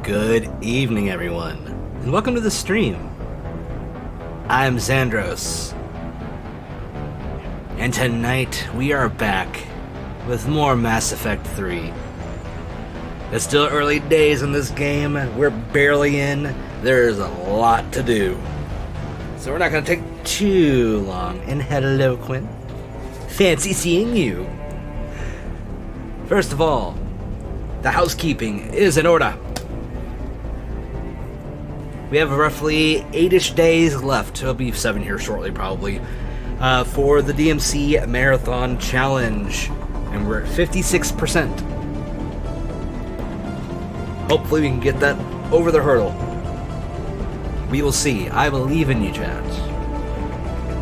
Good evening, everyone, and welcome to the stream. I'm Xandros, and tonight we are back with more Mass Effect 3. It's still early days in this game, we're barely in, there's a lot to do. So we're not going to take too long, and hello, Quinn. Fancy seeing you. First of all, the housekeeping is in order. We have roughly 8-ish days left. It'll be 7 here shortly, probably, for the DMC Marathon Challenge. And we're at 56%. Hopefully we can get that over the hurdle. We will see. I believe in you, chat.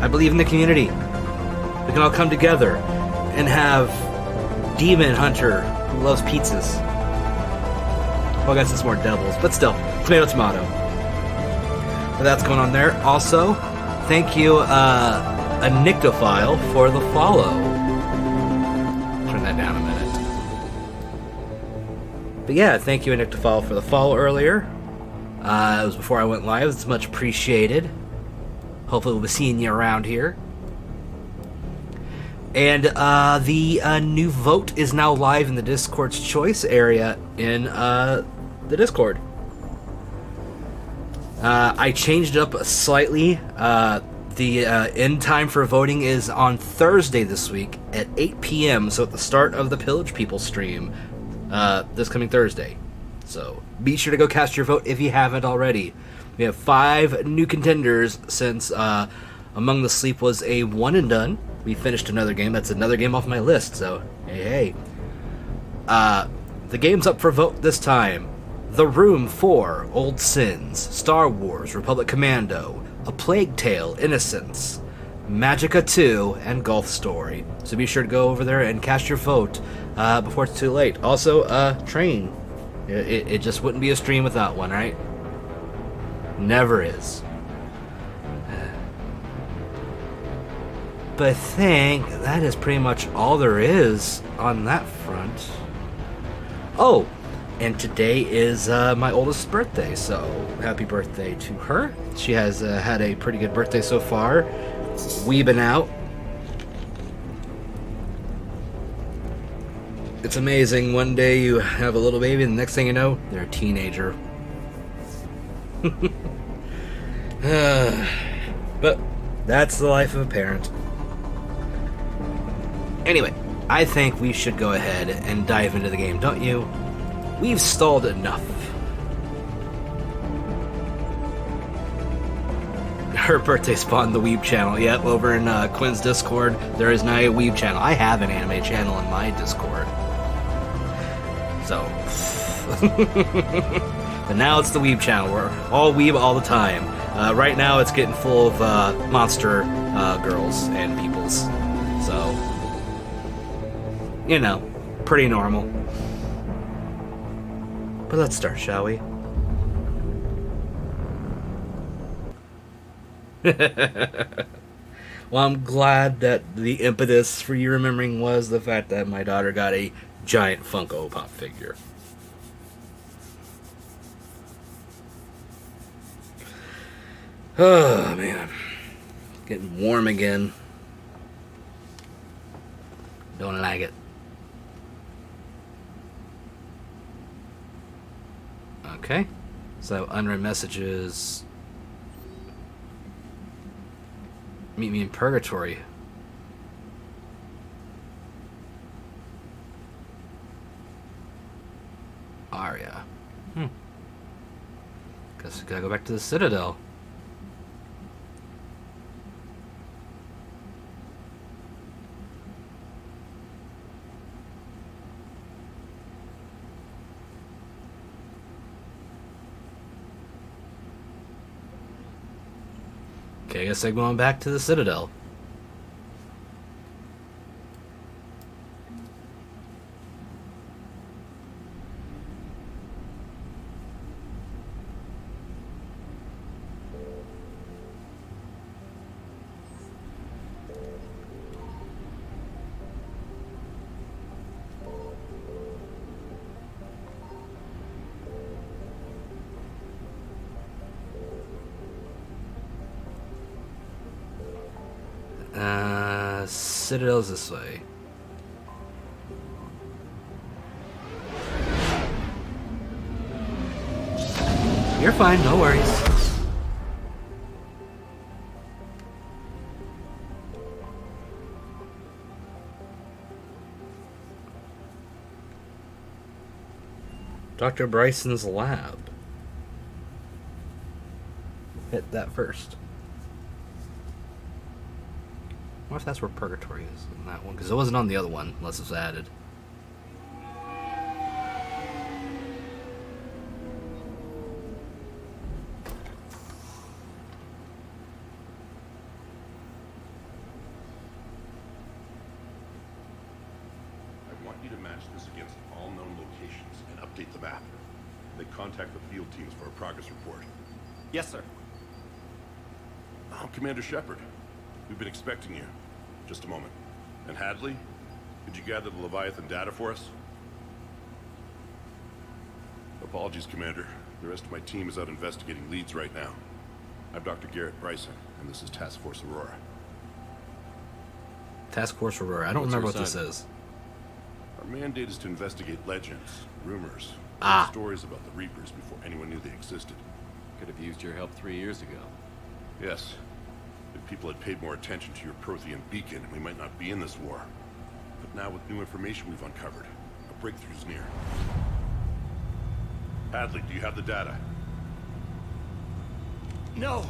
I believe in the community. We can all come together and have Demon Hunter who loves pizzas. Well, I guess it's more devils, but still, tomato, tomato. But that's going on there. Also, thank you, a Nyctophile, for the follow. Turn that down a minute. But yeah, thank you, a Nyctophile, for the follow earlier. It was before I went live. It's much appreciated. Hopefully we'll be seeing you around here. And the new vote is now live in the Discord's choice area in the Discord. I changed it up slightly. The end time for voting is on Thursday this week at 8 p.m. So at the start of the Pillage People stream this coming Thursday. So be sure to go cast your vote if you haven't already. We have 5 new contenders since Among the Sleep was a one and done. We finished another game. That's another game off my list, so hey. The game's up for vote this time. The Room 4, Old Sins, Star Wars, Republic Commando, A Plague Tale, Innocence, Magicka 2, and Golf Story. So be sure to go over there and cast your vote before it's too late. Also, Train. It just wouldn't be a stream without one, right? Never is. But I think that is pretty much all there is on that front. Oh, and today is my oldest birthday, so happy birthday to her. She has had a pretty good birthday so far. Weebing out. It's amazing. One day you have a little baby, and the next thing you know, they're a teenager. But that's the life of a parent. Anyway, I think we should go ahead and dive into the game, don't you? We've stalled enough. Her birthday spawned the Weeb channel. Yep, over in Quinn's Discord, there is now a Weeb channel. I have an anime channel in my Discord. So. But now it's the Weeb channel. We're all Weeb all the time. Right now it's getting full of monster girls and peoples. So. You know, pretty normal. But let's start, shall we? Well, I'm glad that the impetus for you remembering was the fact that my daughter got a giant Funko Pop figure. Oh, man. Getting warm again. Don't like it. Okay, so unread messages. Meet me in purgatory. Arya. Guess we gotta go back to the Citadel. Okay, I guess I'm going back to the Citadel. Citadel's this way. You're fine, no worries. Dr. Bryson's lab. Hit that first. I wonder if that's where Purgatory is in that one, because it wasn't on the other one, unless it's added. I want you to match this against all known locations and update the map. They contact the field teams for a progress report. Yes, sir. Oh, Commander Shepard. We've been expecting you. Just a moment. And Hadley, did you gather the Leviathan data for us? Apologies, Commander. The rest of my team is out investigating leads right now. I'm Dr. Garrett Bryson, and this is Task Force Aurora. Task Force Aurora. I don't remember what this is. Our mandate is to investigate legends, rumors, stories about the Reapers before anyone knew they existed. Could have used your help 3 years ago. Yes. If people had paid more attention to your Prothean beacon, we might not be in this war. But now with new information we've uncovered, a breakthrough's near. Hadley, do you have the data? No!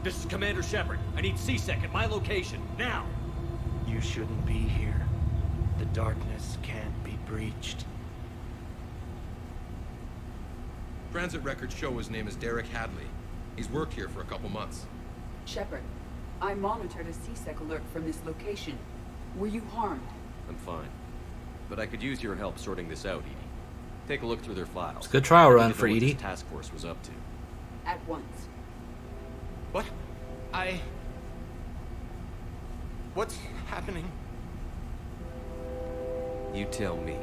This is Commander Shepard. I need C-Sec at my location, now! You shouldn't be here. The darkness can't be breached. Transit records show his name is Derek Hadley. He's worked here for a couple months. Shepard, I monitored a C-Sec alert from this location. Were you harmed? I'm fine. But I could use your help sorting this out, Edie. Take a look through their files. It's a good trial run I need to for know what Edie. this task force was up to. At once. What? What's happening? You tell me.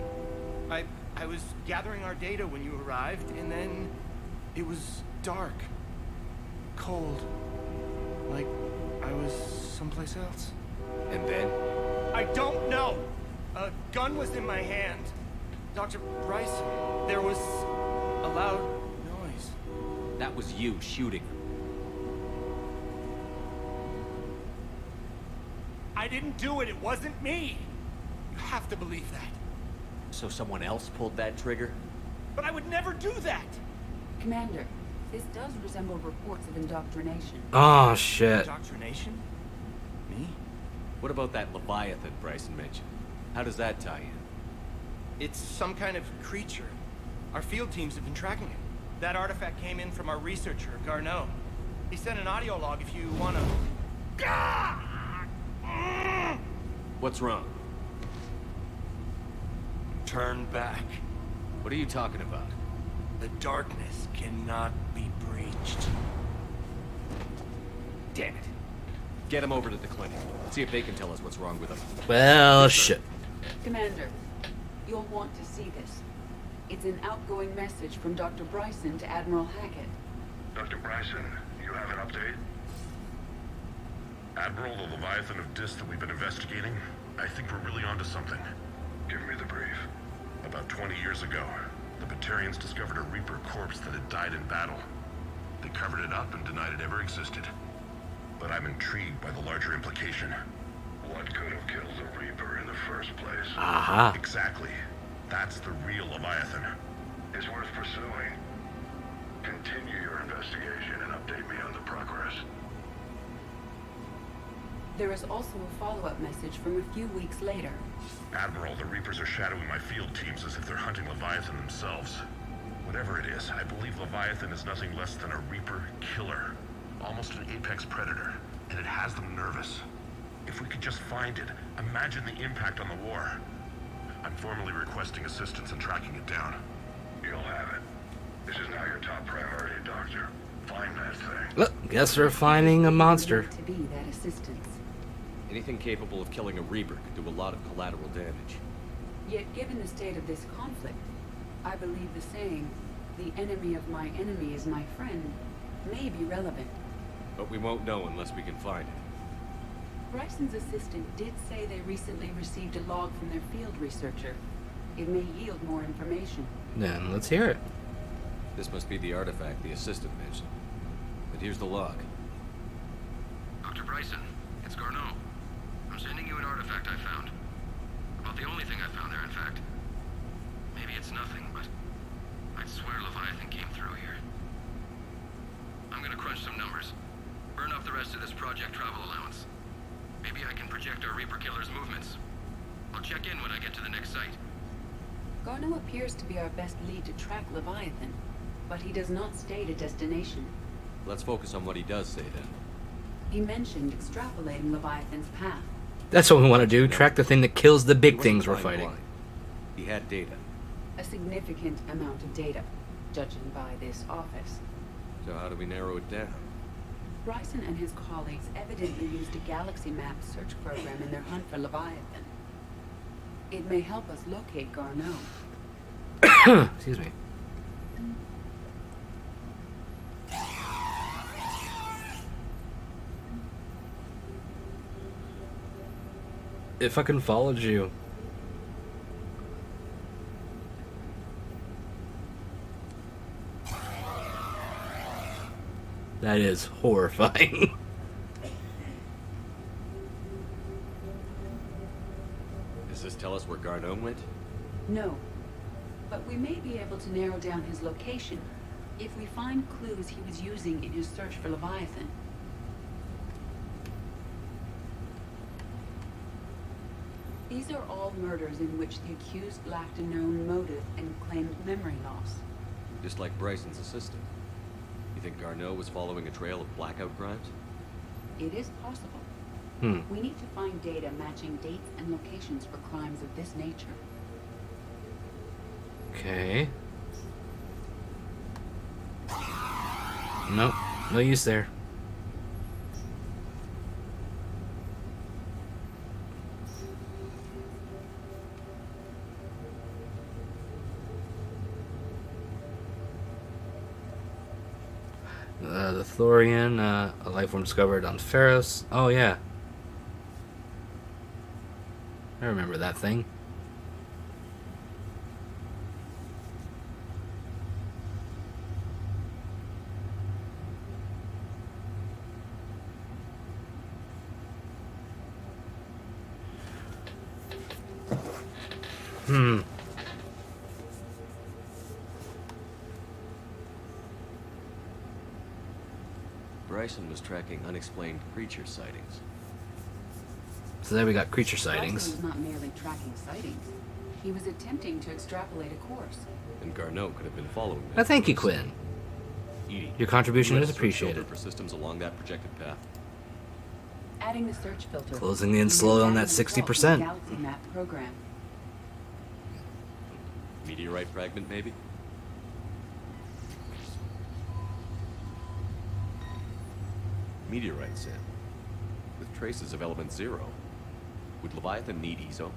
I was gathering our data when you arrived, and then it was dark. Cold. Like I was someplace else. And then? I don't know! A gun was in my hand. Dr. Bryson, there was a loud noise. That was you shooting. I didn't do it, it wasn't me! You have to believe that. So someone else pulled that trigger? But I would never do that! Commander, this does resemble reports of indoctrination. Oh, shit. Indoctrination? Me? What about that Leviathan Bryson mentioned? How does that tie in? It's some kind of creature. Our field teams have been tracking it. That artifact came in from our researcher, Garneau. He sent an audio log if you wanna... What's wrong? Turn back. What are you talking about? The darkness cannot be breached. Damn it. Get him over to the clinic. See if they can tell us what's wrong with him. Well, shit. Commander, you'll want to see this. It's an outgoing message from Dr. Bryson to Admiral Hackett. Dr. Bryson, you have an update? Admiral, the Leviathan of Dis that we've been investigating, I think we're really onto something. Give me the brief. About 20 years ago, the Batarians discovered a Reaper corpse that had died in battle. They covered it up and denied it ever existed. But I'm intrigued by the larger implication. What could have killed the Reaper in the first place? Aha. Exactly. That's the real Leviathan. It's worth pursuing. Continue your investigation and update me on the progress. There is also a follow-up message from a few weeks later. Admiral, the Reapers are shadowing my field teams as if they're hunting Leviathan themselves. Whatever it is, I believe Leviathan is nothing less than a Reaper killer. Almost an apex predator, and it has them nervous. If we could just find it, imagine the impact on the war. I'm formally requesting assistance in tracking it down. You'll have it. This is now your top priority, Doctor. Find that thing. Look, guess we're finding a monster. To be that assistance. Anything capable of killing a Reaper could do a lot of collateral damage. Yet given the state of this conflict, I believe the saying, the enemy of my enemy is my friend, may be relevant. But we won't know unless we can find it. Bryson's assistant did say they recently received a log from their field researcher. It may yield more information. Then let's hear it. This must be the artifact the assistant mentioned. But here's the log. Dr. Bryson, it's Garneau. I'm sending you an artifact I found. About the only thing I found there, in fact. Maybe it's nothing, but I'd swear Leviathan came through here. I'm gonna crunch some numbers. Burn up the rest of this project travel allowance. Maybe I can project our Reaper Killer's movements. I'll check in when I get to the next site. Garneau appears to be our best lead to track Leviathan, but he does not state a destination. Let's focus on what he does say then. He mentioned extrapolating Leviathan's path. That's what we want to do. Track the thing that kills the big He wasn't things we're flying fighting. blind. He had data. A significant amount of data, judging by this office. So how do we narrow it down? Bryson and his colleagues evidently used a galaxy map search program in their hunt for Leviathan. It may help us locate Garneau. Excuse me. It fucking followed you. That is horrifying. Does this tell us where Garneau went? No, but we may be able to narrow down his location if we find clues he was using in his search for Leviathan. These are all murders in which the accused lacked a known motive and claimed memory loss. Just like Bryson's assistant. You think Garneau was following a trail of blackout crimes? It is possible. We need to find data matching dates and locations for crimes of this nature. Okay. Nope. No use there. The Thorian, a life form discovered on Pharos. Oh, yeah. I remember that thing. Bryson was tracking unexplained creature sightings. So there we got creature sightings. Bryson was not merely tracking sightings. He was attempting to extrapolate a course. And Garneau could have been following them. Thank you, Quinn. Edie, Your contribution you is have a search filter appreciated. for systems along that projected path. Adding the search filter. Closing in slow on that 60%. Galaxy map program. Meteorite fragment, maybe? Meteorite sample. With traces of element 0. Would Leviathan need ESO?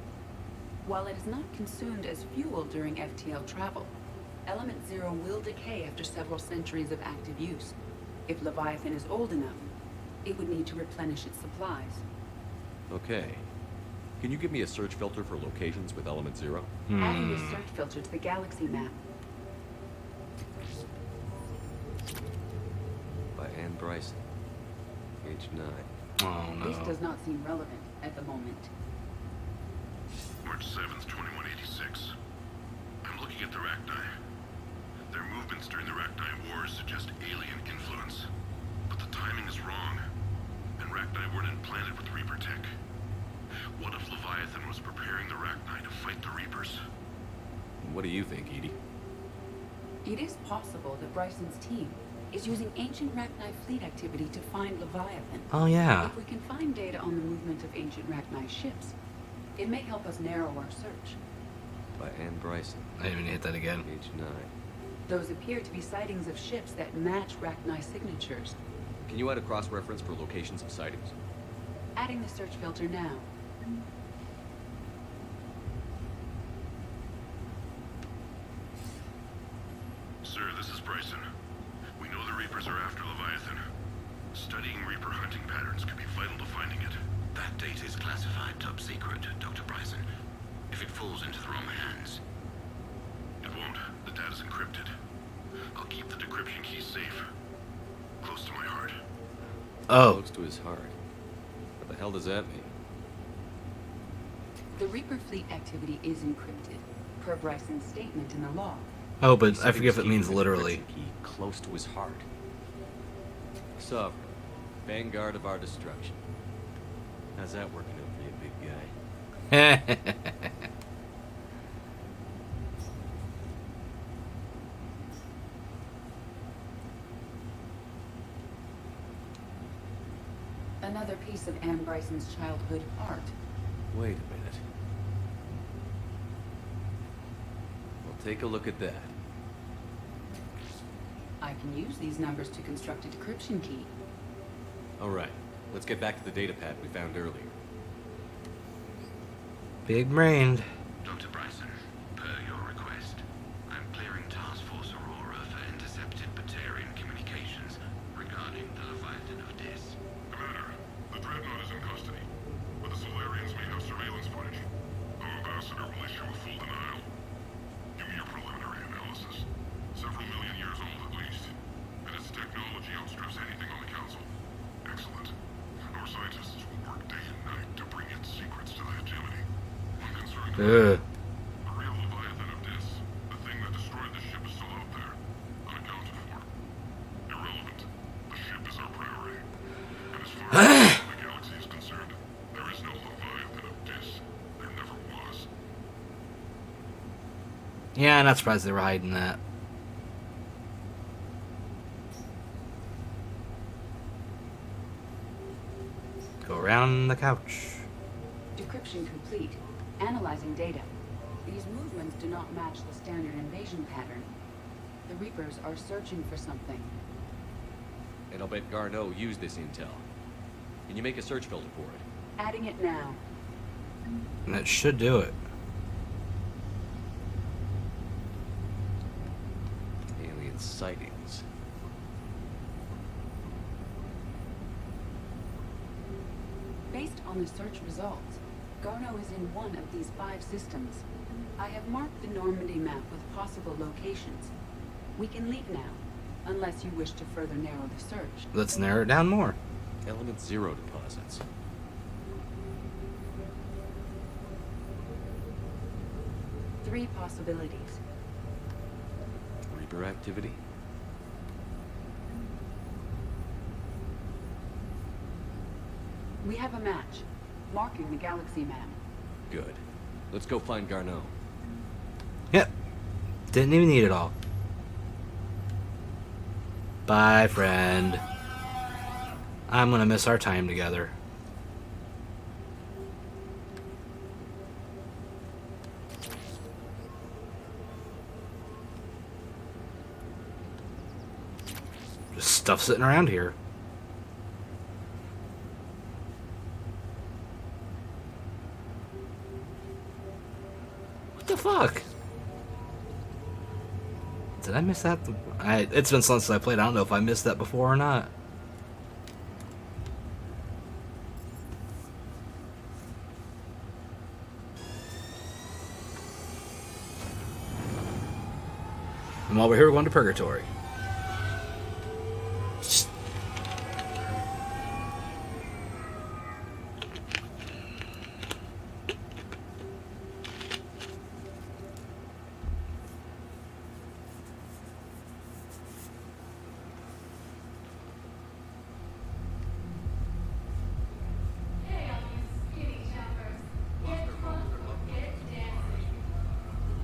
While it is not consumed as fuel during FTL travel, element 0 will decay after several centuries of active use. If Leviathan is old enough, it would need to replenish its supplies. Okay. Can you give me a search filter for locations with element 0? Adding the search filter to the galaxy map. By Anne Bryson. Page 9. Oh, This no. does not seem relevant at the moment. March 7th, 2186. I'm looking at the Rachni. Their movements during the Rachni Wars suggest alien influence. But the timing is wrong. And Rachni weren't implanted with Reaper tech. What if Leviathan was preparing the Rachni to fight the Reapers? What do you think, Edie? It is possible that Bryson's team is using ancient Rachni fleet activity to find Leviathan. Oh, yeah. If we can find data on the movement of ancient Rachni ships, it may help us narrow our search. By Anne Bryson. I didn't even hit that again. Page 9. Those appear to be sightings of ships that match Rachni signatures. Can you add a cross-reference for locations of sightings? Adding the search filter now. hunting patterns could be vital to finding it. That data is classified top secret, Dr. Bryson. If it falls into the wrong hands, It won't. The data's encrypted. I'll keep the decryption key safe. Close to my heart. Oh, Close to his heart. What the hell does that mean? The Reaper fleet activity is encrypted, per Bryson's statement in the log. oh, but He I said he forget if was it means keeping the literally. decryption key close to his heart. Sovereign, vanguard of our destruction. How's that working out for you, big guy? Another piece of Anne Bryson's childhood art. Wait a minute. Well, take a look at that. I can use these numbers to construct a decryption key. All right, let's get back to the data pad we found earlier. Big brained. Dr. Bryson, per your request, I'm clearing Task Force Aurora for intercepted Batarian communications regarding the Leviathan of Dis. Commander, the Dreadnought is in custody, but the Solarians may have surveillance footage. Our ambassador will issue a full denial. Give me your preliminary analysis. Several million years old at least. And its technology outstrips anything on the Council. Excellent. Our scientists will work day and night to bring its secrets to the hegemony. One concern, Ugh. the real Leviathan of Dis, the thing that destroyed the ship, is still out there, unaccounted for. Irrelevant. The ship is our priority. And as far as the galaxy is concerned, there is no Leviathan of Dis. There never was. Yeah, not surprised they were hiding that. Go around the couch. Decryption complete. Analyzing data. These movements do not match the standard invasion pattern. The Reapers are searching for something. And I'll bet Garneau used this intel. Can you make a search filter for it? Adding it now. And that should do it. Alien sightings. Based on the search results, Garneau is in one of these 5 systems. I have marked the Normandy map with possible locations. We can leave now, unless you wish to further narrow the search. Let's narrow it down more. Element 0 deposits. Three possibilities. Reaper activity? We have a match, marking the galaxy map. Good. Let's go find Garneau. Yep. Didn't even need it all. Bye, friend. I'm gonna miss our time together. Just stuff sitting around here. What the fuck? Did I miss that? It's been so long since I played. I don't know if I missed that before or not. And while we're here, we're going to Purgatory.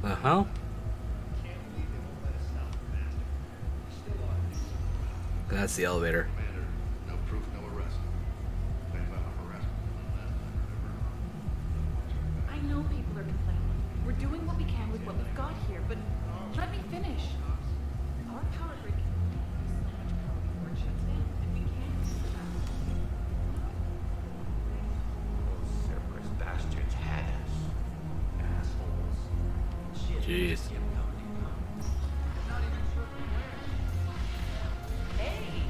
Uh-huh. That's the elevator. Commander, no proof, no arrest. Claim about harassment. I know people are complaining. We're doing what we can with what we've got here, but let me finish. Our power grid can only use so much power before it shuts down, and we can't do that. Those Cerberus bastards had us. Assholes. Shit. Jeez. Hey,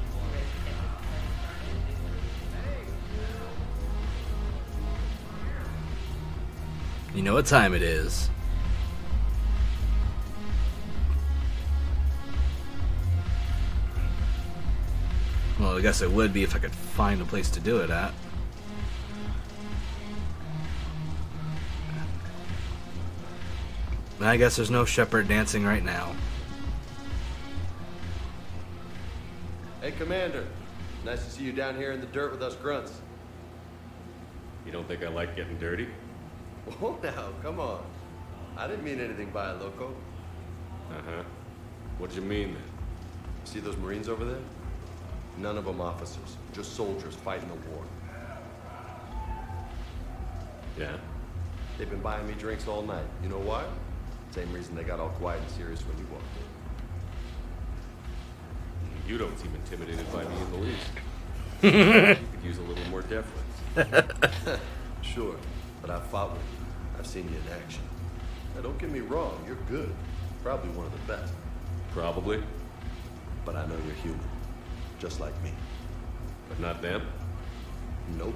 You know what time it is. Well, I guess it would be if I could find a place to do it at. I guess there's no shepherd dancing right now. Hey, Commander. Nice to see you down here in the dirt with us grunts. You don't think I like getting dirty? Oh, now, come on. I didn't mean anything by it, loco. Uh-huh. What do you mean, then? See those Marines over there? None of them officers, just soldiers fighting the war. Yeah? They've been buying me drinks all night. You know why? Same reason they got all quiet and serious when you walked in. You don't seem intimidated by me in the least. You could use a little more deference. Sure, but I've fought with you. I've seen you in action. Now, don't get me wrong, you're good. Probably one of the best. Probably. But I know you're human. Just like me. But not them? Nope.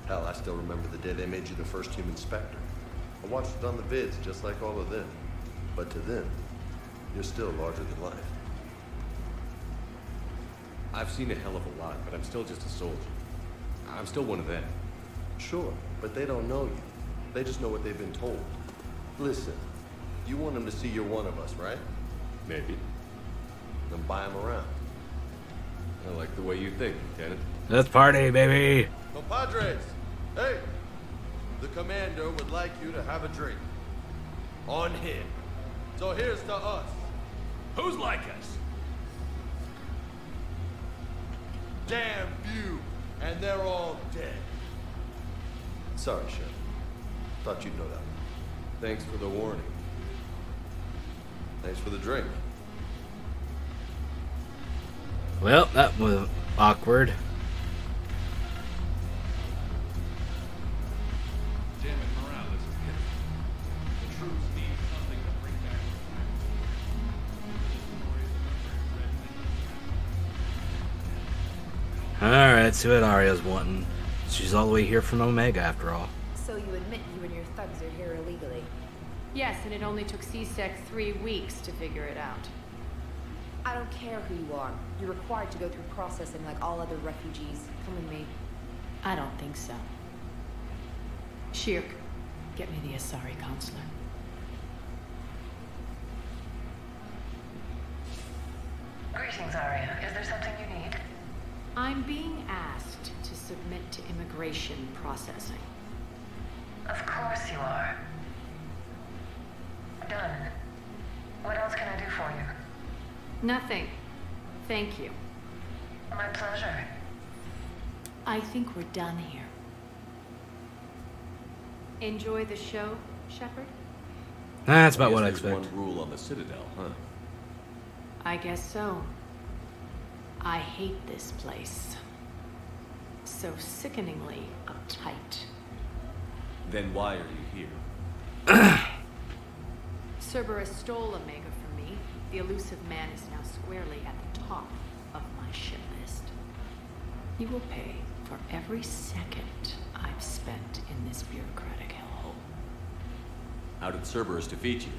Hell, I still remember the day they made you the first human Spectre. I watched it on the vids, just like all of them. But to them, you're still larger than life. I've seen a hell of a lot, but I'm still just a soldier. I'm still one of them. Sure, but they don't know you. They just know what they've been told. Listen, you want them to see you're one of us, right? Maybe. Then buy them around. I like the way you think, Lieutenant. Let's party, baby. Compadres, hey! The commander would like you to have a drink. On him. So here's to us. Who's like us? Damn few, and they're all dead. Sorry, Shep. Thought you'd know that. Thanks for the warning. Thanks for the drink. Well, that was awkward. Damn it, morale is pitiful. The troops need something to bring back the Alright, let's see what Arya's wanting. She's all the way here from Omega, after all. So you admit you and your thugs are here illegally? Yes, and it only took CSEC 3 weeks to figure it out. I don't care who you are. You're required to go through processing like all other refugees. Come with me. I don't think so. Shirk, get me the Asari consular. Greetings, Arya. Is there something you need? I'm being asked to submit to immigration processing. Of course you are. Done. What else can I do for you? Nothing. Thank you. My pleasure. I think we're done here. Enjoy the show, Shepard? That's about I what I guess there's expect. one rule on the Citadel, huh? I guess so. I hate this place. So sickeningly uptight. Then why are you here? Cerberus stole Omega from me. The elusive man is now squarely at the top of my ship list. He will pay for every second I've spent in this bureaucratic hellhole. How did Cerberus defeat you?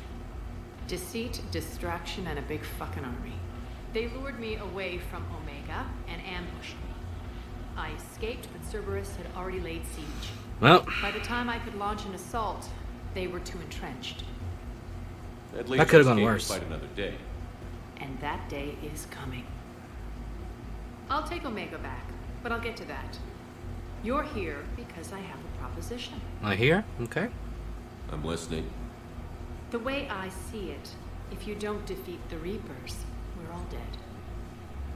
Deceit, distraction, and a big fucking army. They lured me away from Omega and ambushed me. I escaped, but Cerberus had already laid siege. Well, By the time I could launch an assault, they were too entrenched. At least That could've you gone escaped worse. to fight another day. And that day is coming. I'll take Omega back, but I'll get to that. You're here because I have a proposition. I hear? Okay. I'm listening. The way I see it, if you don't defeat the Reapers, we're all dead.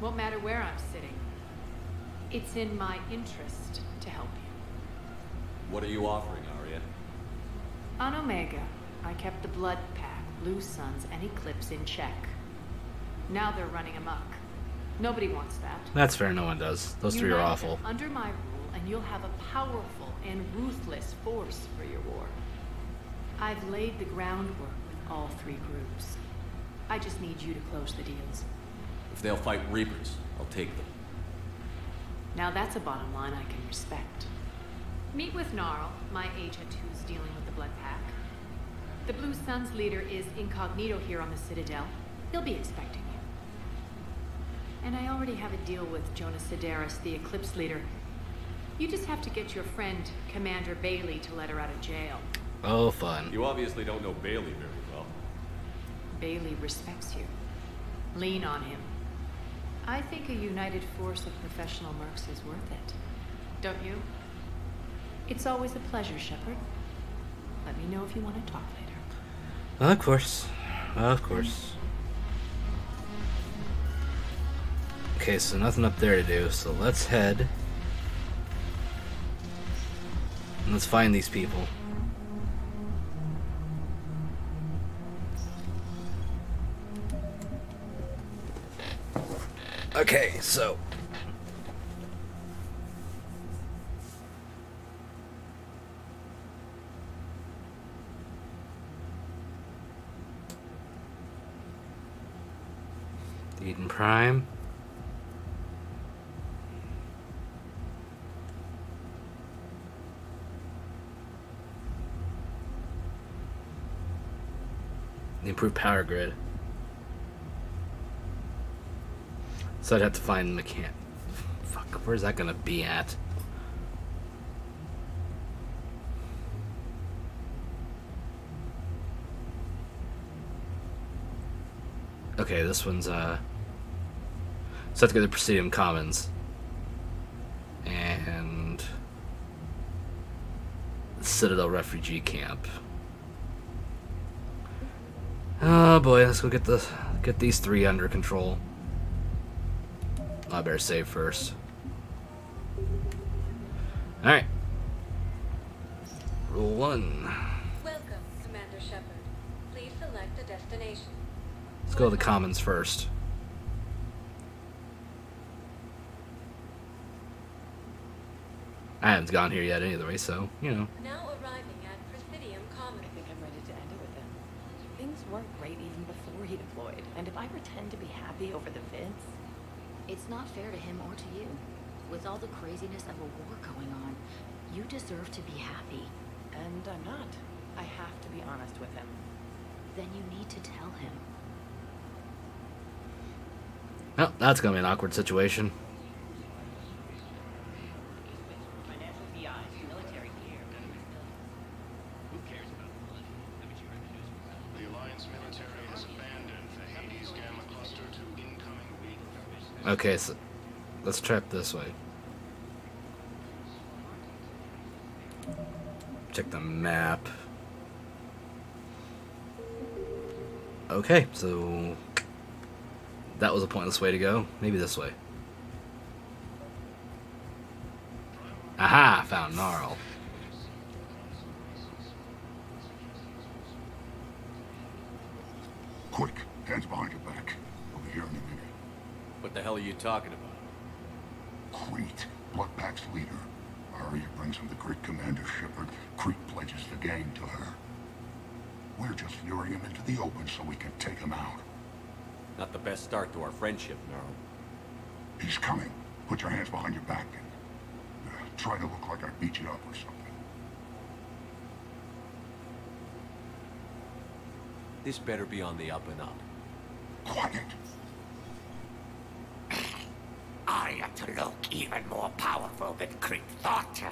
Won't matter where I'm sitting. It's in my interest to help you. What are you offering, Arya? On Omega, I kept the Blood Pack, Blue Suns, and Eclipse in check. Now they're running amok. Nobody wants that. That's fair, no one does. Those three are Unite awful. them under my rule, and you'll have a powerful and ruthless force for your war. I've laid the groundwork with all 3 groups. I just need you to close the deals. If they'll fight Reapers, I'll take them. Now that's a bottom line I can respect. Meet with Gnarl, my agent who's dealing with the Blood Pack. The Blue Sun's leader is incognito here on the Citadel. He'll be expecting you. And I already have a deal with Jonas Sedaris, the Eclipse leader. You just have to get your friend, Commander Bailey, to let her out of jail. Oh, fun. You obviously don't know Bailey very well. Bailey respects you. Lean on him. I think a united force of professional mercs is worth it. Don't you? It's always a pleasure, Shepard. Let me know if you want to talk later. Of course. Of course. Okay, so nothing up there to do, so let's head. And let's find these people. Okay, so Eden Prime. The improved power grid. So I'd have to find the mechanic. Fuck, where's that gonna be at? Okay, this one's so I have to go to Presidium Commons. And Citadel Refugee Camp. Oh boy, let's go get these three under control. I better save first. Alright. Rule 1. Welcome, Commander Shepard. Please select a destination. Let's go to the Commons first. I haven't gone here yet anyway, so, you know. Now arriving at Presidium Commons. I think I'm ready to end it with him. Things weren't great even before he deployed, and if I pretend to be happy over the vids... It's not fair to him or to you. With all the craziness of a war going on, you deserve to be happy. And I'm not. I have to be honest with him. Then you need to tell him. Well, that's gonna be an awkward situation. Okay, so let's check this way. Check the map. Okay, so that was a pointless way to go. Maybe this way. Aha! Found Gnarl. Quick, hands behind your back. I'll be here in a minute. What the hell are you talking about? Crete, Bloodpack's leader. Arya brings him the Grid Commander Shepard. Crete pledges the gang to her. We're just luring him into the open so we can take him out. Not the best start to our friendship, Gnarl. He's coming. Put your hands behind your back and try to look like I beat you up or something. This better be on the up and up. Quiet. Arya to look even more powerful than Crete thought.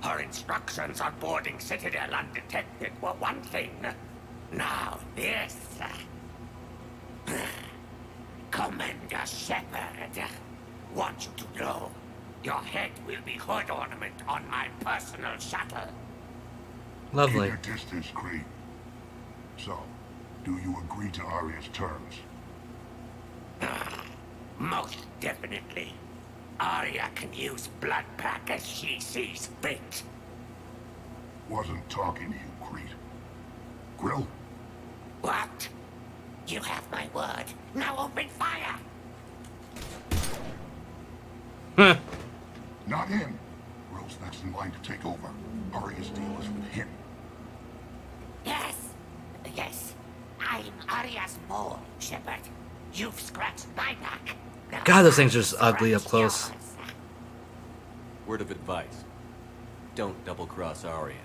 Her instructions on boarding Citadel undetected were one thing. Now this. Commander Shepard, want you to know, your head will be hood ornament on my personal shuttle. Lovely. Keep your distance, Crete. So, do you agree to Arya's terms? Most definitely. Arya can use Bloodpack as she sees fit. Wasn't talking to you, Crete. Grill? What? You have my word. Now open fire! Not him. Grill's next in line to take over. Arya's deal is with him. Yes. Yes. I'm Arya's mole, Shepard. You've scratched my back. God, those things are just ugly up close. Word of advice. don't double-cross Arya.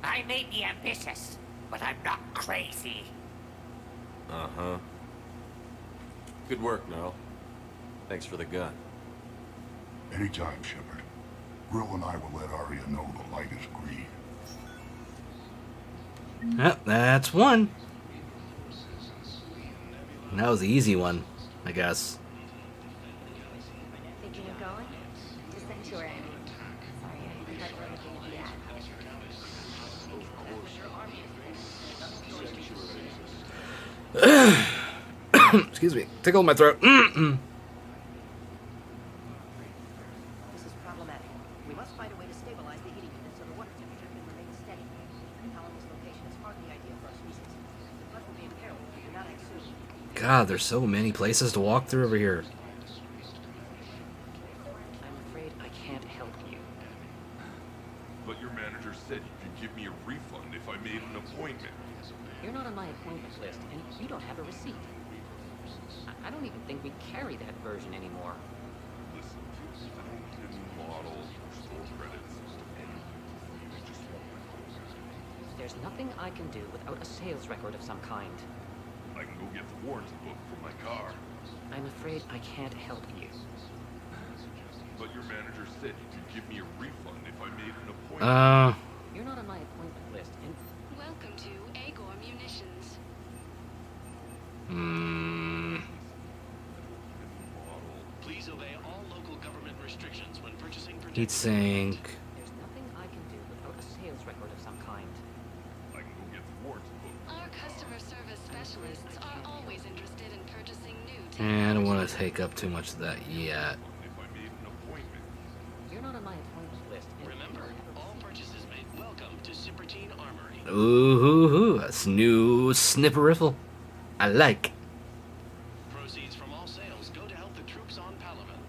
I may be ambitious, but I'm not crazy. Uh-huh. Good work, Gnarl. Thanks for the gun. Anytime, Shepard. Grill and I will let Arya know the light is green. Yep, that's one. That was the easy one, I guess. Thinking of going? To Sanctuary. Sorry, I thought you were looking at the ad. Excuse me. Tickle in my throat. This is problematic. We must find a way to stabilize the heating unit so the water temperature can remain steady. Power in this location is hardly ideal for our species. The blood will be in peril if we do not act soon. God, there's so many places to walk through over here. I'm afraid I can't help you. But your manager said you could give me a refund if I made an appointment. You're not on my appointment list, and you don't have a receipt. I don't even think we carry that version anymore. Listen, I don't model or store credits. I just want my phone. There's nothing I can do without a sales record of some kind. I can go get the warranty book for my car. I'm afraid I can't help you. But your manager said you could give me a refund if I made an appointment. You're not on my appointment list, and... Welcome to Agor Munitions. Please obey all local government restrictions when purchasing Heat sink. There's nothing I can do without a sales record of some kind. I can go get the warranty book. Our customer service specialists are always interested in purchasing new And I don't want to take up too much of that yet. If I made an appointment. You're not on my appointment list. Remember, all purchases made. Welcome to Supertine Armory. Ooh, that's new snipperiffle. I like. Proceeds from all sales go to help the troops on Palaven.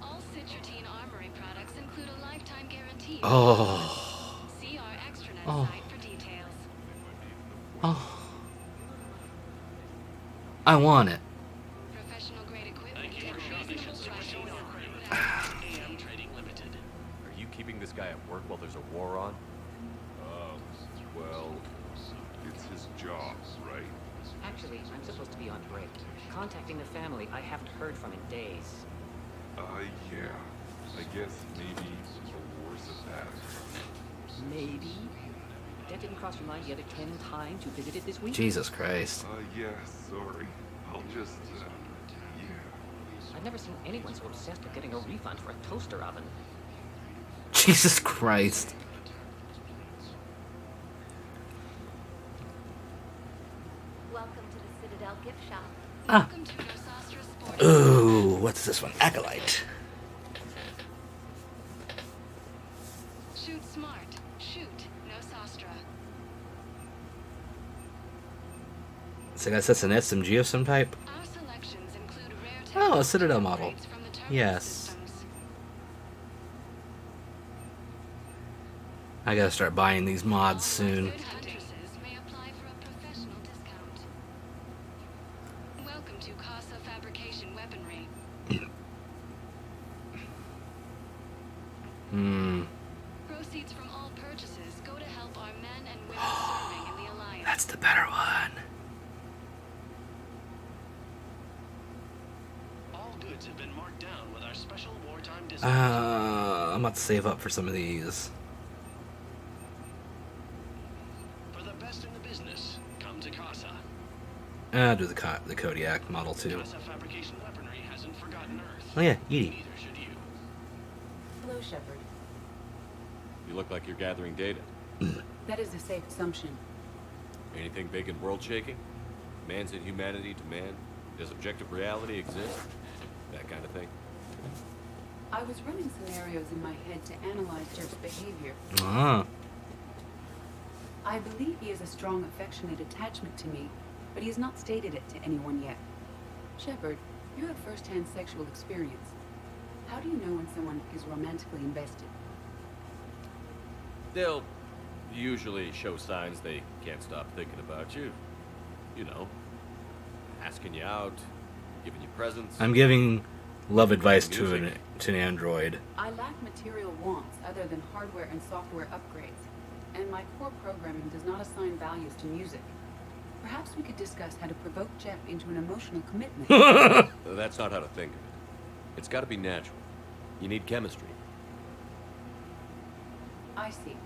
All Citrotine Armory products include a lifetime guarantee. Oh. See our extranet Oh. site for details. Oh. I want it. Professional grade equipment. Thank you for shopping at Supertine Armory. AM Trading Limited. Are you keeping this guy at work while there's a war on? Well, it's his job, right? Actually, I'm supposed to be on break. Contacting the family I haven't heard from in days. Yeah. I guess maybe the war's a bad. Maybe? That didn't cross your mind the other 10 times you visited this week? Jesus Christ. Yeah, sorry. I'll just, yeah. I've never seen anyone so obsessed with getting a refund for a toaster oven. Jesus Christ. Welcome to the Citadel gift shop. Ah. Ooh, what's this one? Acolyte. Shoot smart. Shoot. No Sostra. So I guess that's an SMG of some type. Our selections include rare Oh, a Citadel model. upgrades from the terminal Yes. systems. I gotta start buying these mods soon. Good huntresses may apply for a professional discount. Welcome to Casa Fabrication Weaponry. Proceeds from all purchases go to help our men and women serving in the Alliance. That's the better one. All goods have been marked down with our special wartime discount. I'm about to save up for some of these. For the best in the business, come to Casa. I'll do the Kodiak model too. Casa Fabrication Weaponry hasn't forgotten Earth. Oh yeah, Edie. Neither should you. Hello, Shepard. You look like you're gathering data. That is a safe assumption. Anything big and world-shaking? Man's inhumanity to man? Does objective reality exist? That kind of thing. I was running scenarios in my head to analyze Jerk's behavior. Ah. I believe he has a strong affectionate attachment to me, but he has not stated it to anyone yet. Shepard, you have first-hand sexual experience. How do you know when someone is romantically invested? They'll usually show signs they can't stop thinking about you. You know, asking you out, Giving you presents. I'm giving love advice to an android. I lack material wants other than hardware and software upgrades, and my core programming does not assign values to music. Perhaps we could discuss how to provoke Jeff into an emotional commitment. That's not how to think of it. It's got to be natural. You need chemistry. I see.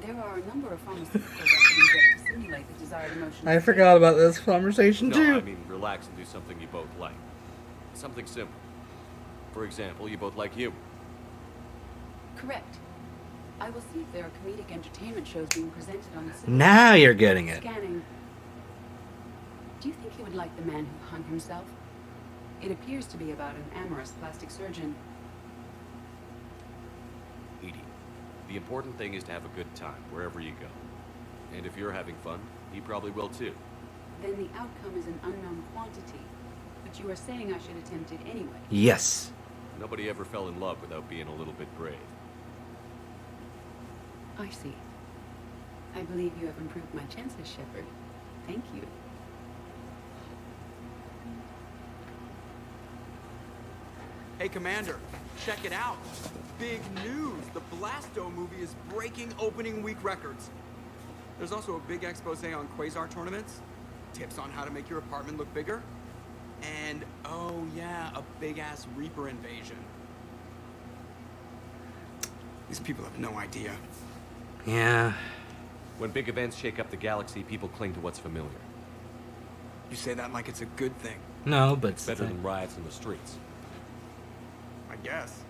There are a number of pharmaceuticals that can inject to simulate the desired emotion. I forgot about this conversation too. No, I mean relax and do something you both like. Something simple. For example, you both like humor. Correct. I will see if there are comedic entertainment shows being presented on the cinema. Now you're getting it. Scanning. Do you think he would like The Man Who Hung Himself? It appears to be about an amorous plastic surgeon. Edie, the important thing is to have a good time wherever you go. And if you're having fun, he probably will too. Then the outcome is an unknown quantity. But you are saying I should attempt it anyway. Yes. Nobody ever fell in love without being a little bit brave. I see. I believe you have improved my chances, Shepard. Thank you. Hey, Commander, check it out. Big news. The Blasto movie is breaking opening week records. There's also a big expose on Quasar tournaments, tips on how to make your apartment look bigger, and, oh yeah, a big-ass Reaper invasion. These people have no idea. Yeah. When big events shake up the galaxy, people cling to what's familiar. You say that like it's a good thing. No, but it's better than riots in the streets. I guess.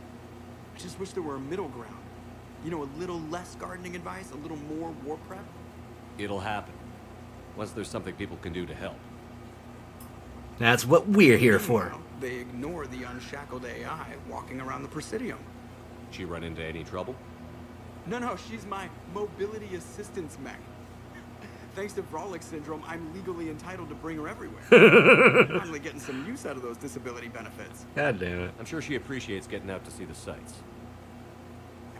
I just wish there were a middle ground. You know, a little less gardening advice, a little more war prep. It'll happen. Once there's something people can do to help. That's what we're here for. They ignore the unshackled AI walking around the Presidium. She run into any trouble? No, she's my mobility assistance mech. Thanks to Vrolic syndrome, I'm legally entitled to bring her everywhere. Finally getting some use out of those disability benefits. God damn it. I'm sure she appreciates getting out to see the sights.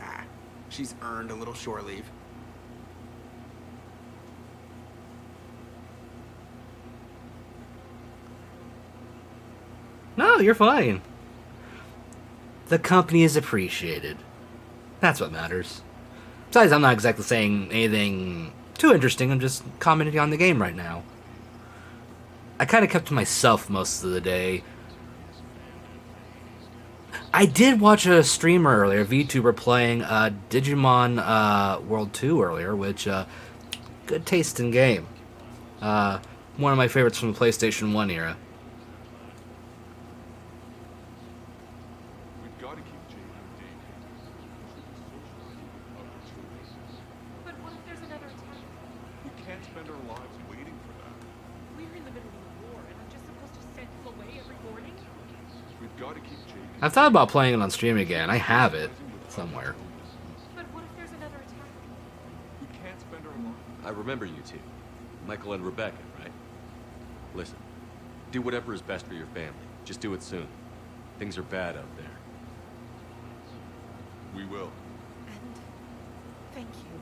Ah, she's earned a little shore leave. No, you're fine. The company is appreciated. That's what matters. Besides, I'm not exactly saying anything too interesting. I'm just commenting on the game right now. I kind of kept to myself most of the day. I did watch a streamer earlier, VTuber, playing Digimon World 2 earlier, which, good taste in game. One of my favorites from the PlayStation 1 era. I've thought about playing it on stream again. I have it somewhere. But what if there's another attack? We can't spend our lives. I remember you two. Michael and Rebecca, right? Listen, do whatever is best for your family. Just do it soon. Things are bad out there. We will. And thank you.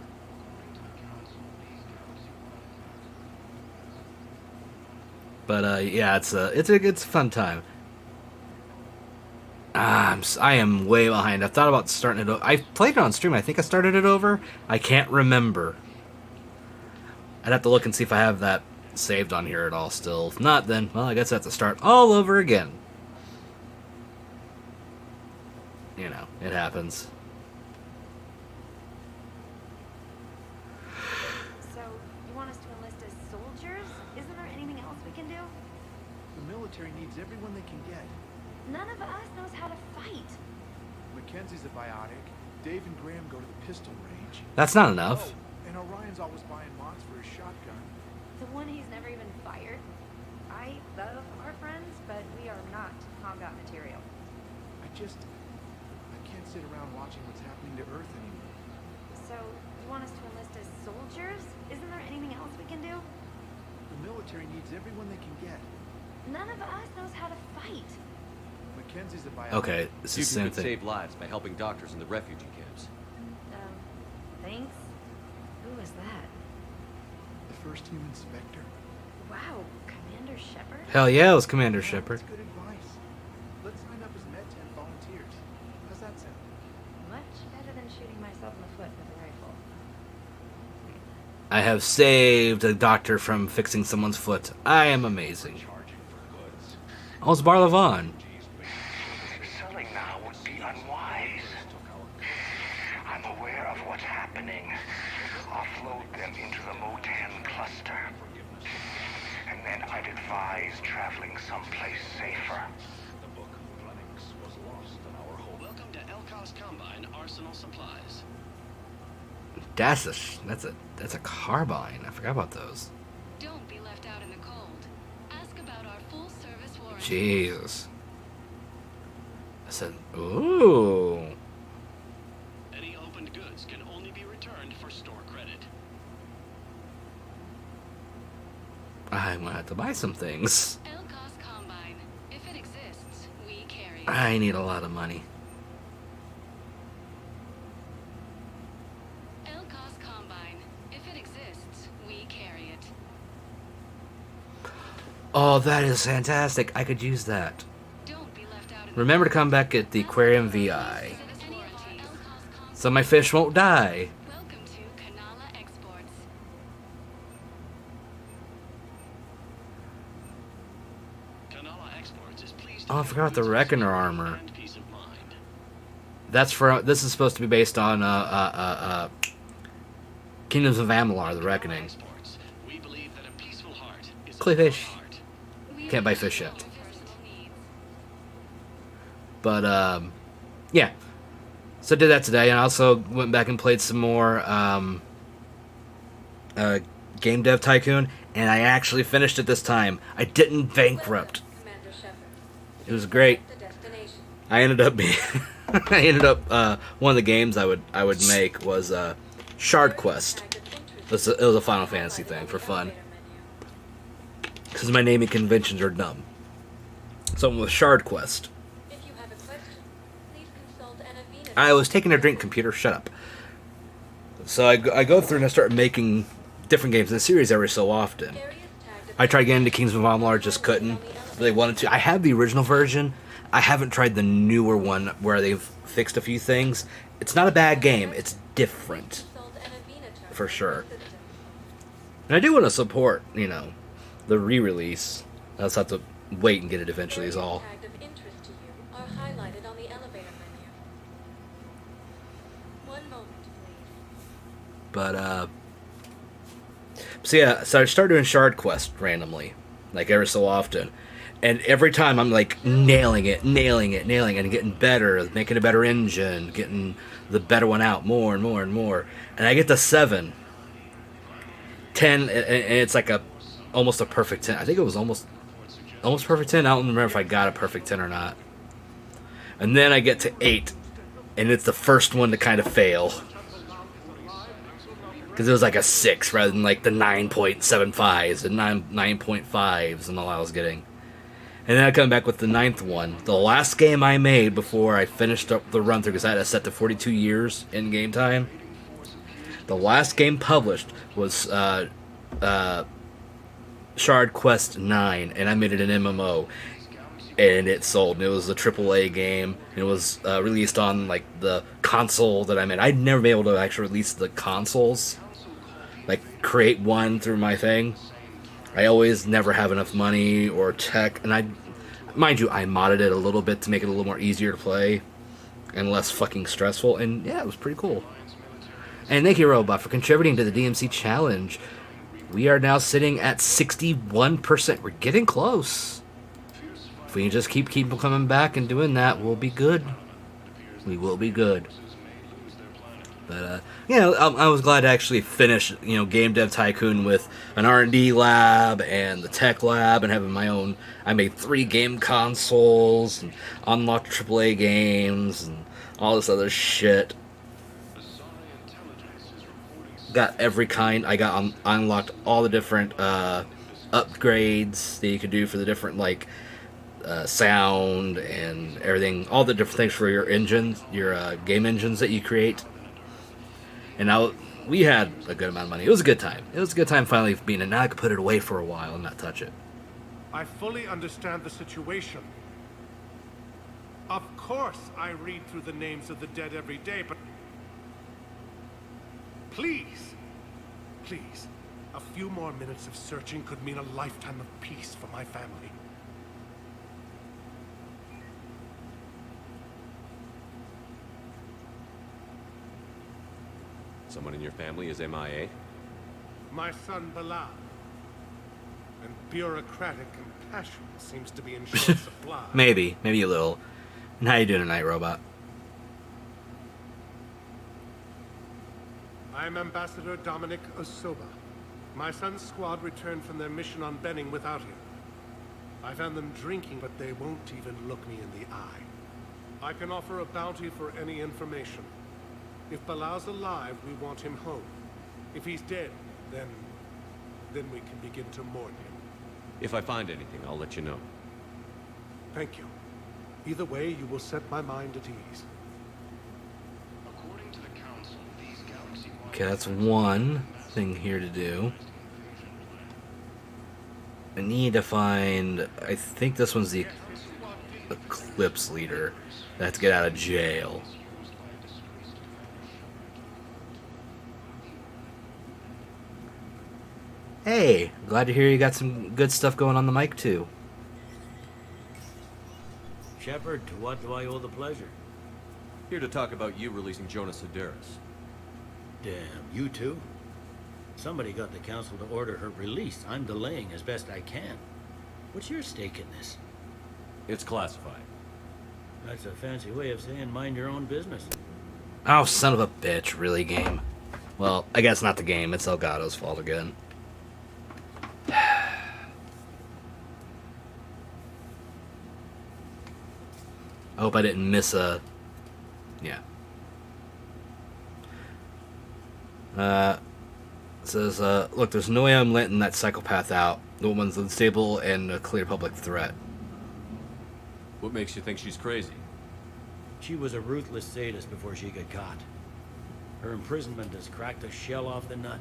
But yeah, it's a fun time. I am way behind. I thought about starting it over. I played it on stream. I think I started it over. I can't remember. I'd have to look and see if I have that saved on here at all still. If not, then, well, I guess I have to start all over again. You know, it happens. So, you want us to enlist as soldiers? Isn't there anything else we can do? The military needs everyone they can get. None of us knows how to fight. Mackenzie's a biotic. Dave and Graham go to the pistol range. That's not enough. Oh, and Orion's always buying mods for his shotgun. The one he's never even fired. I love our friends, but we are not combat material. I can't sit around watching what's happening to Earth anymore. So, you want us to enlist as soldiers? Isn't there anything else we can do? The military needs everyone they can get. None of us knows how to fight. Mackenzie's a biotic. Okay, it's the same You could thing. save lives by helping doctors in the refugee camps. Thanks? Who was that? The first human Spectre. Wow, Commander Shepard? Hell yeah, it was Commander Shepard. Good advice. Let's sign up as Med 10 volunteers. How's that sound? Much better than shooting myself in the foot with a rifle. I have saved a doctor from fixing someone's foot. I am amazing. Oh, it's Bar Levon. Selling now would be unwise. I'm aware of what's happening. Offload them into the Motan cluster. And then I'd advise traveling someplace safer. Welcome to Elkos Combine Arsenal Supplies. That's a carbine. I forgot about those. Don't be left out in the cold. Ask about our full service warranty. Jesus. I said, ooh. Any opened goods can only be returned for store credit. I'm gonna have to buy some things. Elkos Combine. If it exists, we carry it. I need a lot of money. Elkos Combine. If it exists, we carry it. Oh, that is fantastic. I could use that. Remember to come back at the aquarium VI. So my fish won't die. Welcome to Kanala Exports. Kanala Exports is pleased Oh, I forgot the Reckoner armor. That's for this is supposed to be based on Kingdoms of Amalur: The Reckoning. We believe that a peaceful heart is Clay fish. Can't buy fish yet. But yeah. So I did that today, and I also went back and played some more Game Dev Tycoon, and I actually finished it this time. I didn't bankrupt. It was great. I ended up being one of the games I would make was Shard Quest. It was a Final Fantasy thing for fun. Because my naming conventions are dumb. So I went with Shard Quest. I was taking a drink, computer, shut up. So I go through and I start making different games in the series every so often. I tried getting into Kings of Amalur, just couldn't. Really wanted to. I have the original version. I haven't tried the newer one where they've fixed a few things. It's not a bad game. It's different. For sure. And I do want to support, the re-release. I just have to wait and get it eventually is all. But, so yeah, so I start doing Shard Quest randomly, like every so often. And every time I'm like nailing it, and getting better, making a better engine, getting the better one out more and more and more. And I get to 7. 10, and it's like almost a perfect 10. I think it was almost perfect 10. I don't remember if I got a perfect 10 or not. And then I get to 8, and it's the first one to kind of fail. Because it was like a 6 rather than like the 9.75s and 9.5s and all I was getting. And then I come back with the 9th one. The last game I made before I finished up the run through, because I had it set to 42 years in game time. The last game published was Shard Quest 9, and I made it an MMO. And it sold. And it was a AAA game. And it was released on like the console that I'm in. I'd never been able to actually release the consoles. Like, create one through my thing. I always never have enough money or tech, and mind you, I modded it a little bit to make it a little more easier to play and less fucking stressful, and yeah, it was pretty cool. And thank you, Robot, for contributing to the DMC challenge. We are now sitting at 61%. We're getting close. If we can just keep people coming back and doing that, we'll be good. We will be good. But, I was glad to actually finish, Game Dev Tycoon with an R&D lab and the tech lab and having my own. I made 3 game consoles and unlocked AAA games and all this other shit. Got every kind. I unlocked all the different upgrades that you could do for the different, sound and everything. All the different things for your engines, your game engines that you create. And now we had a good amount of money. It was a good time. It was a good time finally being in. Now I could put it away for a while and not touch it. I fully understand the situation. Of course, I read through the names of the dead every day, but... Please, please, a few more minutes of searching could mean a lifetime of peace for my family. Someone in your family is MIA? My son, Bilal. And bureaucratic compassion seems to be in short supply. Maybe a little. And how you doing tonight, robot? I'm Ambassador Dominic Osoba. My son's squad returned from their mission on Benning without him. I found them drinking, but they won't even look me in the eye. I can offer a bounty for any information. If Bilal's alive, we want him home. If he's dead, then we can begin to mourn him. If I find anything, I'll let you know. Thank you. Either way, you will set my mind at ease. According to the Council, these galaxy-wide... Okay, that's one thing here to do. I need to find... I think this one's the Eclipse leader. That's to get out of jail. Hey, glad to hear you got some good stuff going on the mic too. Shepard, to what do I owe the pleasure? Here to talk about you releasing Jonas Sedaris. Damn, you too? Somebody got the council to order her release. I'm delaying as best I can. What's your stake in this? It's classified. That's a fancy way of saying mind your own business. Oh, son of a bitch, really, game? Well, I guess not the game, it's Elgato's fault again. I hope I didn't miss a... Yeah. It says, look, there's no way I'm letting that psychopath out. The woman's unstable and a clear public threat. What makes you think she's crazy? She was a ruthless sadist before she got caught. Her imprisonment has cracked the shell off the nut.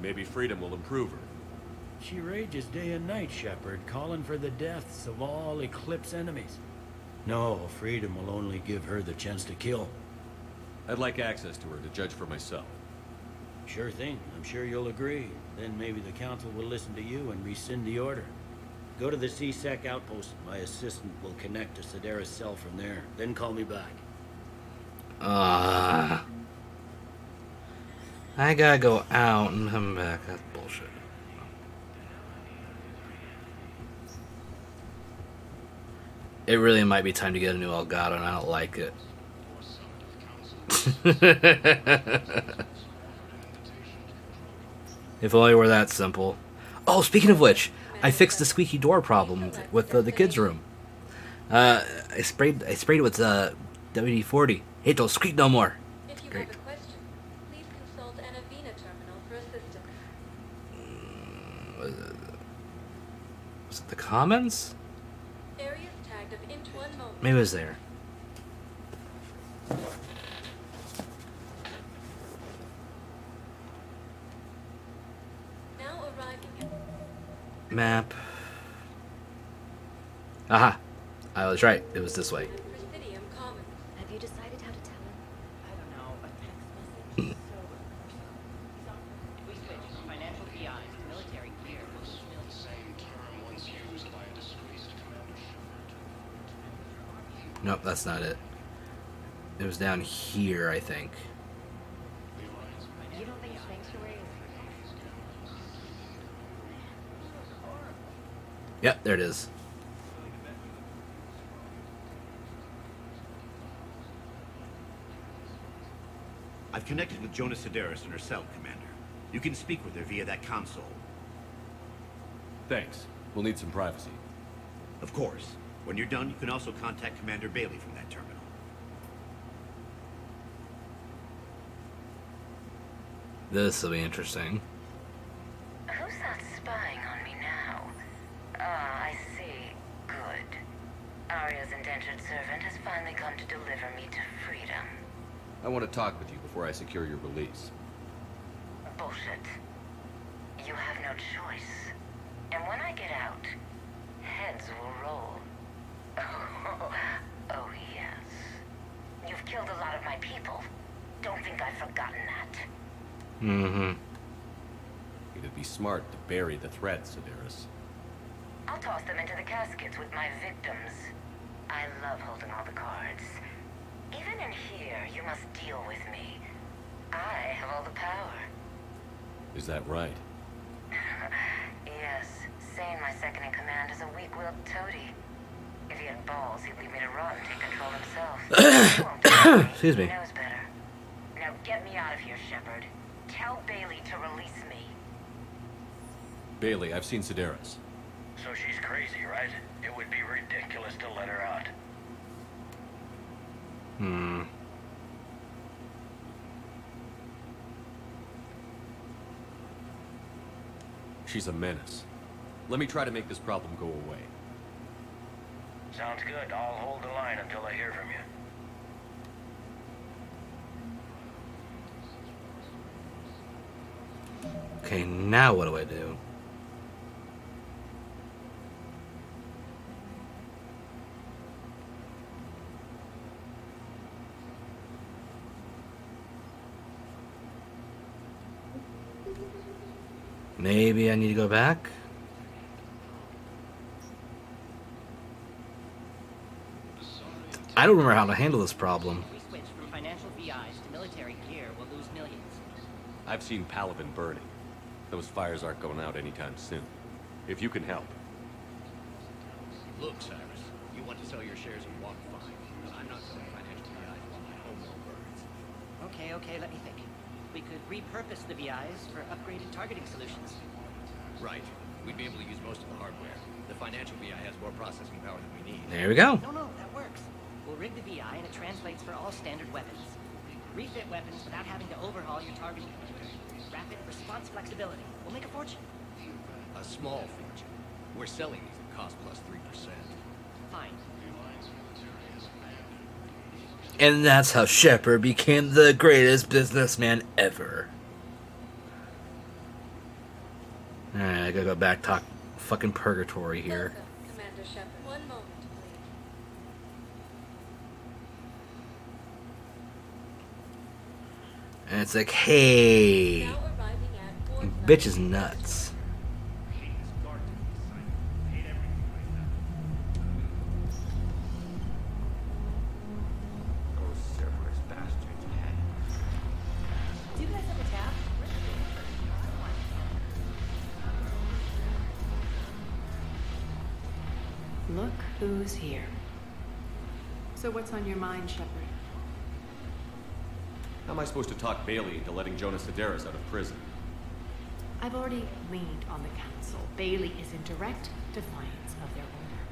Maybe freedom will improve her. She rages day and night, Shepard, calling for the deaths of all Eclipse enemies. No, freedom will only give her the chance to kill. I'd like access to her to judge for myself. Sure thing. I'm sure you'll agree. Then maybe the council will listen to you and rescind the order. Go to the C-Sec outpost. My assistant will connect to Sedaris' cell from there. Then call me back. I gotta go out and come back. That's bullshit. It really might be time to get a new Elgato, and I don't like it. If only it were that simple. Oh, speaking of which, I fixed the squeaky door problem with the kids' room. I sprayed it with WD-40. Hey, don't squeak no more. If you Great. have a question, please consult an Avena terminal for assistance. Was it the Commons? Areas tagged of int 1 moment. Maybe it was there. Now arriving at Map. Aha! I was right. It was this way. Presidium Commons. Have you decided how to tell him? I don't know. A text message is so impersonal. We switched from financial PIs to military gear. The same term once used by a disgraced Commander Shepard. Nope, that's not it. It was down here, I think. You don't think sanctuary is... Yep, there it is. I've connected with Jonas Sedaris in her cell, Commander. You can speak with her via that console. Thanks. We'll need some privacy. Of course. When you're done, you can also contact Commander Bailey from that terminal. This will be interesting. Who's that spying on me now? Ah, I see. Good. Arya's indentured servant has finally come to deliver me to freedom. I want to talk with you before I secure your release. Bullshit. You have no choice. And when I get out, heads will roll. Oh, yes. You've killed a lot of my people. Don't think I've forgotten that. Mm-hmm. It'd be smart to bury the threat, Sedaris. I'll toss them into the caskets with my victims. I love holding all the cards. Even in here, you must deal with me. I have all the power. Is that right? Yes. Sane, my second in command, is a weak-willed toady. If he had balls, he'd leave me to rot and take control himself. He won't do it. Excuse me. He knows better. Now get me out of here, Shepard. Tell Bailey to release me. Bailey, I've seen Sedaris. So she's crazy, right? It would be ridiculous to let her out. Hmm. She's a menace. Let me try to make this problem go away. Sounds good. I'll hold the line until I hear from you. Okay, now what do I do? Maybe I need to go back? I don't remember how to handle this problem. We switch from financial VIs to military gear, we'll lose millions. I've seen Palaven burning. Those fires aren't going out anytime soon. If you can help. Look, Cyrus, you want to sell your shares in Walk fine, but I'm not selling financial VIs while my home mill burns. Okay, let me think. We could repurpose the VIs for upgraded targeting solutions. Right. We'd be able to use most of the hardware. The financial VI has more processing power than we need. There we go. No, that works. We'll rig the VI and it translates for all standard weapons. Refit weapons without having to overhaul your targeting. Rapid response flexibility. We'll make a fortune. A small fortune. We're selling these at cost plus 3%. Fine. And that's how Shepard became the greatest businessman ever. Alright, I gotta go back talk fucking purgatory here. Commander Shepard. One moment, please. And it's like, hey, Now arriving at Fort bitch is nuts. Do you guys have a tab? Look who's here. So what's on your mind, Shepard? How am I supposed to talk Bailey into letting Jonas Sedaris out of prison? I've already leaned on the council. Bailey is in direct defiance of their order.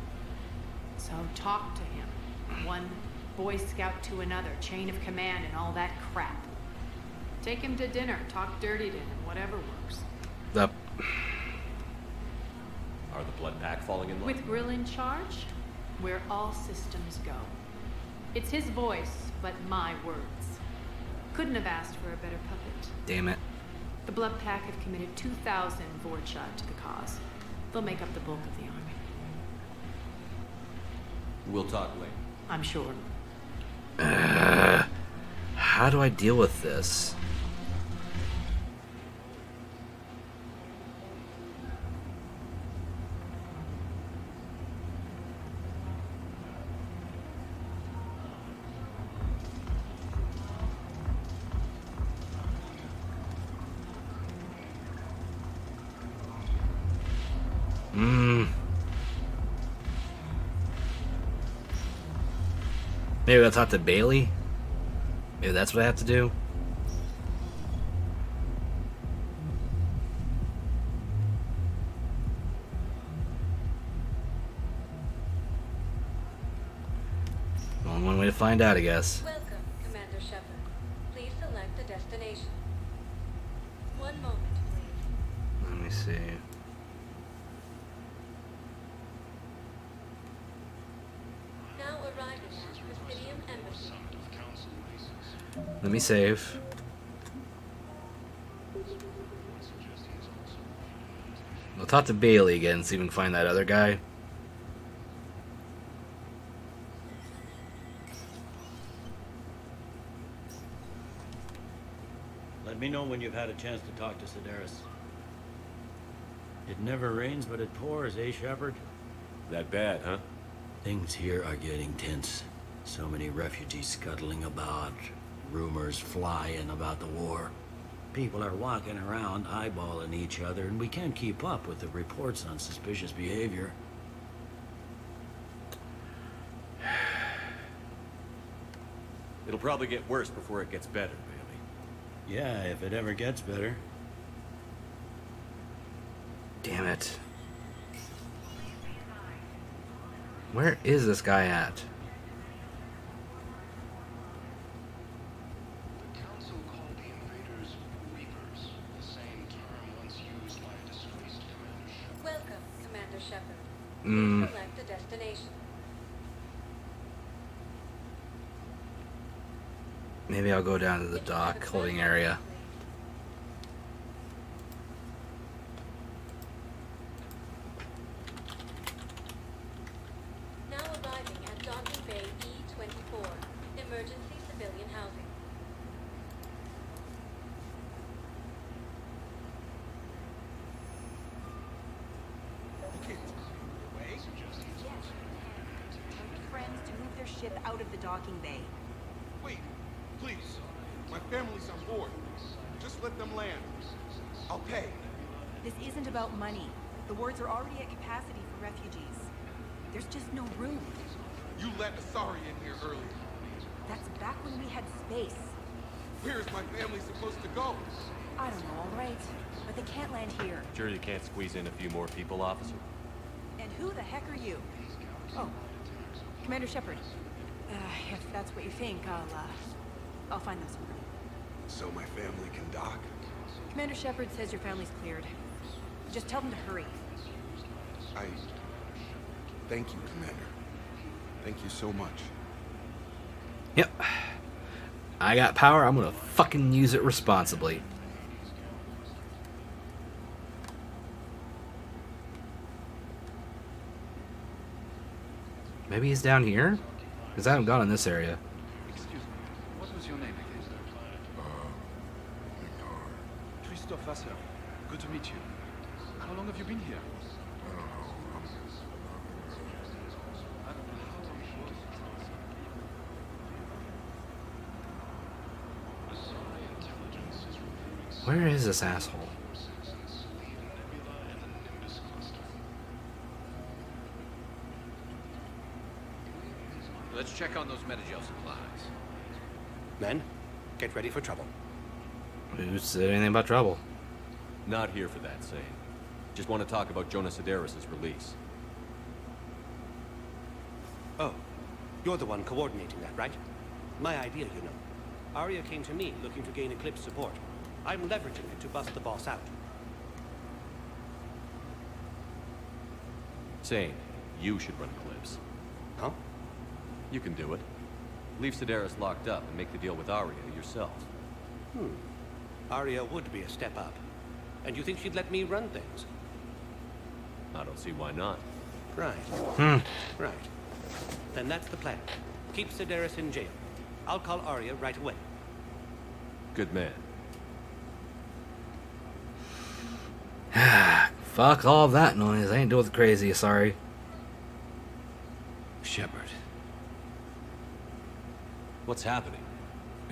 So talk to him. One Boy Scout to another, chain of command and all that crap. Take him to dinner, talk dirty to him, whatever works. Yep. Are the Blood Pack falling in love? With Grill in charge, where all systems go. It's his voice, but my words. Couldn't have asked for a better puppet. Damn it. The Blood Pack have committed 2,000 Vorcha to the cause. They'll make up the bulk of the army. We'll talk later. I'm sure. How do I deal with this? Maybe I'll talk to Bailey? Maybe that's what I have to do? Only one way to find out, I guess. Welcome, Commander Shepard. Please select a destination. One moment, please. Let me see. Now arriving at Presidium Embassy. Let me save. We'll talk to Bailey again, see if we can find that other guy. Let me know when you've had a chance to talk to Sedaris. It never rains, but it pours, eh, Shepard? That bad, huh? Things here are getting tense. So many refugees scuttling about, rumors flying about the war. People are walking around eyeballing each other, and we can't keep up with the reports on suspicious behavior. It'll probably get worse before it gets better, Bailey. Yeah, if it ever gets better. Damn it. Where is this guy at? Welcome, Commander Shepard. Mm. Please select a destination. Maybe I'll go down to the dock holding area. Now arriving at Docking Bay E-24, emergency civilian housing. Tell your friends to move their ship out of the docking bay. Wait, please. My family's on board. Just let them land. I'll pay. This isn't about money. The wards are already at capacity for refugees. There's just no room. You let Asari in here earlier. That's back when we had space. Where is my family supposed to go? I don't know, all right. But they can't land here. Sure you can't squeeze in a few more people, officer? And who the heck are you? Oh, Commander Shepard. If that's what you think, I'll find them somewhere. So my family can dock? Commander Shepard says your family's cleared. Just tell them to hurry. Thank you, Commander. Thank you so much. Yep. I got power, I'm gonna fucking use it responsibly. Maybe he's down here? Because I haven't gone in this area. Excuse me, what was your name again? Christophe Vasseur. Good to meet you. How long have you been here? Where is this asshole? Let's check on those Metagel supplies. Men, get ready for trouble. Who said anything about trouble? Not here for that, Zane. Just want to talk about Jonas Sedaris' release. Oh, you're the one coordinating that, right? My idea, you know. Arya came to me looking to gain Eclipse support. I'm leveraging it to bust the boss out. Zane, you should run Eclipse. Huh? You can do it. Leave Sedaris locked up and make the deal with Arya yourself. Arya would be a step up. And you think she'd let me run things? I don't see why not. Right. Right. Then that's the plan. Keep Sedaris in jail. I'll call Arya right away. Good man. Fuck all that noise. I ain't doing the crazy, sorry. Shepard. What's happening?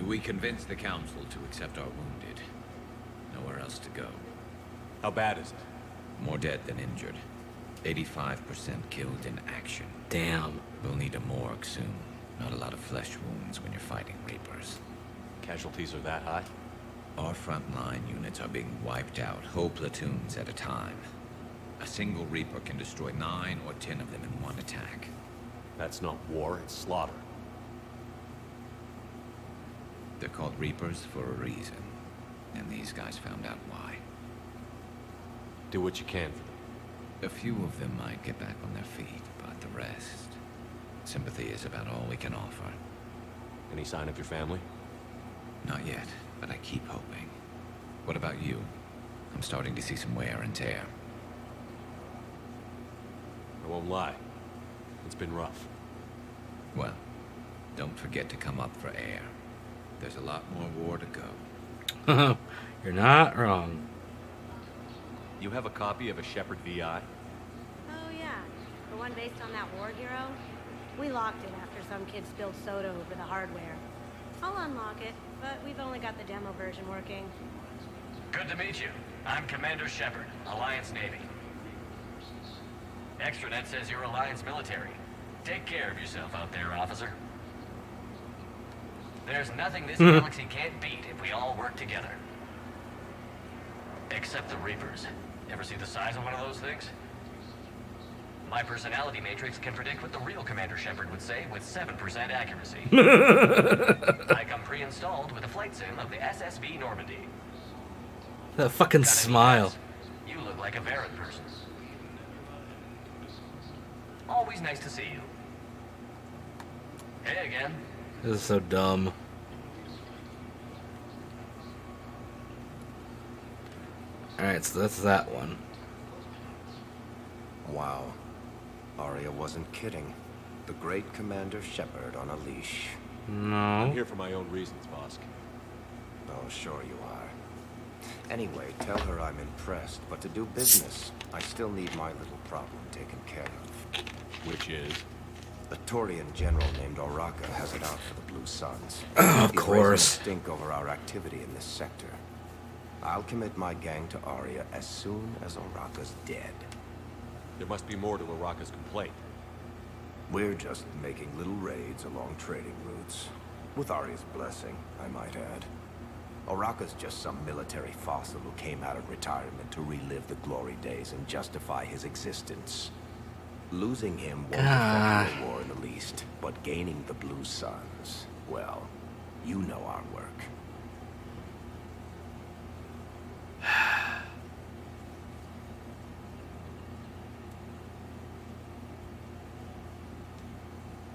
We convinced the Council to accept our wounded. Nowhere else to go. How bad is it? More dead than injured. 85% killed in action. Damn. We'll need a morgue soon. Not a lot of flesh wounds when you're fighting Reapers. Casualties are that high? Our frontline units are being wiped out, whole platoons at a time. A single Reaper can destroy 9 or 10 of them in one attack. That's not war, it's slaughter. They're called Reapers for a reason. And these guys found out why. Do what you can for them. A few of them might get back on their feet, but the rest... Sympathy is about all we can offer. Any sign of your family? Not yet, but I keep hoping. What about you? I'm starting to see some wear and tear. I won't lie. It's been rough. Well, don't forget to come up for air. There's a lot more war to go. You're not wrong. You have a copy of a Shepard VI? Oh yeah, the one based on that war hero? We locked it after some kid spilled soda over the hardware. I'll unlock it, but we've only got the demo version working. Good to meet you. I'm Commander Shepard, Alliance Navy. Extranet says you're Alliance military. Take care of yourself out there, officer. There's nothing this galaxy can't beat if we all work together. Except the Reapers. Ever see the size of one of those things? My personality matrix can predict what the real Commander Shepard would say with 7% accuracy. I come pre-installed with a flight sim of the SSV Normandy. That fucking smile. You look like a Varren person. Always nice to see you. Hey again. This is so dumb. Alright, so that's that one. Wow. Arya wasn't kidding. The great Commander Shepard on a leash. No. I'm here for my own reasons, Vosk. Oh, sure you are. Anyway, tell her I'm impressed, but to do business, I still need my little problem taken care of. Which is? A Turian general named Oraka has it out for the Blue Suns. Of He's course. raising a stink over our activity in this sector. I'll commit my gang to Arya as soon as Oraka's dead. There must be more to Araka's complaint. We're just making little raids along trading routes. With Arya's blessing, I might add. Oraka's just some military fossil who came out of retirement to relive the glory days and justify his existence. Losing him won't affect the war in the least, but gaining the Blue Suns, well, you know our work.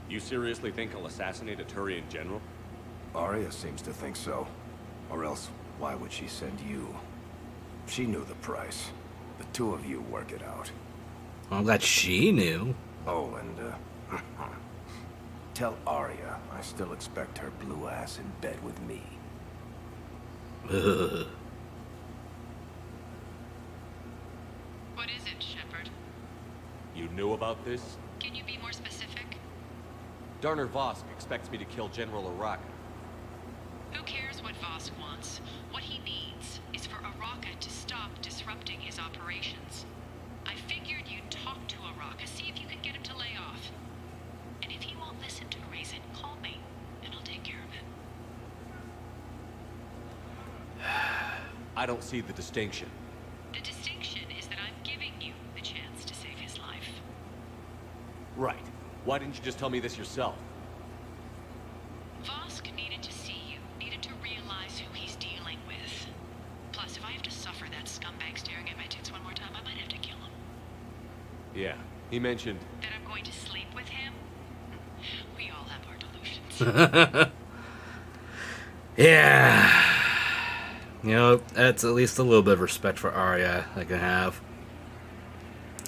You seriously think I'll assassinate a Turian general? Arya seems to think so. Or else, why would she send you? She knew the price. The two of you work it out. I'm glad she knew. Oh, and, tell Arya I still expect her blue ass in bed with me. What is it, Shepard? You knew about this? Can you be more specific? Darner Vosk expects me to kill General Oraka. Who cares what Vosk wants? What he needs is for Oraka to stop disrupting his operations. I figured you'd talk to Oraka, see if you can get him to lay off. And if he won't listen to reason, call me, and I'll take care of it. I don't see the distinction. The distinction is that I'm giving you the chance to save his life. Right. Why didn't you just tell me this yourself? Vosk needed to see you, needed to realize who he's dealing with. Plus, if I have to suffer that scumbag staring at my tits one more time, I might have to kill him. Yeah, he mentioned... That I'm going to sleep with him? We all have our delusions. Yeah. You know, that's at least a little bit of respect for Arya I can have.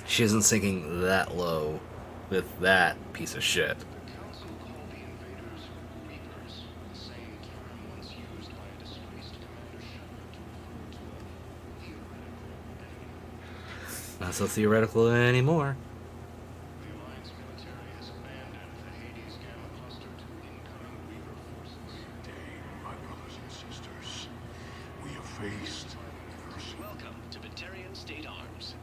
She isn't sinking that low with that piece of shit. Not so theoretical anymore. Welcome to Batarian State Arms.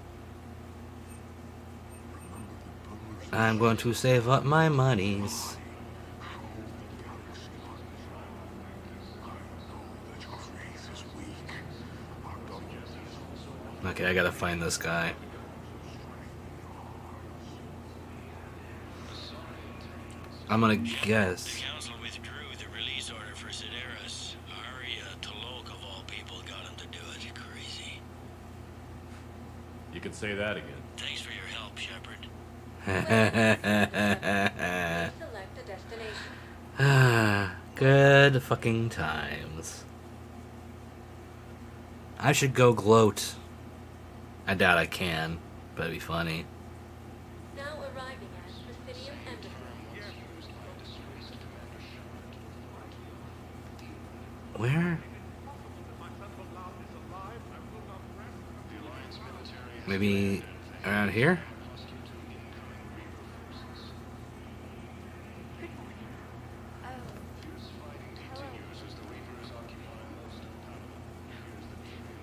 I'm going to save up my monies. Okay, I gotta find this guy. I'm gonna guess. The council withdrew the release order for Sedaris. Arya Tolok, of all people, got him to do it. Crazy. You can say that again. Thanks for your help, Shepard. Select a destination. Good fucking times. I should go gloat. I doubt I can, but it'd be funny. Now arriving at Presidium Embassy. Where? Maybe around here?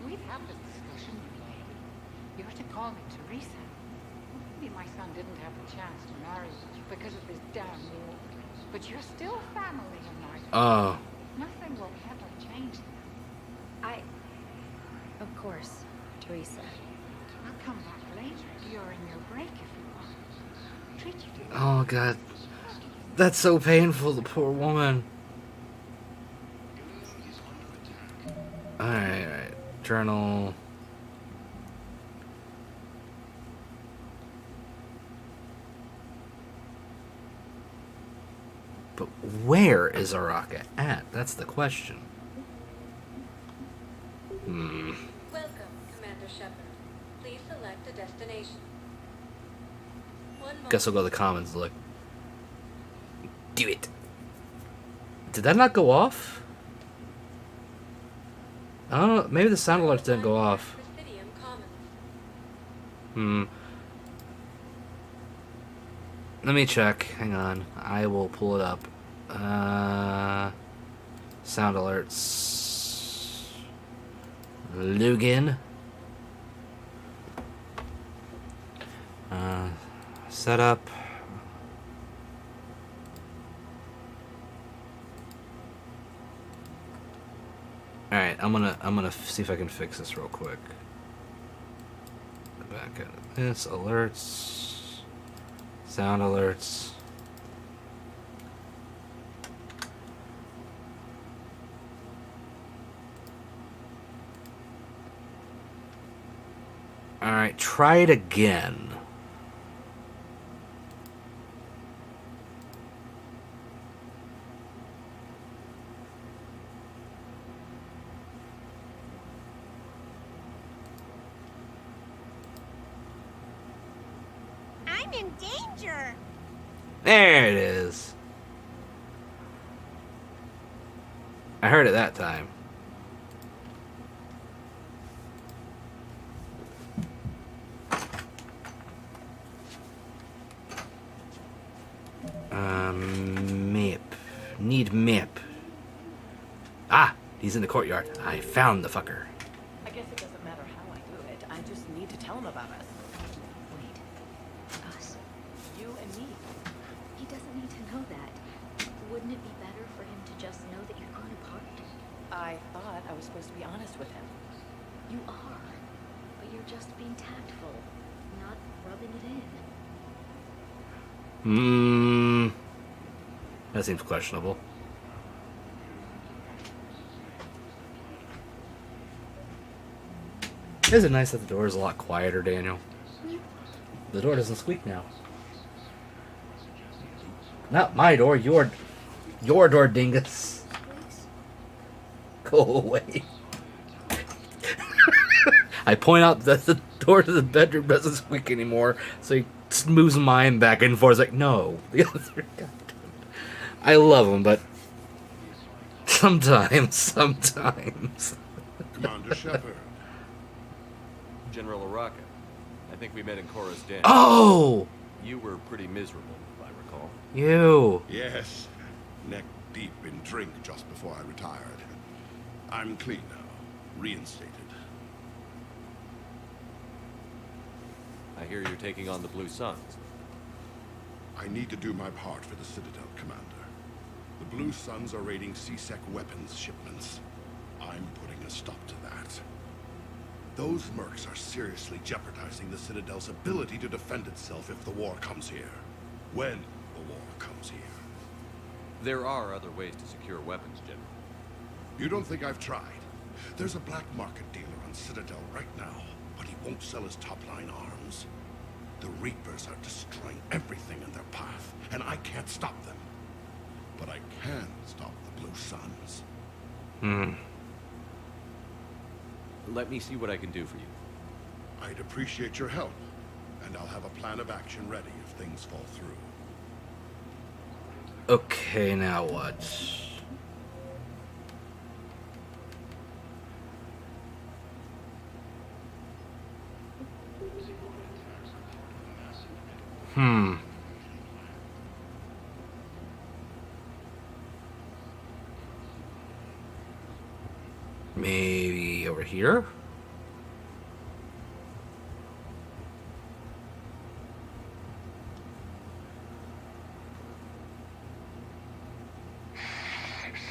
We've had this discussion. You're to call me Teresa. Maybe my son didn't have a chance to marry you because of this damn war. But you're still family in my eyes. Oh. Nothing will ever change that. Of course, Teresa. I'll come back later during your break if you want. Treat you to Oh, God. That's so painful, the poor woman. Alright. Journal. But where is Araka at? That's the question. Welcome, Commander Shepard. Please select a destination. Guess I'll go to the commons to look. Do it. Did that not go off? I don't know. Maybe the sound alerts didn't go off. Let me check. Hang on. I will pull it up. Sound alerts. Login. Setup. Alright, I'm gonna see if I can fix this real quick. Back at this, alerts, sound alerts. Alright, try it again. I'm in danger. There it is. I heard it that time. Map. Need map. Ah, he's in the courtyard. I found the fucker. I guess it doesn't matter how I do it. I just need to tell him about us. Wait. Us? You and me. He doesn't need to know that. Wouldn't it be better for him to just know that you're grown apart? I thought I was supposed to be honest with him. You are. But you're just being tactful, not rubbing it in. That seems questionable. Isn't it nice that the door is a lot quieter, Daniel? The door doesn't squeak now. Not my door, your door, dingus. Go away. I point out that the door to the bedroom doesn't squeak anymore, so he moves mine back and forth. Like, no, the other guy. I love him, but sometimes. Commander Shepard. General Araka. I think we met in Cora's den. Oh! You were pretty miserable, if I recall. You. Yes. Neck deep in drink just before I retired. I'm clean now. Reinstated. I hear you're taking on the Blue Suns. I need to do my part for the Citadel, Commander. The Blue Suns are raiding C-Sec weapons shipments. I'm putting a stop to that. Those mercs are seriously jeopardizing the Citadel's ability to defend itself if the war comes here. When the war comes here. There are other ways to secure weapons, General. You don't think I've tried? There's a black market dealer on Citadel right now, but he won't sell his top-line arms. The Reapers are destroying everything in their path, and I can't stop them. But I can stop the Blue Suns. Let me see what I can do for you. I'd appreciate your help, and I'll have a plan of action ready if things fall through. Okay, now what? Maybe over here?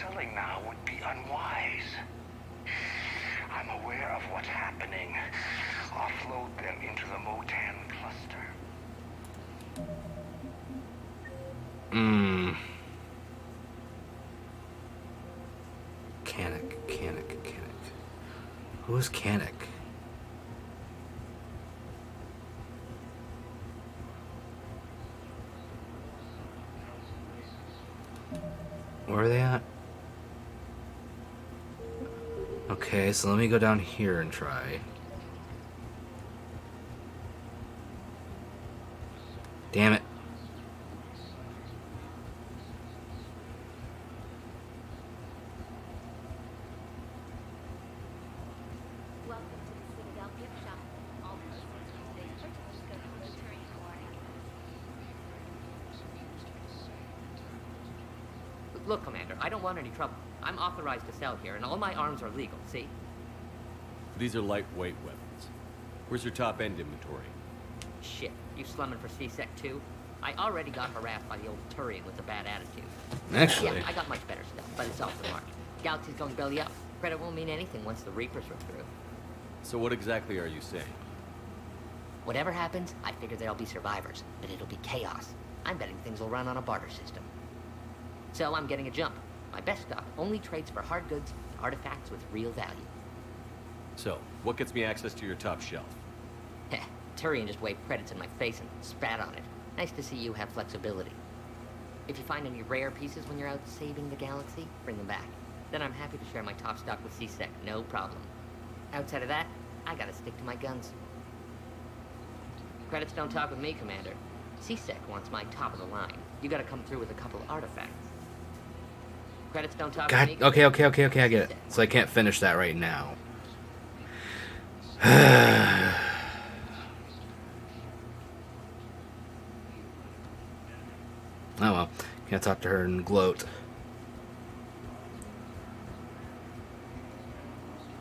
Selling now would be unwise. I'm aware of what's happening. Offload them into the Motan cluster. Canik. Who's Canik? Where are they at? Okay, so let me go down here and try. Damn it. Welcome to the Citadel gift shop. All proceeds from today's purchases go to the Turing Award. Look, Commander, I don't want any trouble. I'm authorized to sell here, and all my arms are legal, see? These are lightweight weapons. Where's your top-end inventory? Shit, you slumming for CSEC too? I already got harassed by the old Turian with a bad attitude. Actually. Yeah, I got much better stuff, but it's off the market. Galaxy's going belly up. Credit won't mean anything once the Reapers are through. So what exactly are you saying? Whatever happens, I figure there'll be survivors, but it'll be chaos. I'm betting things will run on a barter system. So I'm getting a jump. My best stock only trades for hard goods and artifacts with real value. So, what gets me access to your top shelf? Heh, Turian just waved credits in my face and spat on it. Nice to see you have flexibility. If you find any rare pieces when you're out saving the galaxy, bring them back. Then I'm happy to share my top stock with CSEC, no problem. Outside of that, I gotta stick to my guns. Credits don't talk with me, Commander. CSEC wants my top of the line. You gotta come through with a couple artifacts. Credits don't talk with me. God, okay, I get it. So I can't finish that right now. Oh well, can't talk to her and gloat.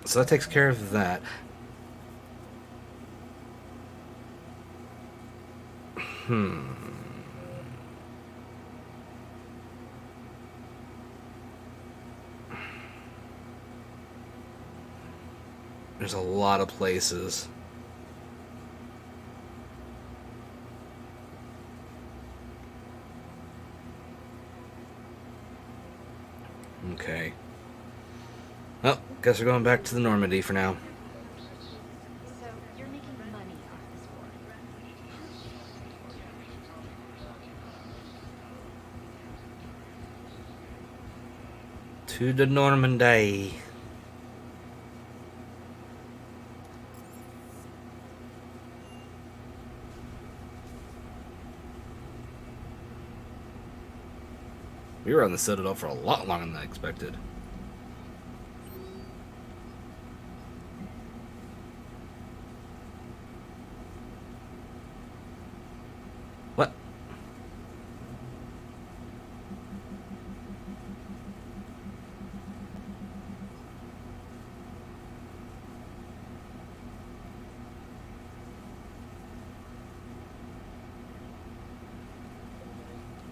So that takes care of that. There's a lot of places. Okay. Well, guess we're going back to the Normandy for now. So you're making money off this war. To the Normandy. We were on the Citadel for a lot longer than I expected. What?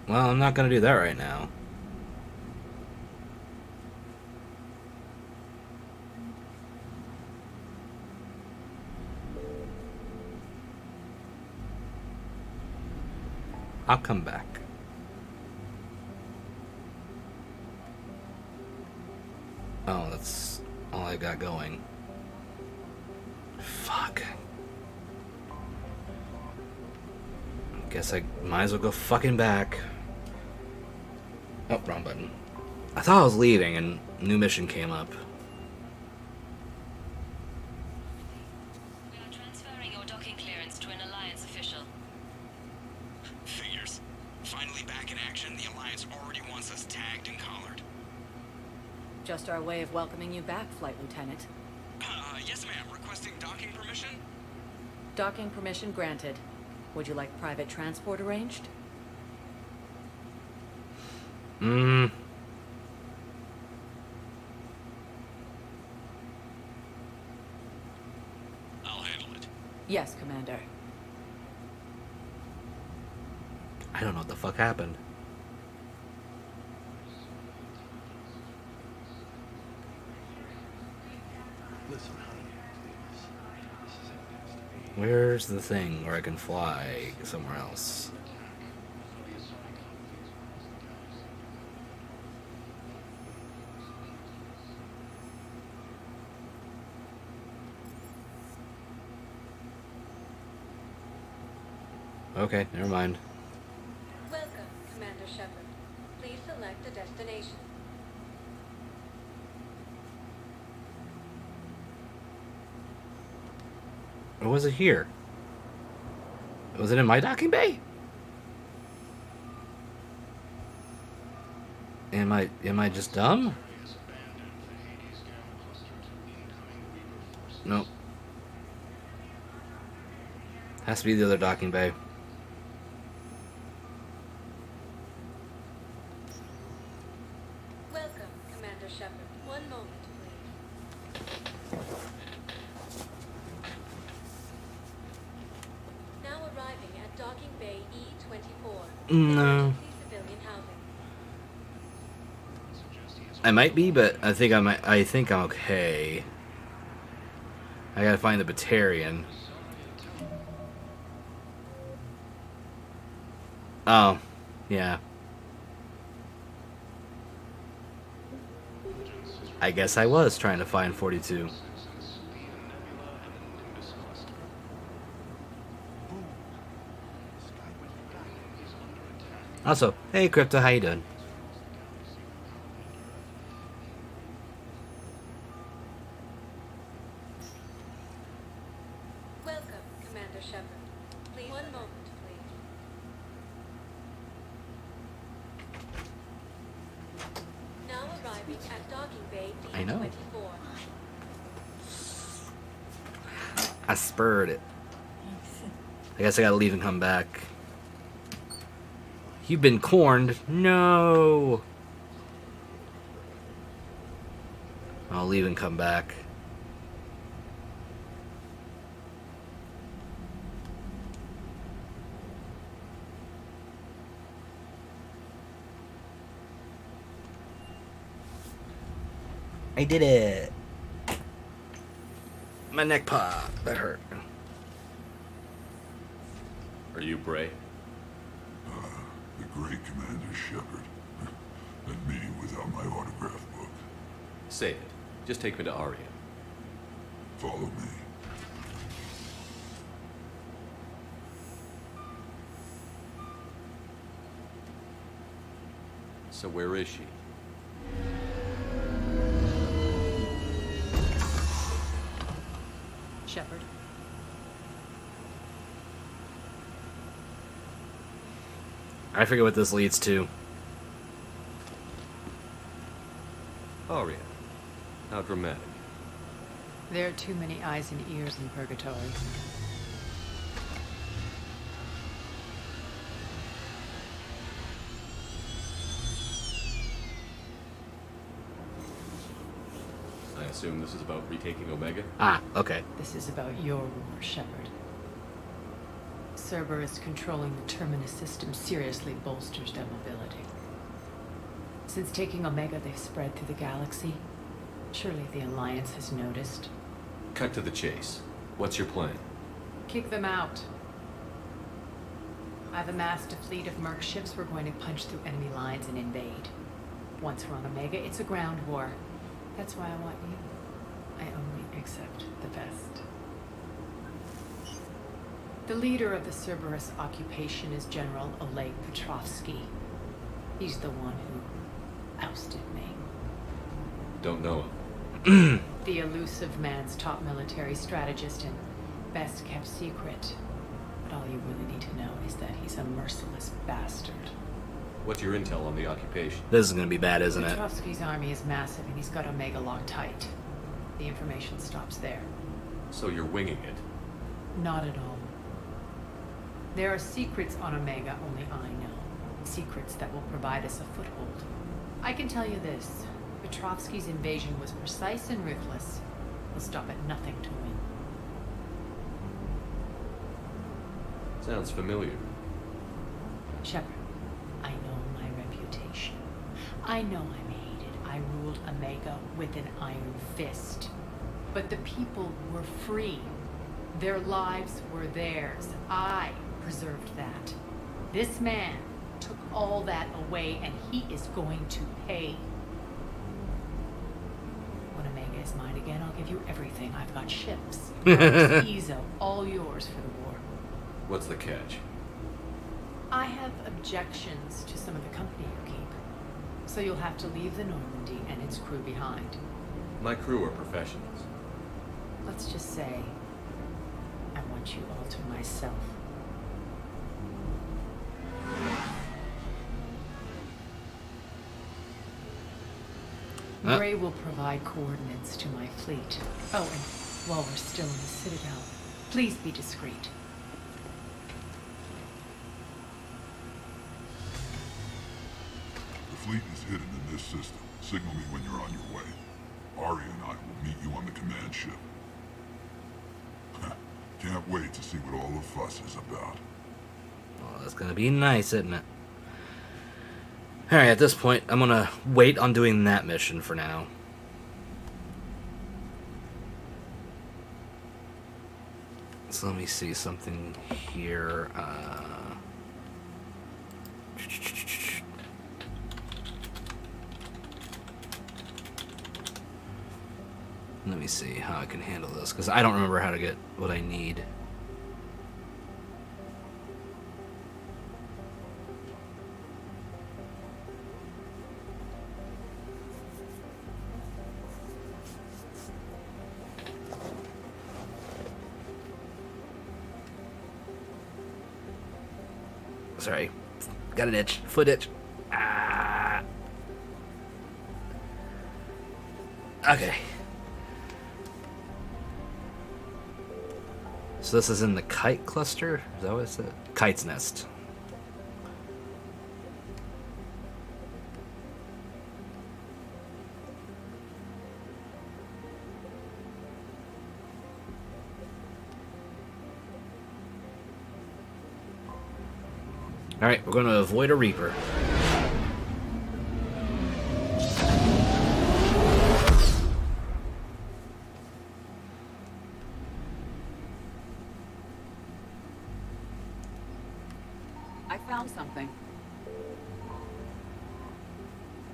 Well, I'm not gonna do that right now. I'll come back. Oh, that's all I got going. Fuck. Guess I might as well go fucking back. Oh, wrong button. I thought I was leaving and a new mission came up. We are transferring your docking clearance to an Alliance official. Figures. Finally back in action, the Alliance already wants us tagged and collared. Just our way of welcoming you back, Flight Lieutenant. Yes ma'am. Requesting docking permission? Docking permission granted. Would you like private transport arranged? Yes, Commander. I don't know what the fuck happened. Listen, honey, please. This isn't meant to be. Where's the thing where I can fly somewhere else? Okay, never mind. Welcome, Commander Shepard. Please select a destination. Or was it here? Was it in my docking bay? Am I just dumb? Nope. Has to be the other docking bay. Welcome, Commander Shepard. One moment, please. Now arriving at docking bay E-24. No. Civilian housing. I might be, but I think I'm okay. I gotta find the Batarian. Oh, yeah. I guess I was trying to find 42. Also, hey Crypto, how you doing? Welcome, Commander Shepard. Please, one moment, please. Now arriving at docking bay I know. D-24. I spurred it. I guess I gotta leave and come back. You've been corned. No. I'll leave and come back. I did it. My neck popped. That hurt. Are you Bray? The great Commander Shepard. And me without my autograph book. Say it. Just take me to Aria. Follow me. So where is she? Shepard. I forget what this leads to. Aria. How dramatic. There are too many eyes and ears in Purgatory. I assume this is about retaking Omega? Ah, okay. This is about your war, Shepard. Cerberus controlling the Terminus system seriously bolsters their mobility. Since taking Omega, they've spread through the galaxy. Surely the Alliance has noticed. Cut to the chase. What's your plan? Kick them out. I've amassed a fleet of merc ships. We're going to punch through enemy lines and invade. Once we're on Omega, it's a ground war. That's why I want you. I only accept the best. The leader of the Cerberus occupation is General Oleg Petrovsky. He's the one who ousted me. Don't know him. The elusive man's top military strategist and best kept secret. But all you really need to know is that he's a merciless bastard. What's your intel on the occupation? This is gonna be bad, isn't it? Petrovsky's army is massive and he's got Omega locked tight. The information stops there. So you're winging it? Not at all. There are secrets on Omega only I know. Secrets that will provide us a foothold. I can tell you this. Petrovsky's invasion was precise and ruthless. He'll stop at nothing to win. Sounds familiar. Shepard, I know my reputation. I know I'm hated. I ruled Omega with an iron fist. But the people were free. Their lives were theirs. I preserved that. This man took all that away, and he is going to pay. When Omega is mine again, I'll give you everything. I've got ships, Ezo, all yours for the war. What's the catch? I have objections to some of the company you keep. So you'll have to leave the Normandy and its crew behind. My crew are professionals. Let's just say, I want you all to myself. Gray will provide coordinates to my fleet. Oh, and while we're still in the Citadel, please be discreet. The fleet is hidden in this system. Signal me when you're on your way. Arya and I will meet you on the command ship. Can't wait to see what all the fuss is about. Well, that's gonna be nice, isn't it? Alright, at this point, I'm gonna wait on doing that mission for now. So let me see something here. Let me see how I can handle this, because I don't remember how to get what I need. Sorry, got an itch, foot itch. Ah. Okay. So this is in the Kite cluster? Is that what it said? Kite's Nest. Alright, we're going to avoid a Reaper. I found something.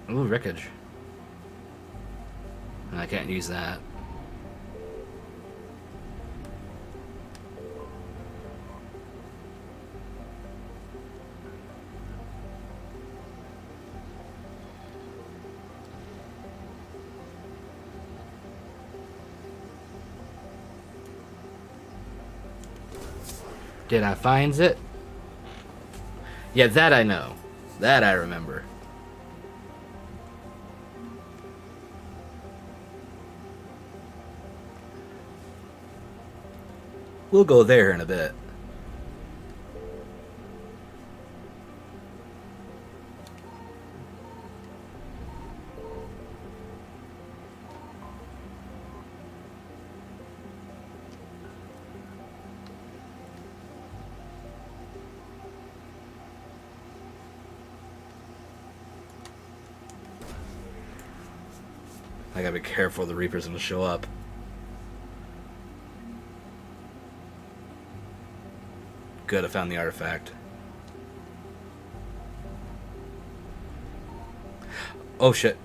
Ooh, wreckage. I can't use that. Did I find it? Yeah, that I know. That I remember. We'll go there in a bit. I gotta be careful, the Reaper's gonna show up. Good, I found the artifact. Oh shit.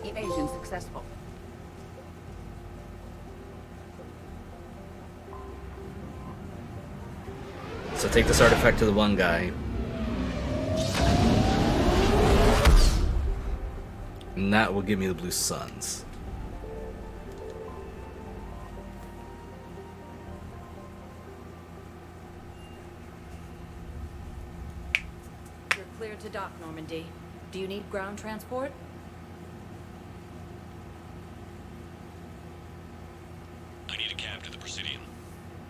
Evasion successful. So take this artifact to the one guy. And that will give me the blue suns. You're cleared to dock, Normandy. Do you need ground transport? I need a cab to the Presidium.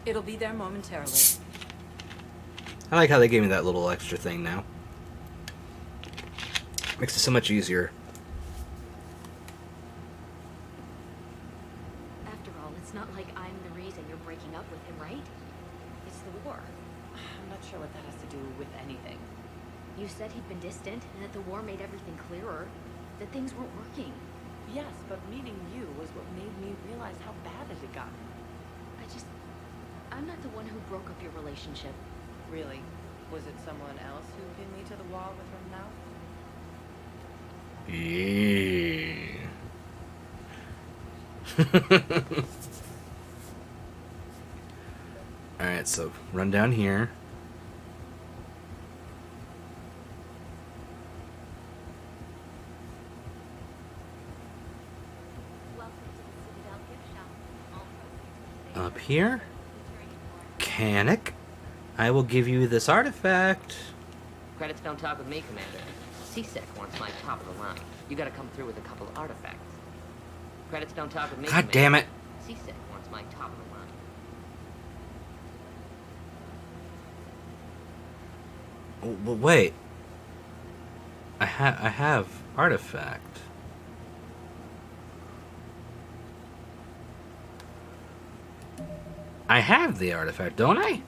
It'll be there momentarily. I like how they gave me that little extra thing now. Makes it so much easier. After all, it's not like I'm the reason you're breaking with anything. You said he'd been distant and that the war made everything clearer. That things weren't working. Yes, but meeting you was what made me realize how bad it had gotten. I'm not the one who broke up your relationship. Really? Was it someone else who pinned me to the wall with her mouth? Yeah. Alright, so run down here. Up here. Mechanic, I will give you this artifact. Credits don't talk with me, Commander. C-Sec wants my top of the line. You gotta come through with a couple of artifacts. Credits don't talk with me, God damn it. C-Sec wants my top of the line. Oh, but wait. I have artifact. I have the artifact, don't I?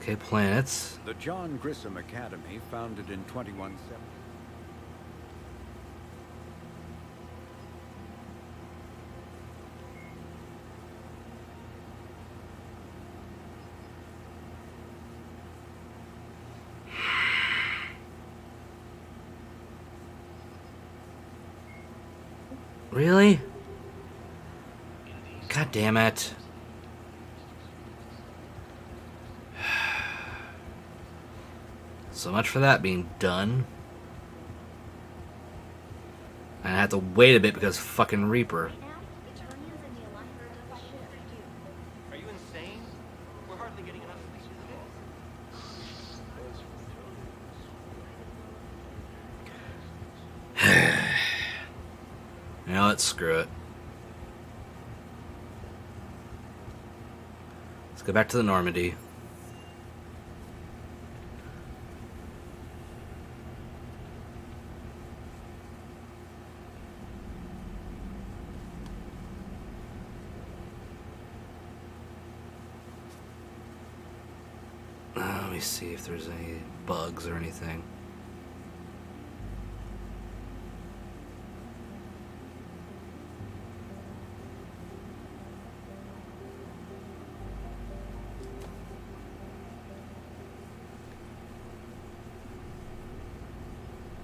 Okay, planets. The John Grissom Academy, founded in 2170. Really? God damn it. So much for that being done. And I have to wait a bit because fucking Reaper. Are you insane? We're hardly getting enough sleep as it is. Now let's screw it. Let's go back to the Normandy. Let me see if there's any bugs or anything.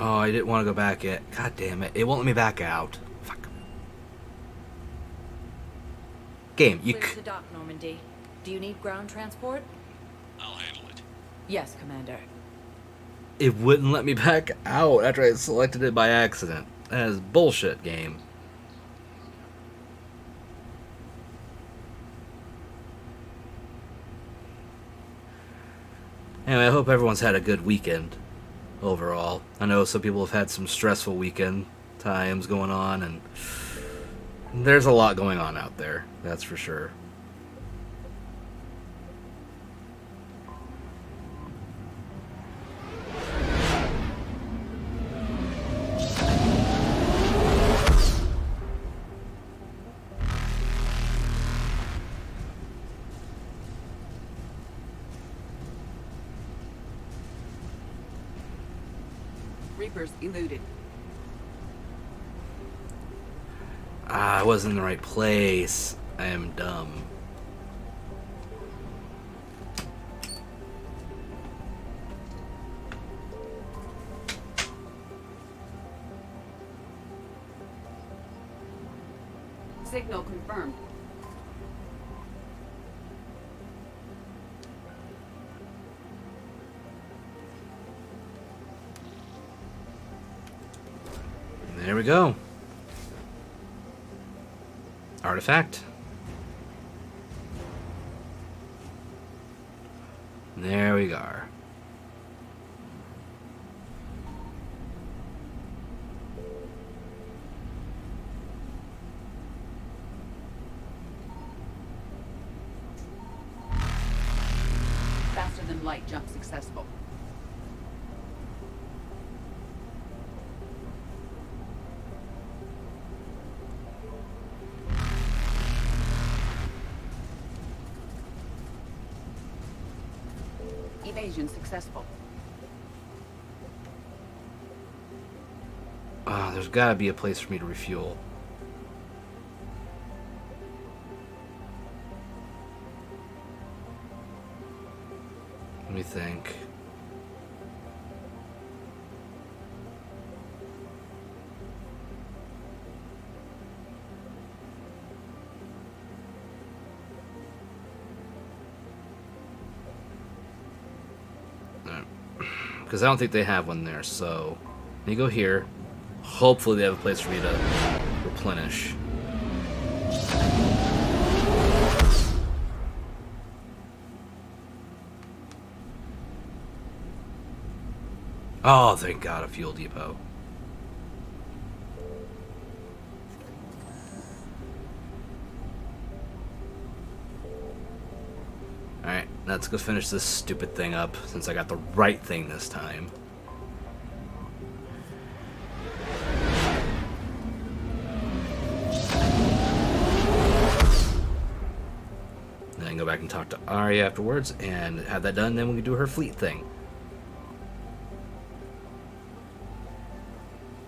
Oh, I didn't want to go back yet. God damn it. It won't let me back out. Fuck. Game, you Clear to dock, Normandy. Do you need ground transport? I'll handle it. Yes, Commander. It wouldn't let me back out after I selected it by accident. That is bullshit, game. Anyway, I hope everyone's had a good weekend overall. I know some people have had some stressful weekend times going on, and there's a lot going on out there, that's for sure. Reapers eluded. I wasn't in the right place. I am dumb. Signal confirmed. There we go. Artifact. There we go. Light jump successful. Evasion successful. There's gotta be a place for me to refuel. Let me think. Because I don't think they have one there, so let me go here. Hopefully they have a place for me to replenish. Oh, thank God, a fuel depot. Alright, let's go finish this stupid thing up, since I got the right thing this time. Then go back and talk to Arya afterwards, and have that done, then we can do her fleet thing.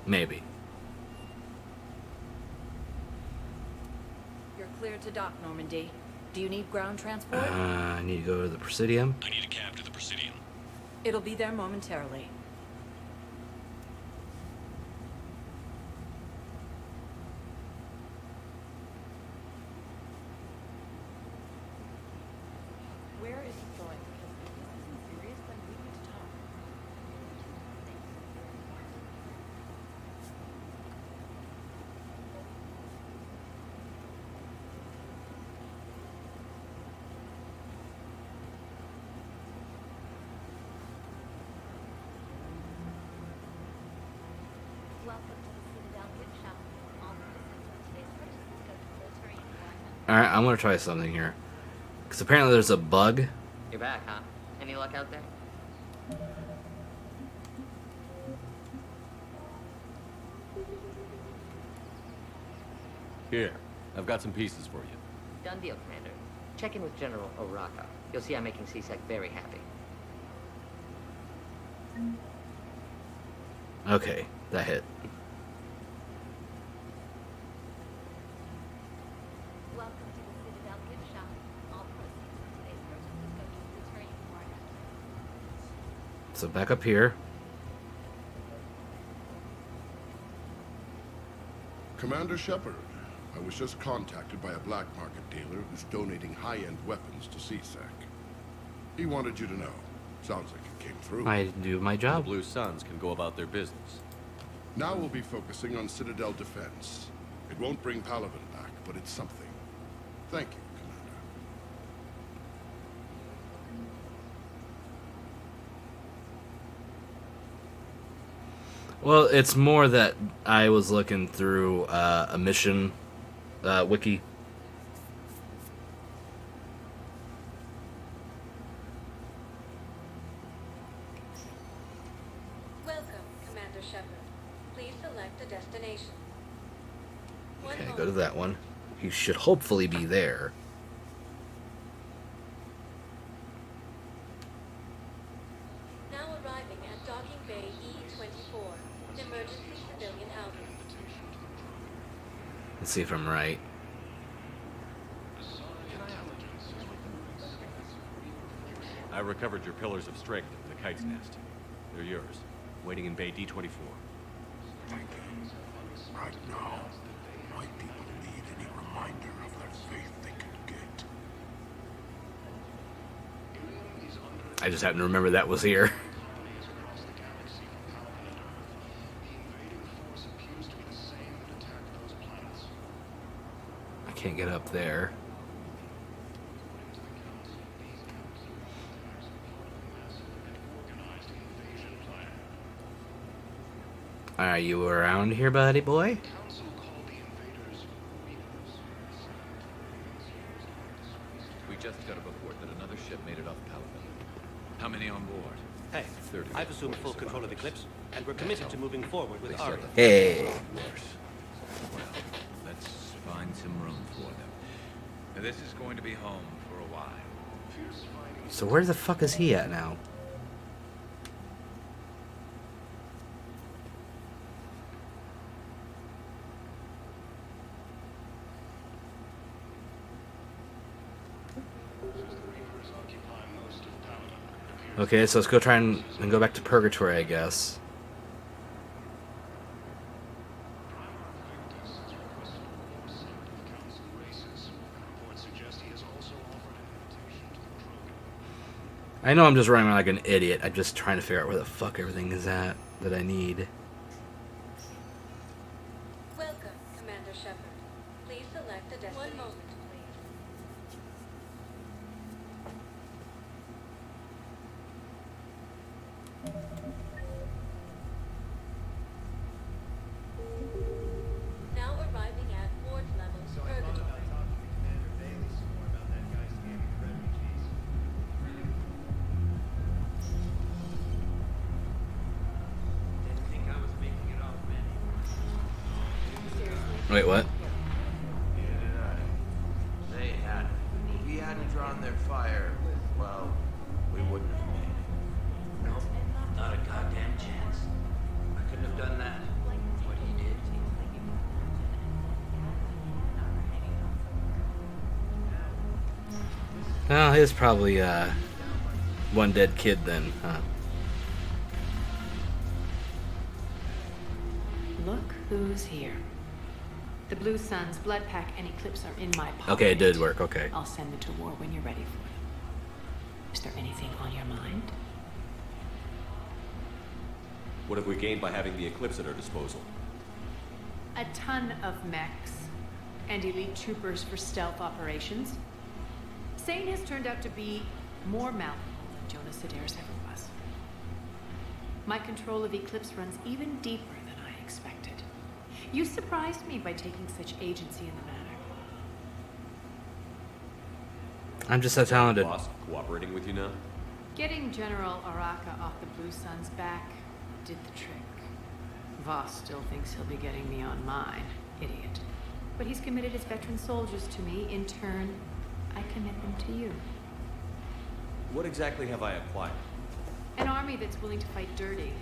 Maybe. You're clear to dock, Normandy. Do you need ground transport? I need to go to the Presidium. I need a cab to the Presidium. It'll be there momentarily. Where is he going? Because if this isn't serious, then we need to talk. Welcome to the Citadel gift shop. All proceeds from today's purchases go to military environment. Alright, I'm gonna try something here. Because apparently there's a bug. You're back, huh? Any luck out there? Here, I've got some pieces for you. Done deal, Commander. Check in with General Oraka. You'll see I'm making CSEC very happy. Okay, that hit. Welcome to the Citadel gift shop. All proceeds from today's purchases go to military environment. So back up here. Commander Shepard, I was just contacted by a black market dealer who's donating high-end weapons to CSEC. He wanted you to know. Sounds like it came through. I do my The job. Blue Suns can go about their business. Now we'll be focusing on Citadel defense. It won't bring Palaven back, but it's something. Thank you, Commander. Well, it's more that I was looking through a mission wiki. Welcome, Commander Shepard. Please select a destination. Okay, go to that one. He should hopefully be there. Now arriving at Docking Bay E-24, emergency civilian housing. Let's see if I'm right. I recovered your pillars of strength in the kite's nest. They're yours, waiting in Bay D-24. Thank you. Right now, my people need any reminder of their faith they can get. I just happen to remember that was here. I can't get up there. Are you around here, buddy boy? We just got a report that another ship made it off Palaven. How many on board? Hey, I've assumed full control of Eclipse, and we're committed to moving forward with Aria. Hey. Well, let's find some room for them. Now, this is going to be home for a while. So where the fuck is he at now? Okay, so let's go try and go back to Purgatory, I guess. I know I'm just running around like an idiot. I'm just trying to figure out where the fuck everything is at that I need. Welcome, Commander Shepard. Please select the destination. 1 moment, please. Now arriving at ward level Purgatory. Wait, what? They had. If we hadn't drawn their fire, well, we wouldn't have made it. Nope, not a goddamn chance. I couldn't have done that. What he did. Well, he's probably one dead kid then, huh? Look who's here. The Blue Suns, Blood Pack, and Eclipse are in my pocket. Okay, it did work, okay. I'll send them to war when you're ready for them. Is there anything on your mind? What have we gained by having the Eclipse at our disposal? A ton of mechs and elite troopers for stealth operations. Sane has turned out to be more malleable than Jonas Sedaris ever was. My control of Eclipse runs even deeper than I expected. You surprised me by taking such agency in the matter. I'm just so talented. Boss cooperating with you now? Getting General Araka off the Blue Sun's back did the trick. Voss still thinks he'll be getting me on mine. Idiot. But he's committed his veteran soldiers to me. In turn, I commit them to you. What exactly have I acquired? An army that's willing to fight dirty,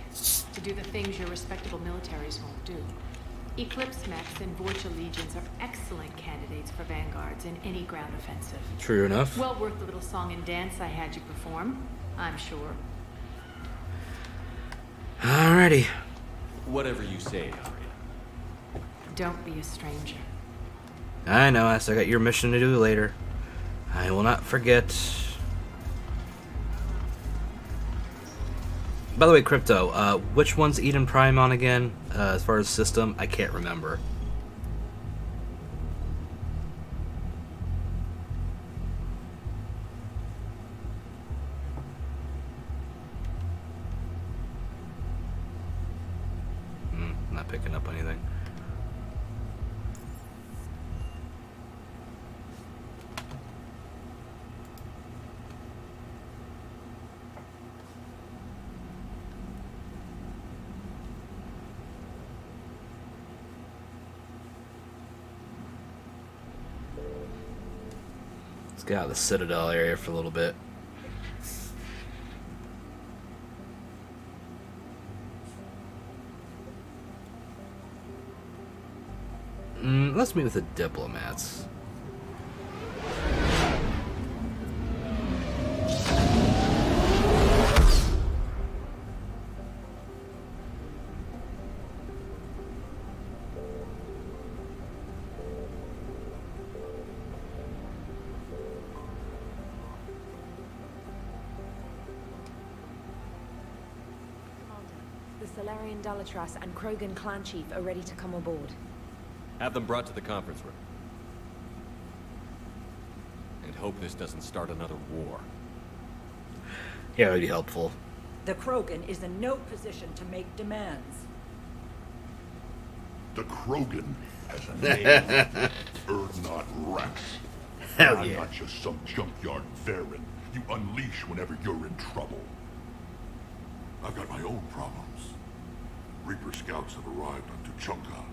to do the things your respectable militaries won't do. Eclipse mechs and Vorcha legions are excellent candidates for vanguards in any ground offensive. True enough. Well worth the little song and dance I had you perform, I'm sure. Alrighty. Whatever you say, Aria. Don't be a stranger. I know, I still got your mission to do later. I will not forget. By the way, Crypto, which one's Eden Prime on again? As far as system, I can't remember. Not picking up anything. Let's get out of the Citadel area for a little bit. Let's meet with the diplomats. The Solarian Dalatras and Krogan clan chief are ready to come aboard. Have them brought to the conference room. And hope this doesn't start another war. Yeah, it would be helpful. The Krogan is in no position to make demands. The Krogan has a name. Urdnot Rex. Hell I'm yeah. not just some junkyard veteran. you unleash whenever you're in trouble. I've got my own problems. Reaper scouts have arrived on Tuchanka,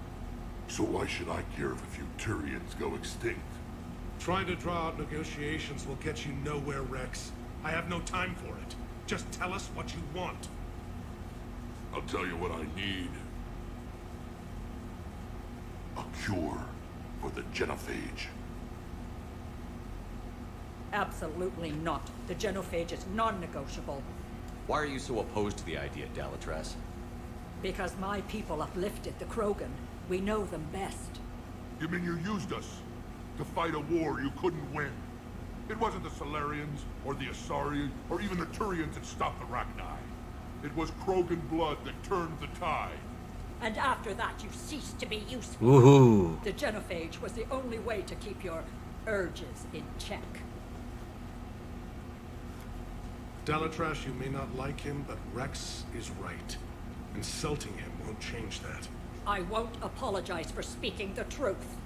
so why should I care if a few Turians go extinct? Trying to draw out negotiations will get you nowhere, Rex. I have no time for it. Just tell us what you want. I'll tell you what I need. A cure for the genophage. Absolutely not. The genophage is non-negotiable. Why are you so opposed to the idea, Dalatras? Because my people uplifted the Krogan. We know them best. You mean you used us to fight a war you couldn't win? It wasn't the Solarians, or the Asari, or even the Turians that stopped the Rachni. It was Krogan blood that turned the tide. And after that, you ceased to be useful. Woohoo! The genophage was the only way to keep your urges in check. Dalatras, you may not like him, but Rex is right. Insulting him won't change that. I won't apologize for speaking the truth.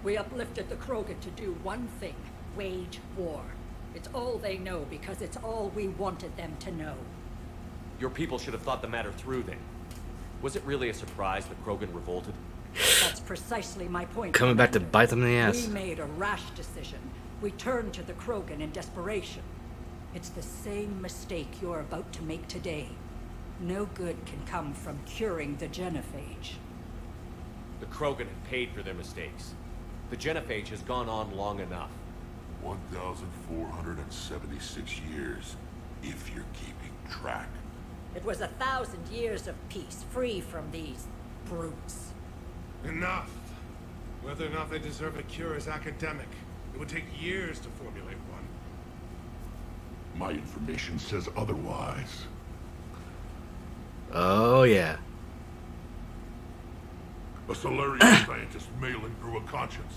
We uplifted the Krogan to do one thing: wage war. It's all they know because it's all we wanted them to know. Your people should have thought the matter through then. Was it really a surprise that Krogan revolted? That's precisely my point. Coming back to Commander. bite them in the ass. We made a rash decision. We turned to the Krogan in desperation. It's the same mistake you're about to make today. No good can come from curing the genophage. The Krogan have paid for their mistakes. The genophage has gone on long enough. 1,476 years, if you're keeping track. It was 1,000 years of peace, free from these brutes. Enough! Whether or not they deserve a cure is academic. It would take years to formulate one. My information says otherwise. Oh, yeah. A Solarian scientist mailing through a conscience.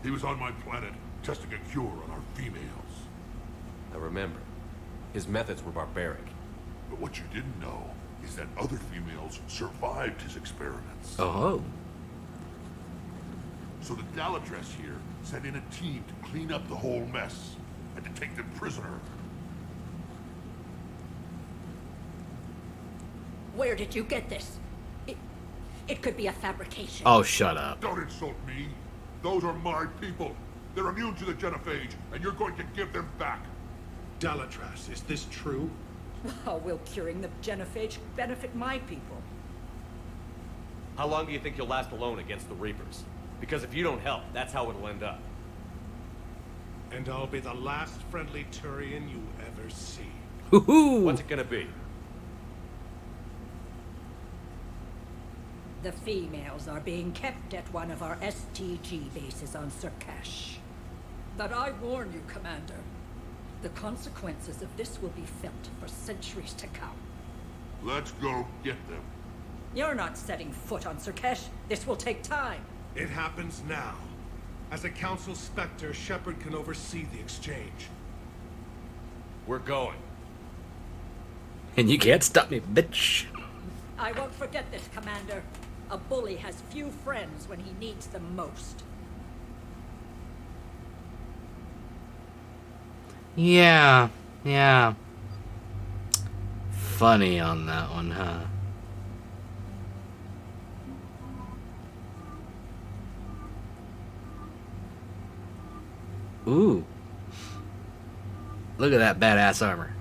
He was on my planet, testing a cure on our females. I remember. His methods were barbaric. But what you didn't know is that other females survived his experiments. Oh. So the Dalatras here sent in a team to clean up the whole mess and to take them prisoner. Where did you get this? It could be a fabrication. Oh, shut up. Don't insult me. Those are my people. They're immune to the genophage, and you're going to give them back. Dalatras, is this true? How will curing the genophage benefit my people? How long do you think you'll last alone against the Reapers? Because if you don't help, that's how it'll end up. And I'll be the last friendly Turian you ever see. Woohoo! What's it gonna be? The females are being kept at one of our STG bases on Surkash. But I warn you, Commander, the consequences of this will be felt for centuries to come. Let's go get them. You're not setting foot on Surkash. This will take time. It happens now. As a Council Spectre, Shepard can oversee the exchange. We're going. And you can't stop me, bitch. I won't forget this, Commander. A bully has few friends when he needs them most. Yeah. Funny on that one, huh? Ooh. Look at that badass armor.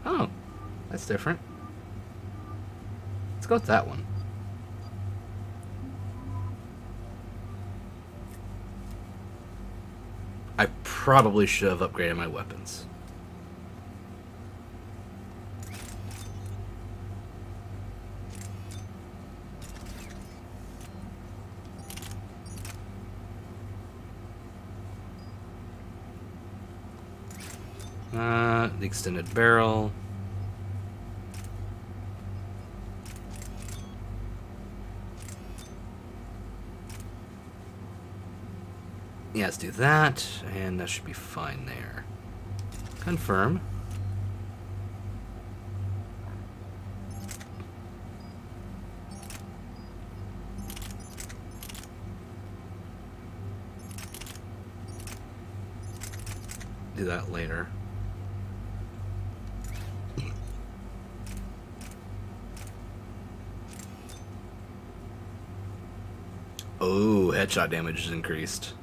Oh, that's different. Let's go with that one. I probably should have upgraded my weapons. The extended barrel. Yeah, let's do that, and that should be fine there. Confirm. do that later. Oh, headshot damage is increased.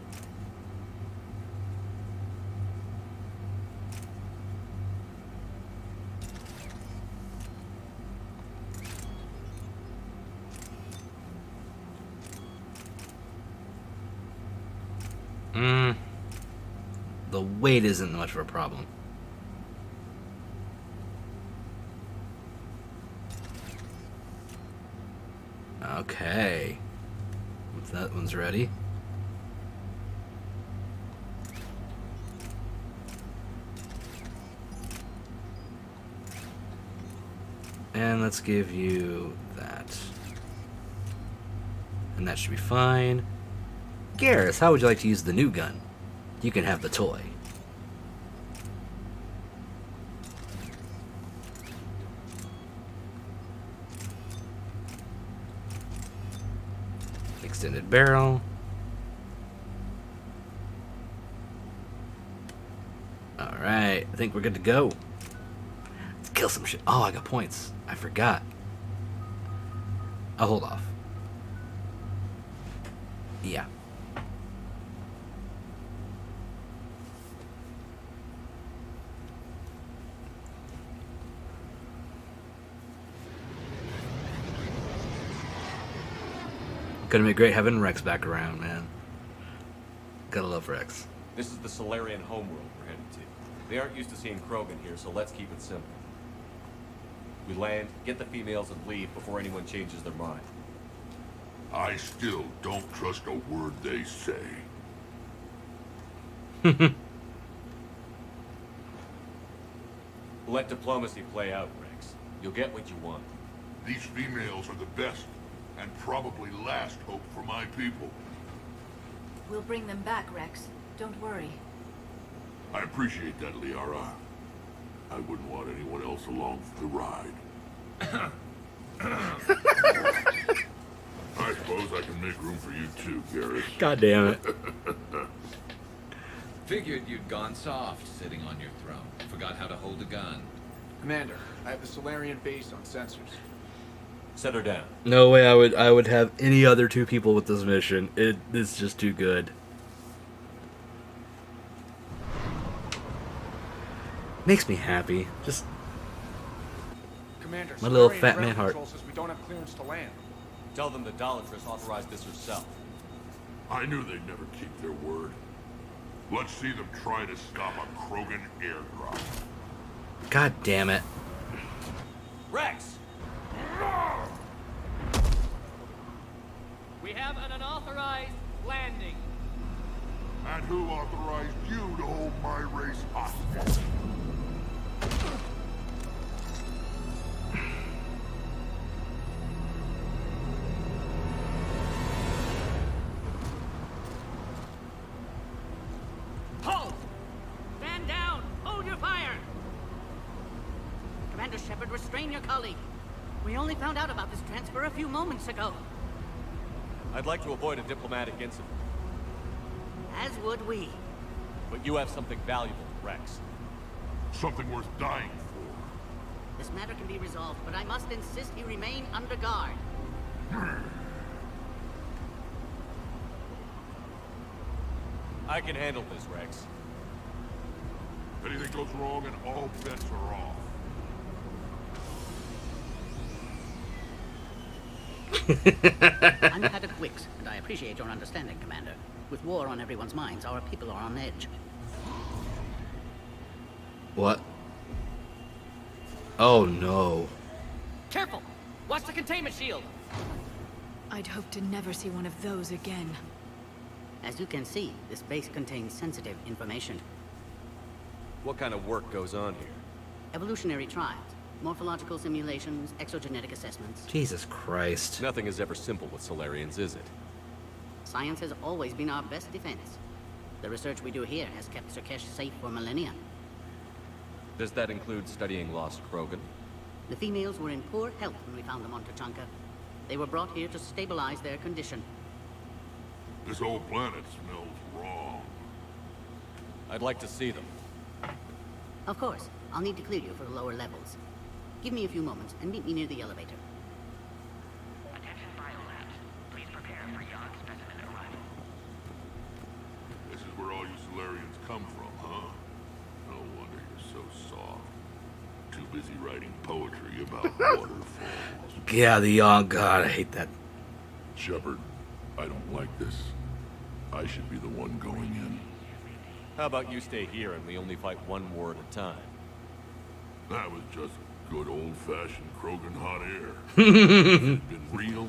The weight isn't much of a problem. Okay. If that one's ready. And let's give you that. And that should be fine. Garrus, how would you like to use the new gun? You can have the toy. Extended barrel. Alright, I think we're good to go. Let's kill some shit. Oh, I got points. I forgot. I'll hold off. Yeah. Gonna be great having Rex back around, man. Gotta love Rex. This is the Solarian homeworld we're headed to. They aren't used to seeing Krogan here, so let's keep it simple. We land, get the females, and leave before anyone changes their mind. I still don't trust a word they say. Let diplomacy play out, Rex. You'll get what you want. These females are the best, and probably last hope for my people. We'll bring them back, Rex. Don't worry. I appreciate that, Liara. I wouldn't want anyone else along for the ride. I suppose I can make room for you too, Garrus. God damn it. Figured you'd gone soft sitting on your throne. Forgot how to hold a gun. Commander, I have the Solarian base on sensors. Set her down. No way I would have any other two people with this mission. It's just too good. Makes me happy. Just Commander, my little Solarian fat ground man heart. control says we don't have clearance to land. Tell them the Dolatress authorized this herself. I knew they'd never keep their word. Let's see them try to stop a Krogan airdrop. God damn it. Rex! We have an unauthorized landing. And who authorized you to hold my race hostage? Halt! Stand down! Hold your fire! Commander Shepard, restrain your colleague. We only found out about this transfer a few moments ago. I'd like to avoid a diplomatic incident. As would we. But you have something valuable, Rex. Something worth dying for. This matter can be resolved, but I must insist he remain under guard. I can handle this, Rex. If anything goes wrong, and all bets are off. I'm Paddock Wicks, and I appreciate your understanding, Commander. With war on everyone's minds, our people are on edge. What? Oh no. Careful! Watch the containment shield! I'd hope to never see one of those again. As you can see, this base contains sensitive information. What kind of work goes on here? Evolutionary trials, morphological simulations, exogenetic assessments. Jesus Christ. Nothing is ever simple with Solarians, is it? Science has always been our best defense. The research we do here has kept Surkesh safe for millennia. Does that include studying lost Krogan? The females were in poor health when we found them on Tachanka. They were brought here to stabilize their condition. This whole planet smells wrong. I'd like to see them. Of course. I'll need to clear you for the lower levels. Give me a few moments and meet me near the elevator. This is where all you Solarians come from, huh? No wonder you're so soft. Too busy writing poetry about waterfalls. Yeah, the young God, I hate that. Shepard, I don't like this. I should be the one going in. How about you stay here and we only fight one war at a time? That was just good old-fashioned Krogan hot air. If it'd been real,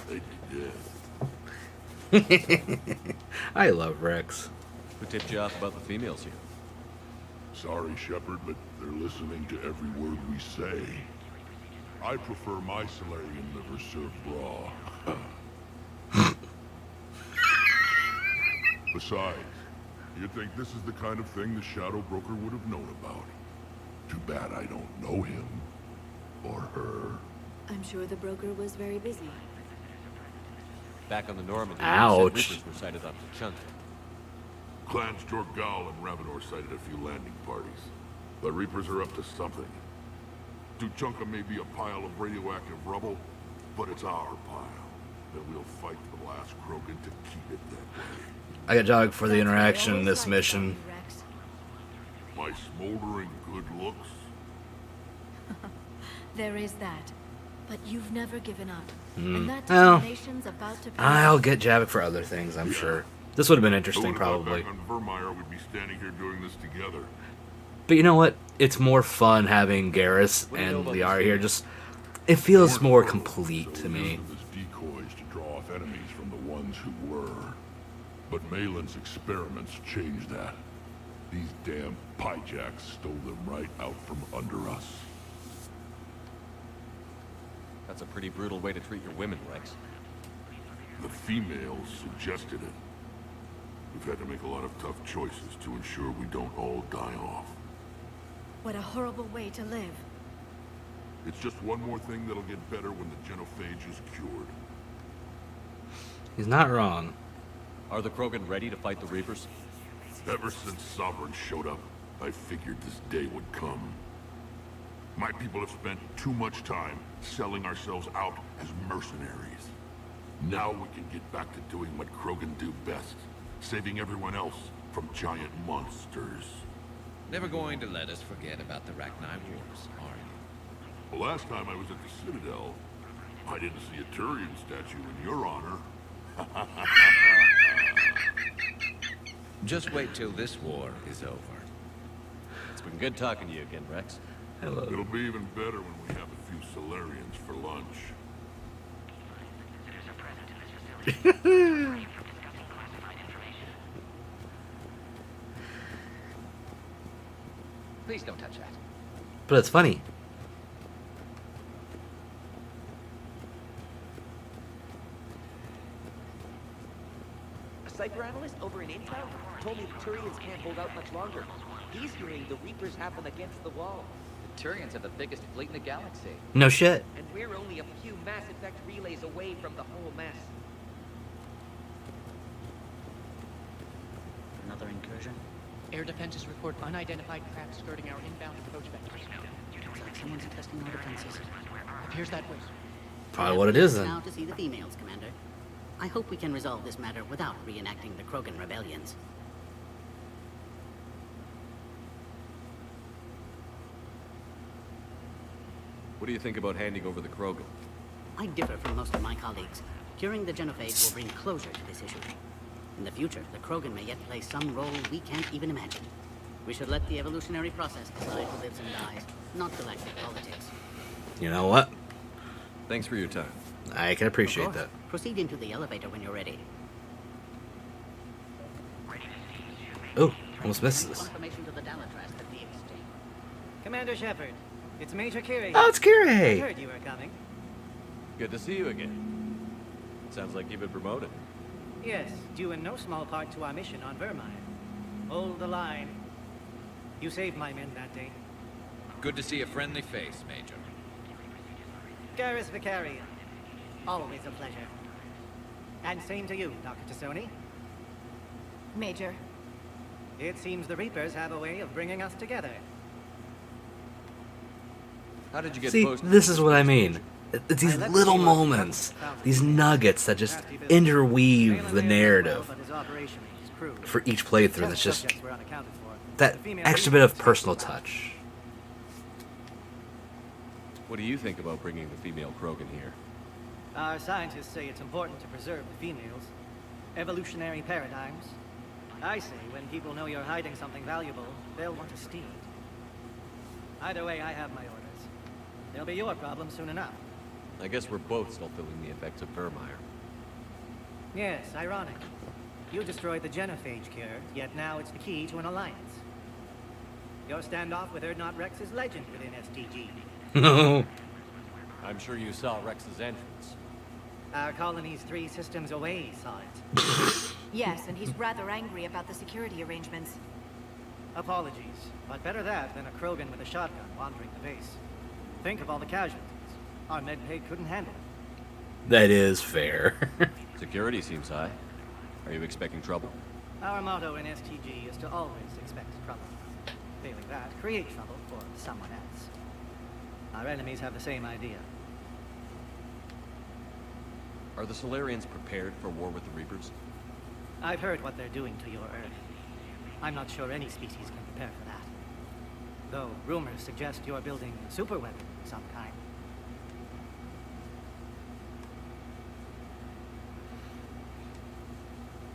they'd be dead. I love Rex. Who tipped you off about the females here? Sorry, Shepard, but they're listening to every word we say. I prefer my Solarian liver served raw. Besides, you'd think this is the kind of thing the Shadow Broker would have known about. Too bad I don't know him. Or her. I'm sure the broker was very busy. Back on the Normandy, Ouch. Reapers were sighted off Tuchanka. Clans Jorgal and Ravenor sighted a few landing parties. The Reapers are up to something. Tuchanka may be a pile of radioactive rubble, but it's our pile. And we'll fight to the last Krogan to keep it that way. I got jog for the interaction in this mission. My smoldering good looks? There is that. But you've never given up. Hmm. And that Well, determination's about to pay I'll off. get Javik for other things, I'm sure. This would have been interesting, probably. Back on Vermeer, we'd be standing here doing this together. But you know what? It's more fun having Garrus and Liara here. Just, it feels more complete to me. As decoys to draw off enemies from the ones who were. But Malin's experiments changed that. These damn pyjacks stole them right out from under us. That's a pretty brutal way to treat your women, Rex. The females suggested it. We've had to make a lot of tough choices to ensure we don't all die off. What a horrible way to live. It's just one more thing that'll get better when the genophage is cured. He's not wrong. Are the Krogan ready to fight the Reapers? Ever since Sovereign showed up, I figured this day would come. My people have spent too much time selling ourselves out as mercenaries. Now we can get back to doing what Krogan do best, saving everyone else from giant monsters. Never going to let us forget about the Rachni Wars, are you? The last time I was at the Citadel, I didn't see a Turian statue in your honor. Just wait till this war is over. It's been good talking to you again, Rex. Hello. It'll be even better when we have a few Solarians for lunch. Please don't touch that. But it's funny. A cyber analyst over in Intel told me the Turians can't hold out much longer. He's hearing the Reapers have them against the wall. The Turians have the biggest fleet in the galaxy. No shit. And we're only a few Mass Effect relays away from the whole mess. Another incursion? Air defenses report unidentified craft skirting our inbound approach vectors. Looks like someone's testing our defenses. Appears that way. Probably what it is then. Now to see the females, Commander. I hope we can resolve this matter without reenacting the Krogan rebellions. What do you think about handing over the Krogan? I differ from most of my colleagues. Curing the genophage will bring closure to this issue. In the future, the Krogan may yet play some role we can't even imagine. We should let the evolutionary process decide who lives and dies, not galactic politics. You know what? Thanks for your time. I can appreciate that. Proceed into the elevator when you're ready. Oh, almost missed this. Confirmation to the Dalatras at the exchange. Commander Shepard, it's Major Curie. Oh, it's Curie. I heard you were coming. Good to see you again. Sounds like you've been promoted. Yes, due in no small part to our mission on Vermeer. Hold the line. You saved my men that day. Good to see a friendly face, Major. Garrus Vicarian. Always a pleasure. And same to you, Dr. Tassoni. Major. It seems the Reapers have a way of bringing us together. How did you get See, posted? this is what I mean. It's these little moments, these nuggets that just interweave the narrative for each playthrough. That's just that extra bit of personal touch. What do you think about bringing the female Krogan here? Our scientists say it's important to preserve the females. Evolutionary paradigms. I say when people know you're hiding something valuable, they'll want to steal it. Either way, I have my orders. They'll be your problem soon enough. I guess we're both still feeling the effects of Vermeer. Yes, ironic. You destroyed the genophage cure, yet now it's the key to an alliance. Your standoff with Erdnot Rex is legend within STG. I'm sure you saw Rex's entrance. Our colony's 3 systems away saw it. Yes, and he's rather angry about the security arrangements. Apologies, but better that than a Krogan with a shotgun wandering the base. Think of all the casualties. Our medpay couldn't handle it. That is fair. Security seems high. Are you expecting trouble? Our motto in STG is to always expect trouble. Failing that, create trouble for someone else. Our enemies have the same idea. Are the Solarians prepared for war with the Reapers? I've heard what they're doing to your Earth. I'm not sure any species can prepare for that. Though rumors suggest you're building a superweapon of some kind.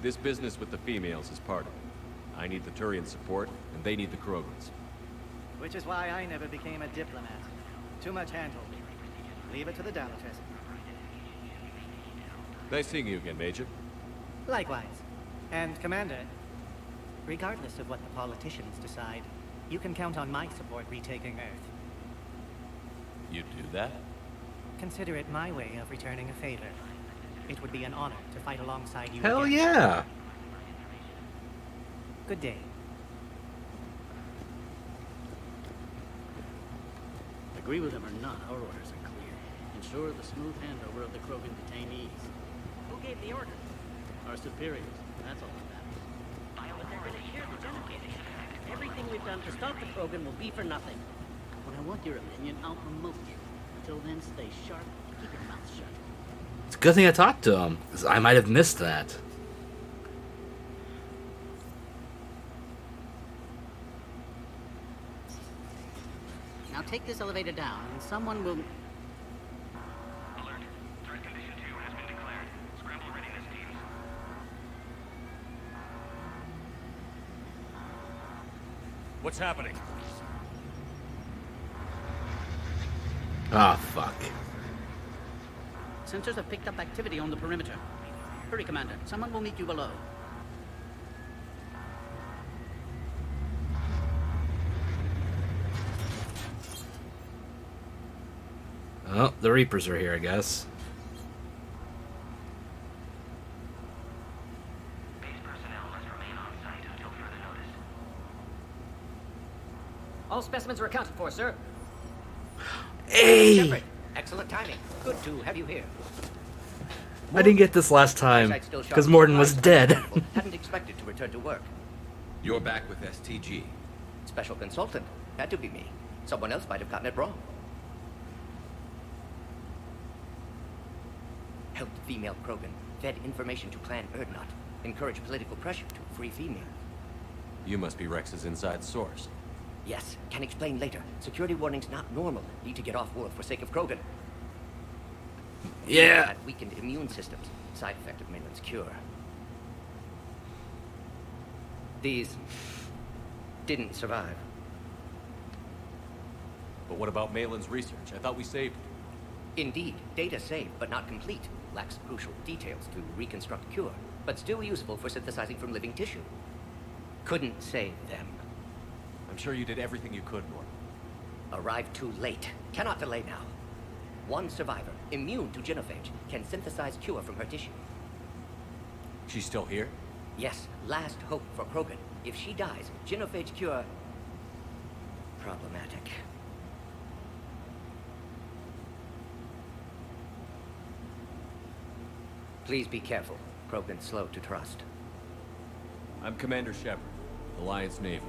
This business with the females is part of it. I need the Turian support, and they need the Krogans. Which is why I never became a diplomat. Too much hand-holding. Leave it to the Dalatrass. Nice seeing you again, Major. Likewise. And Commander, regardless of what the politicians decide, you can count on my support retaking Earth. You do that? Consider it my way of returning a favor. It would be an honor to fight alongside you. Hell again. yeah! Good day. Agree with him or not, our orders are clear. Ensure the smooth handover of the Krogan detainees. Who gave the order? Our superiors. That's all that matters. But they're gonna hear the genophage. Everything we've done to stop the Krogan will be for nothing. When I want your opinion, I'll promote you. Until then, stay sharp and keep your mouth shut. It's a good thing I talked to him, 'cause I might have missed that. Now take this elevator down, and someone will... Alert. Threat condition 2 has been declared. Scramble readiness teams. What's happening? Ah, fuck. Sensors have picked up activity on the perimeter. Hurry, Commander. Someone will meet you below. Oh, the Reapers are here, I guess. Base personnel must remain on site until further notice. All specimens are accounted for, sir. Hey! Shepard, excellent timing. Good to have you here. I didn't get this last time, because Morden was dead. Hadn't expected to return to work. You're back with STG. Special consultant. Had to be me. Someone else might have gotten it wrong. Helped female Krogan. Fed information to Clan Erdnot. Encouraged political pressure to free females. You must be Rex's inside source. Yes, can explain later. Security warnings not normal. Need to get off world for sake of Krogan. Yeah. Had weakened immune systems. Side effect of Malin's cure. These didn't survive. But what about Malin's research? I thought we saved it. Indeed, data saved, but not complete. Lacks crucial details to reconstruct cure, but still useful for synthesizing from living tissue. Couldn't save them. I'm sure you did everything you could, Norton. Arrived too late. Cannot delay now. One survivor, immune to genophage, can synthesize cure from her tissue. She's still here? Yes, last hope for Krogan. If she dies, genophage cure... problematic. Please be careful. Krogan's slow to trust. I'm Commander Shepard, Alliance Navy.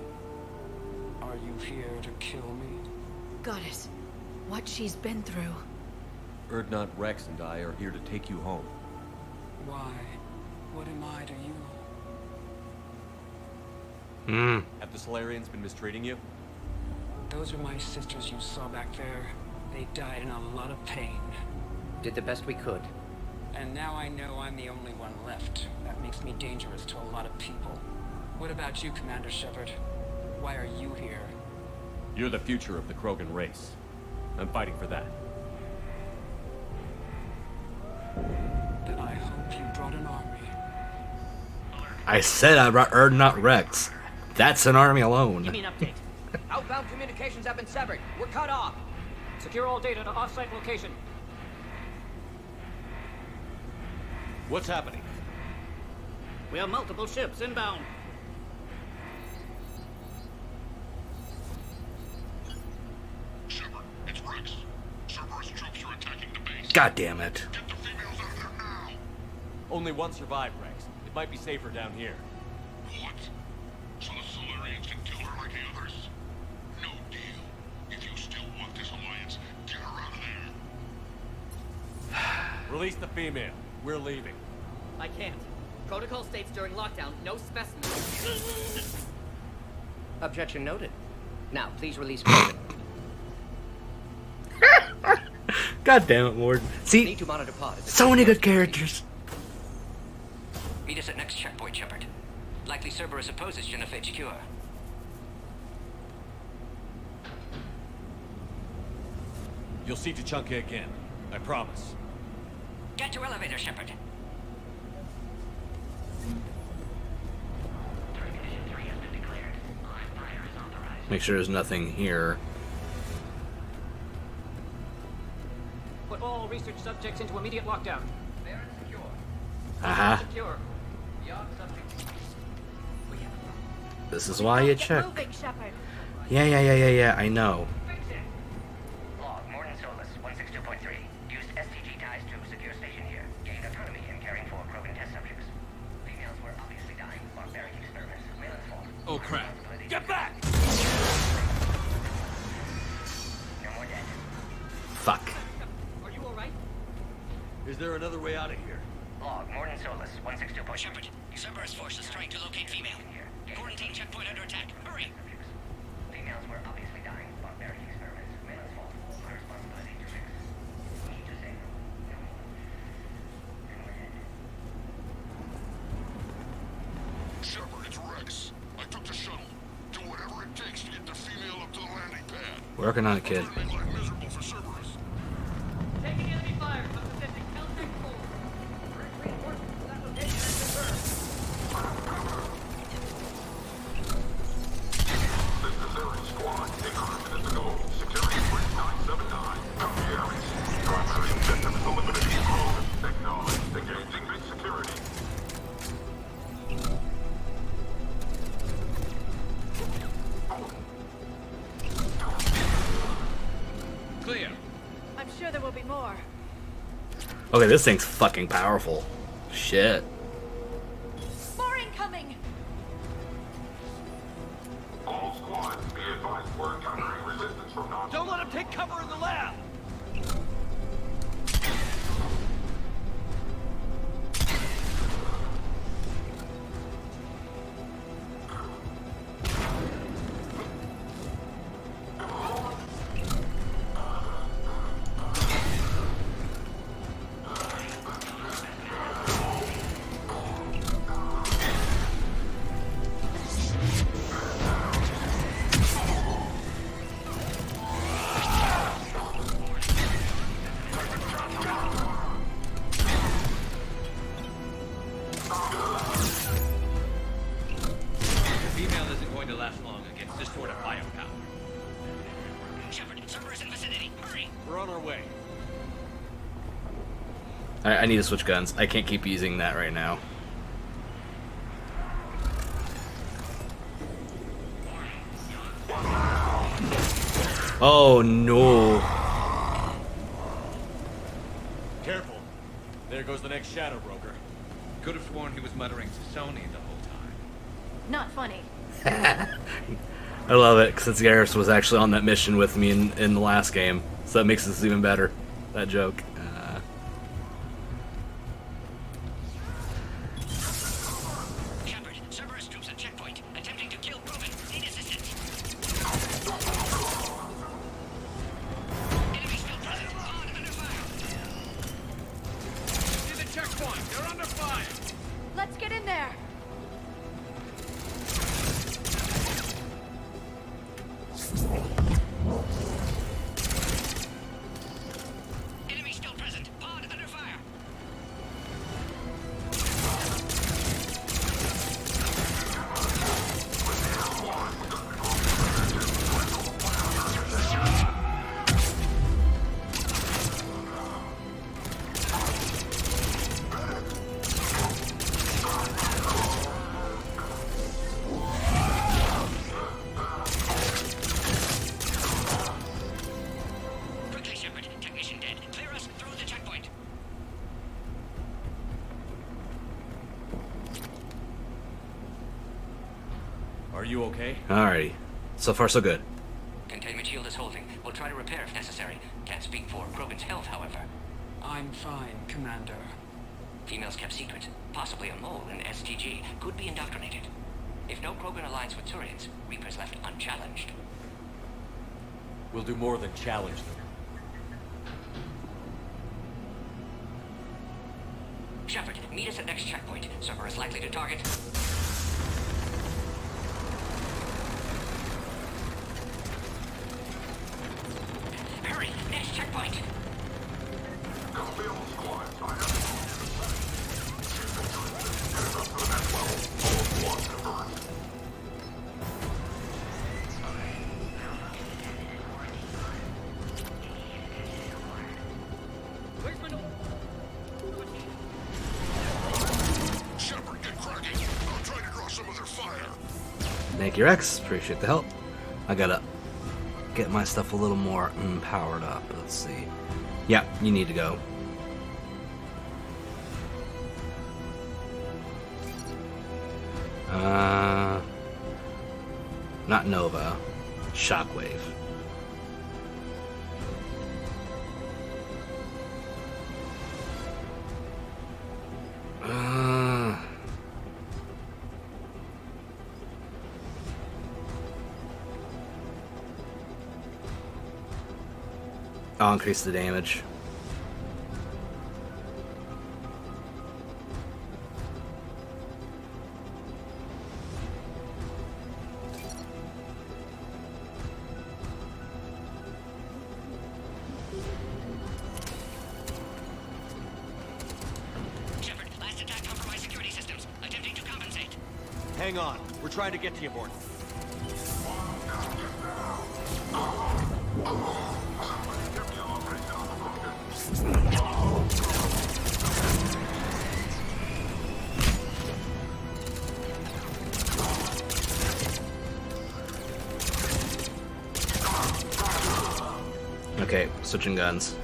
Are you here to kill me? Goddess, what she's been through. Erdnot Rex and I are here to take you home. Why? What am I to you? Have the Solarians been mistreating you? Those are my sisters you saw back there. They died in a lot of pain. Did the best we could. And now I know I'm the only one left. That makes me dangerous to a lot of people. What about you, Commander Shepard? Why are you here? You're the future of the Krogan race. I'm fighting for that. Then I hope you brought an army. I said I brought Erdnot Rex. That's an army alone. Give me an update. Outbound communications have been severed. We're cut off. Secure all data to off-site location. What's happening? We have multiple ships inbound. Shepard, it's Rex. Cerberus troops are attacking the base. God damn it. Get the females out of there now. Only one survived, Rex. It might be safer down here. What? So the Solarians can kill her like the others? No deal. If you still want this alliance, get her out of there. Release the female. We're leaving. I can't. Protocol states during lockdown, no specimens. Objection noted. Now, please release Krogan. God damn it, Lord. See, Need to monitor pod. so many good characters. Meet us at next checkpoint, Shepard. Likely Cerberus opposes genophage cure. You'll see Tachanka again. I promise. Get to elevator, Shepard. Make sure there's nothing here. Put all research subjects into immediate lockdown. They're secure. Secure. Beyond subjects. This is why you check. Moving, Shepard. Yeah, I know. Log, Morton Solus, 162.3. Used STG ties to secure station here. Gained autonomy in caring for Krogan test subjects. Females were obviously dying. Barbaric experiments. Wayland's fault. Oh crap. Get back! No more dead. Fuck. Are you alright? Is there another way out of here? Log, Morton Solus, 162.3. Shepard, Cerberus forces trying to locate female. Quarantine checkpoint under attack. Hurry! Females were obviously dying. Barbaric experiments. Wayland's fault. Our responsibility to fix. Need to save them. No more dead. Shepard, it's Rex. I took the shuttle. Do whatever it takes to get the female up to the landing pad. Working on it, kid. Make life miserable for Cerberus. Taking enemy fire. I'm presenting Caltech 4. Reinforcements to that location has confirmed. This is Ares Squad. 800 minutes ago. Security 3979. Ares. Primary objective is eliminating Krogan. Acknowledged. Engaging base security. Clear. I'm sure there will be more. Okay, this thing's fucking powerful. Shit. More incoming! All squads, be advised we're encountering resistance from non. Don't let him take cover in the lab! I need to switch guns. I can't keep using that right now. Oh no. Careful. There goes the next shadow broker. Could have sworn he was muttering to Sony the whole time. Not funny. I love it, since Garrus was actually on that mission with me in the last game. So that makes this even better. That joke. Shepard, Cerberus troops at checkpoint, attempting to kill Krogan. Need assistance. Enemy still present. On under fire. To the checkpoint. They're under fire. Let's get in there. Enemy still present. Pod under fire. Quickly, Shepard. Technician dead. Clear us through the checkpoint. Are you okay? Alrighty. So far, so good. Containment shield is holding. We'll try to repair if necessary. Can't speak for Krogan's health, however. I'm fine, Commander. Females kept secret. Possibly a mole in STG. Could be indoctrinated. If no Krogan aligns with Turians, Reapers left unchallenged. We'll do more than challenge them. Shepard, meet us at next checkpoint. Cerberus likely to target. Hurry! Next checkpoint! Shepard, get cracking. I'm trying to draw some of their fire. Thank you, Rex. Appreciate the help. I gotta get my stuff a little more powered up. Let's see. Yeah, you need to go. Not Nova. Shockwave. I'll increase the damage. Shepard, last attack compromised security systems. Attempting to compensate. Hang on. We're trying to get to you, Born. Okay, switching guns.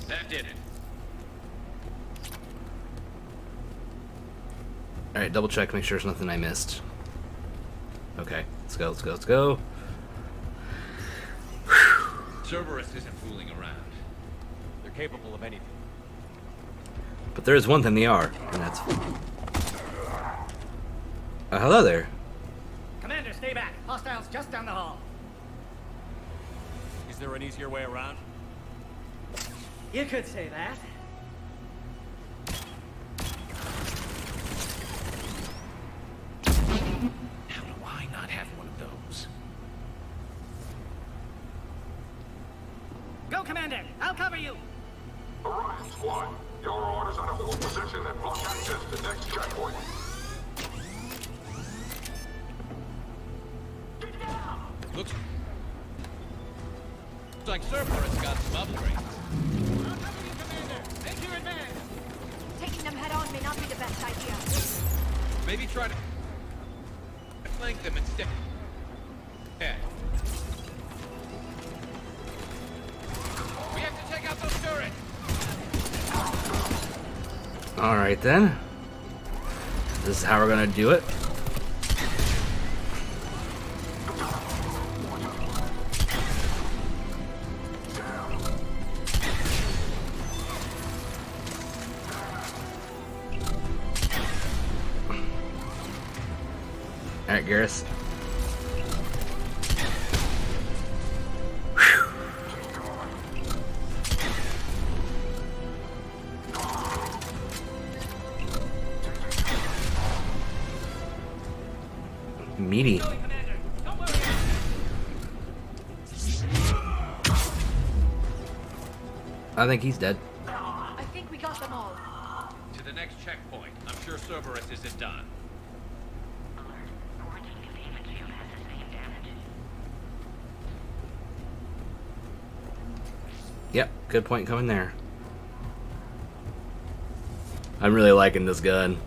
That did it. Alright, double check, make sure there's nothing I missed. Okay, let's go, let's go, let's go. Cerberus isn't fooling around. They're capable of anything. But there is one thing they are, and that's... hello there. Commander, stay back. Hostiles just down the hall. Is there an easier way around? You could say that. How do I not have one of those? Go, Commander. I'll cover you. Orion Squad, your orders are to hold position and block access to next checkpoint. Looks like Cerberus got some upgrades. Make your advance. Taking them head on may not be the best idea. Maybe try to flank them instead. Yeah. We have to take out those Alright then. This is how we're gonna do it. Alright, Garrus. Meaty. I think he's dead. I think we got them all. To the next checkpoint. I'm sure Cerberus isn't done. Yep, good point coming there. I'm really liking this gun.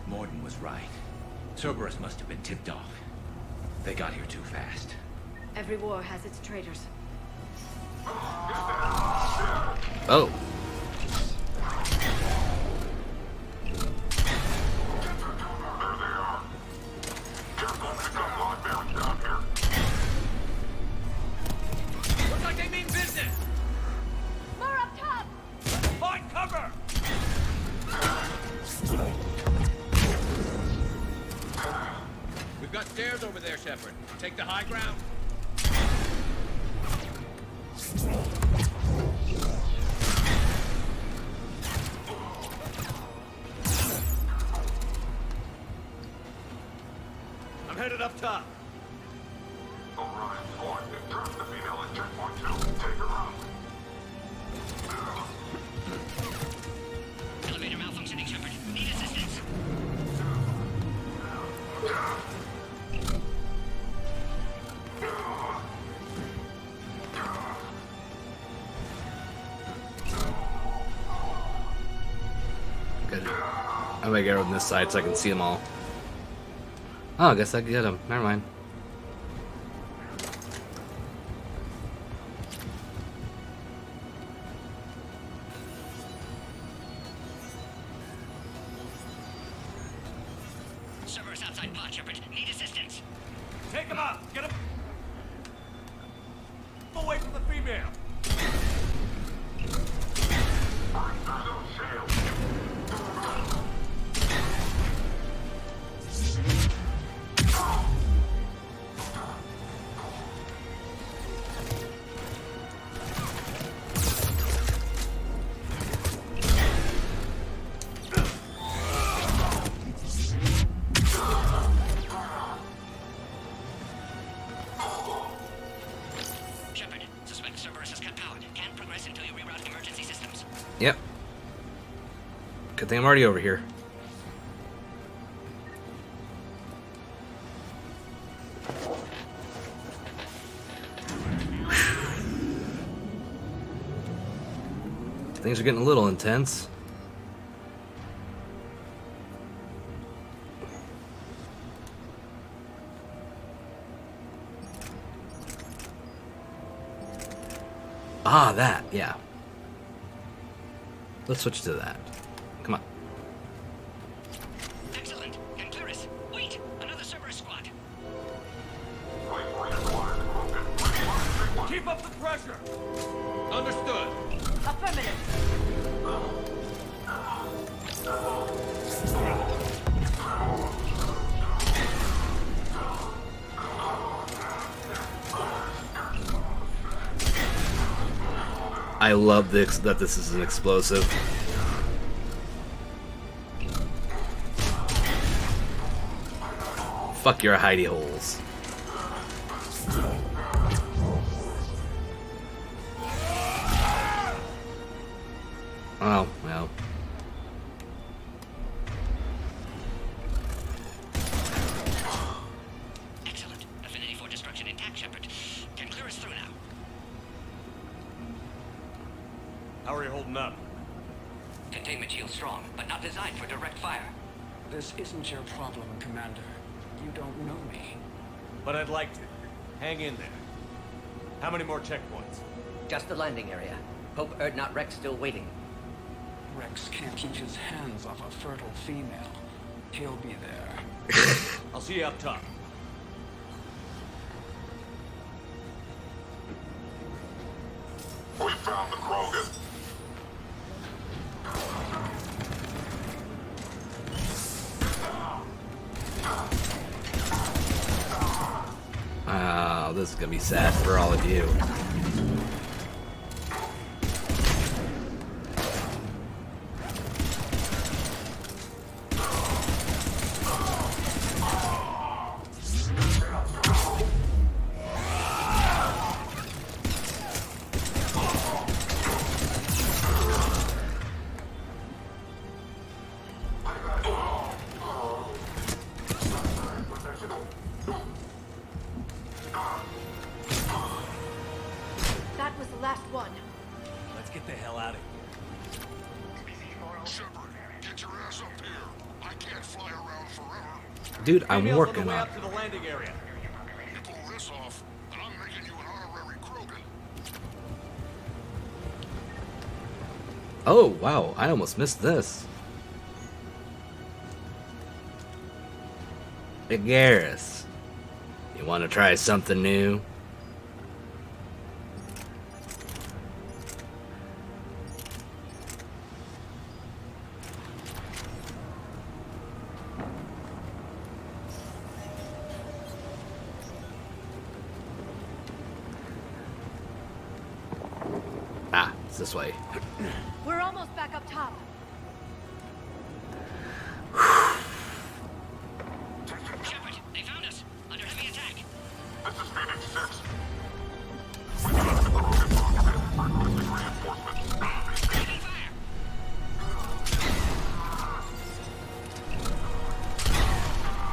Morden was right. Cerberus must have been tipped off. They got here too fast. Every war has its traitors. Oh. Looks like they mean business. More up top! Find cover! We've got stairs over there, Shepard. Take the high ground. I'm headed up top. Elevator malfunctioning, Shepard. Need assistance. Good. I'm gonna get on this side so I can see them all. Oh, I guess I can get them. Never mind. Cerberus outside pod, Shepard. Need assistance. Take him out. Get him away from the female. Shepard, suspect Cerberus has cut power. Can't progress until you reroute emergency systems. Yep. Good thing I'm already over here. Things are getting a little intense. Ah, that, yeah. Let's switch to that. Come on. Excellent. And Clarice, wait! Another Cerberus squad. Keep up the pressure. Understood. Affirmative. I love this, that this is an explosive. Fuck your hidey holes. Oh, well. Excellent. Affinity for destruction intact, Shepard. Can clear us through now. How are you holding up? containment shield strong, but not designed for direct fire. This isn't your problem, Commander. You don't know me. But I'd like to. Hang in there. How many more checkpoints? Just the landing area. Hope not Rex still waiting. Rex can't keep his hands off a fertile female. He'll be there. I'll see you up top. We found the Krogan. Oh, this is gonna be sad for all of you. That was the last one. Let's get the hell out of here. Shepard, get your ass up here. I can't fly around forever. Dude, I'm Females working on the way on up to the landing area. You pull this off, and I'm making you an honorary Krogan. Oh, wow, I almost missed this. Hey, Garrus, you want to try something new? Ah, it's this way. We're almost back up top. Shepard, they found us. Under heavy attack. This is Phoenix 6. We got the Krogan with reinforcements. Taking fire.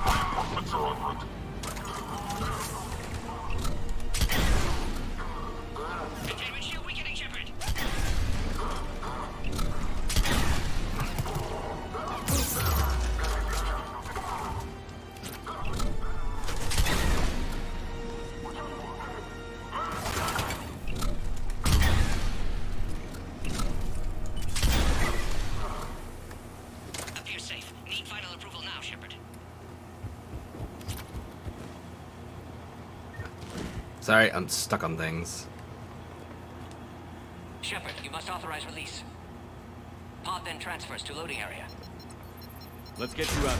Reinforcements are en route. Containment shield weakening, Shepard. Appears safe. Need final approval now, Shepard. Sorry, I'm stuck on things. Shepard, you must authorize release. Pod then transfers to loading area. Let's get you out.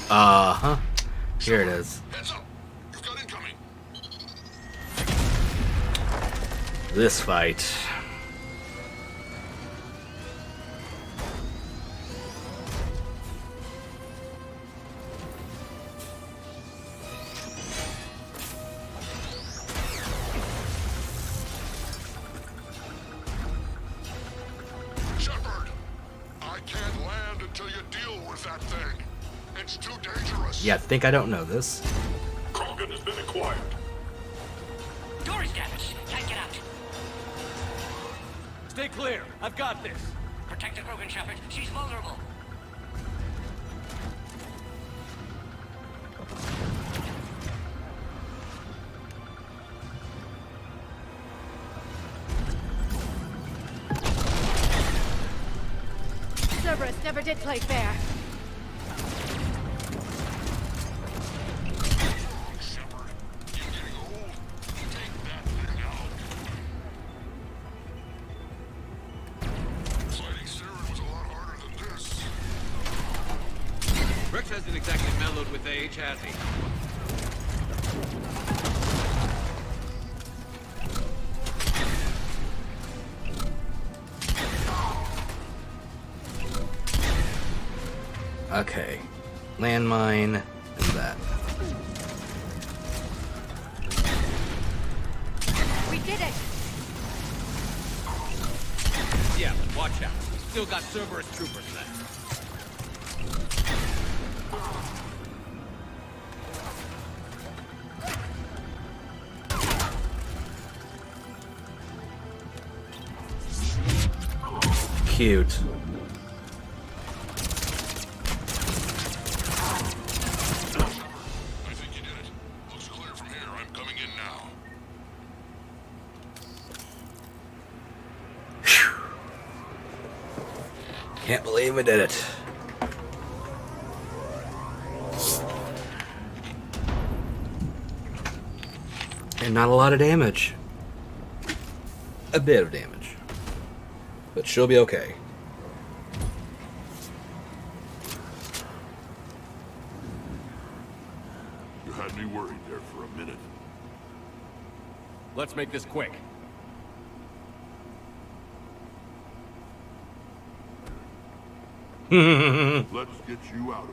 Uh-huh. Here it is. Heads up. You've got incoming. This fight. Shepard, I can't land until you deal with that thing. It's too dangerous. Yeah, think I don't know this. Krogan has been acquired. Door is damaged. Can't get out. Stay clear. I've got this. Protect the Krogan, Shepard. She's vulnerable. Cerberus never did play fair. Shepard, you're getting old. Take that thing out. Fighting Saren was a lot harder than this. Rex hasn't exactly mellowed with age, has he? Okay. Landmine and that. We did it! Yeah, but watch out. still got Cerberus troopers left. Cute. I think you did it. Looks clear from here. I'm coming in now. Can't believe we did it. And not a lot of damage. A bit of damage. But she'll be okay. You had me worried there for a minute. Let's make this quick. Let's get you out of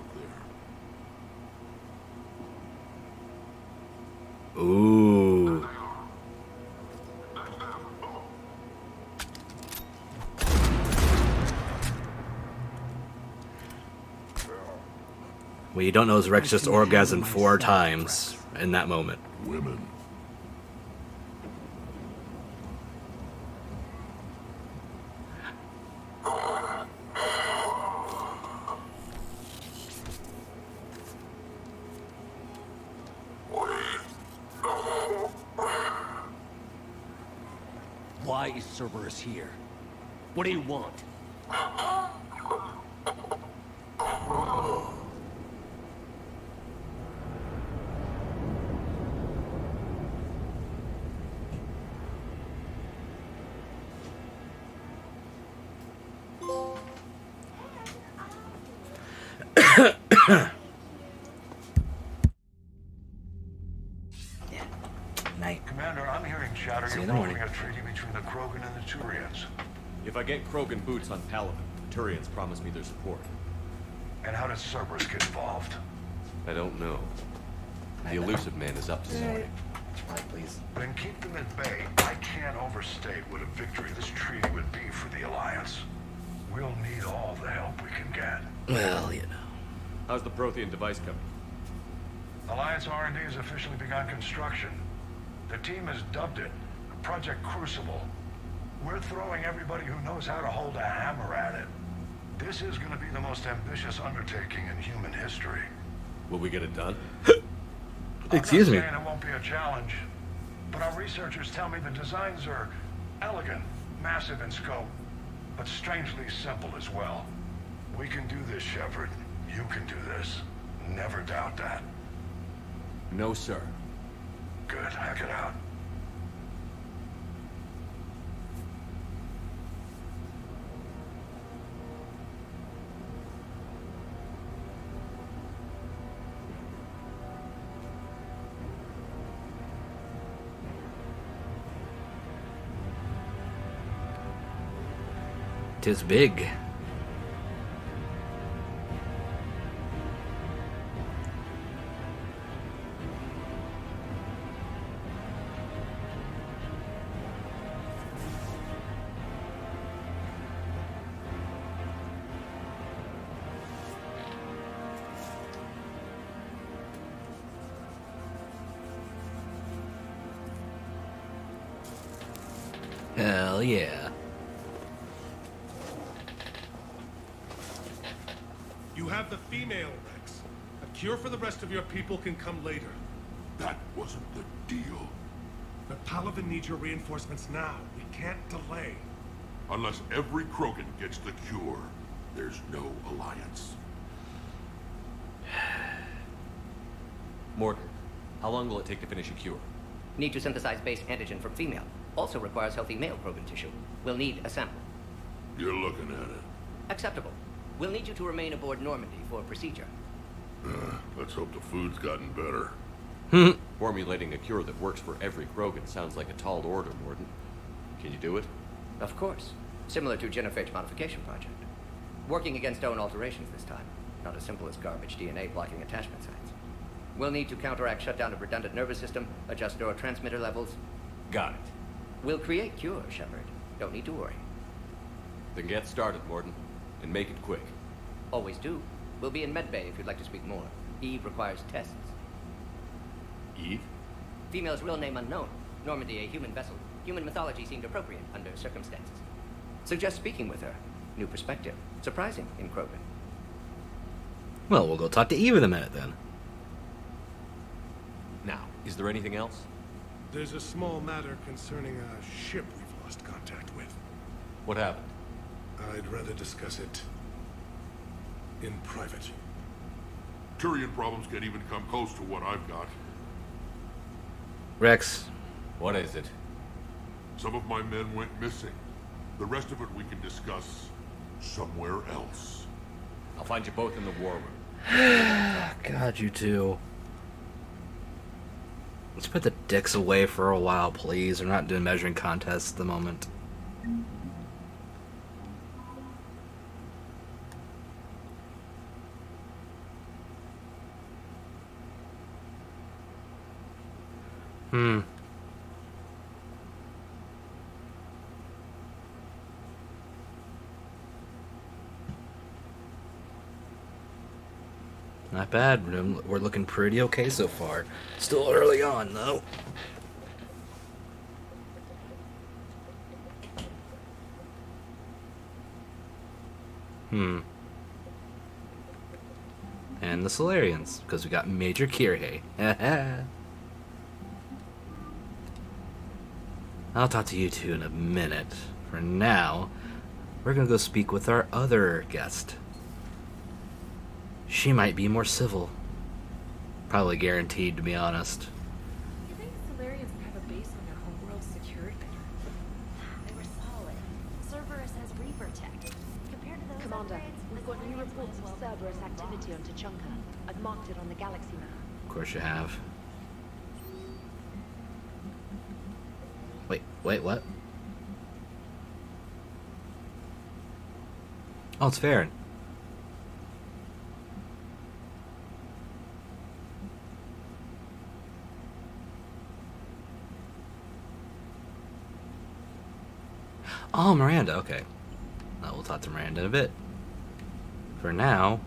there. Ooh. What you don't know is Rex just orgasmed 4 times in that moment. Women. Why is Cerberus here? What do you want? Night. Commander, I'm hearing chatter See you you're in the morning. forming a treaty between the Krogan and the Turians. If I get Krogan boots on Palaven, the Turians promise me their support. And how does Cerberus get involved? I don't know. The elusive man is up to something. Please. Then keep them at bay. I can't overstate what a victory this treaty would be for the Alliance. We'll need all the help we can get. Well, you know. How's the Prothean device coming? Alliance R&D has officially begun construction. The team has dubbed it Project Crucible. We're throwing everybody who knows how to hold a hammer at it. This is going to be the most ambitious undertaking in human history. Will we get it done? Excuse me. I'm not saying it won't be a challenge, but our researchers tell me the designs are elegant, massive in scope, but strangely simple as well. We can do this, Shepard. You can do this. Never doubt that. No, sir. Good, hack it out. Tis big. Hell yeah. You have the female, Rex. A cure for the rest of your people can come later. That wasn't the deal. The Palaven needs your reinforcements now. We can't delay. Unless every Krogan gets the cure, there's no alliance. Morgan, how long will it take to finish a cure? Need to synthesize base antigen from female. Also requires healthy male Krogan tissue. We'll need a sample. You're looking at it. Acceptable. We'll need you to remain aboard Normandy for procedure. Let's hope the food's gotten better. Formulating a cure that works for every Krogan sounds like a tall order, Morden. Can you do it? Of course. Similar to genophage modification project. Working against own alterations this time. Not as simple as garbage DNA blocking attachment sites. We'll need to counteract shutdown of redundant nervous system, adjust neurotransmitter levels. Got it. We'll create cure, Shepard. Don't need to worry. Then get started, Morden. And make it quick. Always do. We'll be in medbay if you'd like to speak more. Eve requires tests. Eve? Female's real name unknown. Normandy, a human vessel. Human mythology seemed appropriate under circumstances. Suggest speaking with her. New perspective. Surprising in Krogan. Well, we'll go talk to Eve in a minute then. Now, is there anything else? There's a small matter concerning a ship we've lost contact with. What happened? I'd rather discuss it in private. Turian problems can't even come close to what I've got. Rex. What is it? Some of my men went missing. The rest of it we can discuss somewhere else. I'll find you both in the war room. God, you two. Let's put the dicks away for a while, please. We're not doing measuring contests at the moment. Not bad. We're looking pretty okay so far. Still early on, though. And the Solarians, because we got Major Kirhe. I'll talk to you two in a minute. For now, we're gonna go speak with our other guest. She might be more civil. Probably guaranteed, to be honest. You think Solarians would have a base on their homeworld secured better? They were solid. Cerberus has Reaper tech. Compared to those Commander, upgrades, we've got new reports of Cerberus activity on Tachanka. I've marked it on the galaxy map. Of course you have. Wait, what? Oh, it's Farron. Oh, Miranda, okay. We'll talk to Miranda in a bit. For now...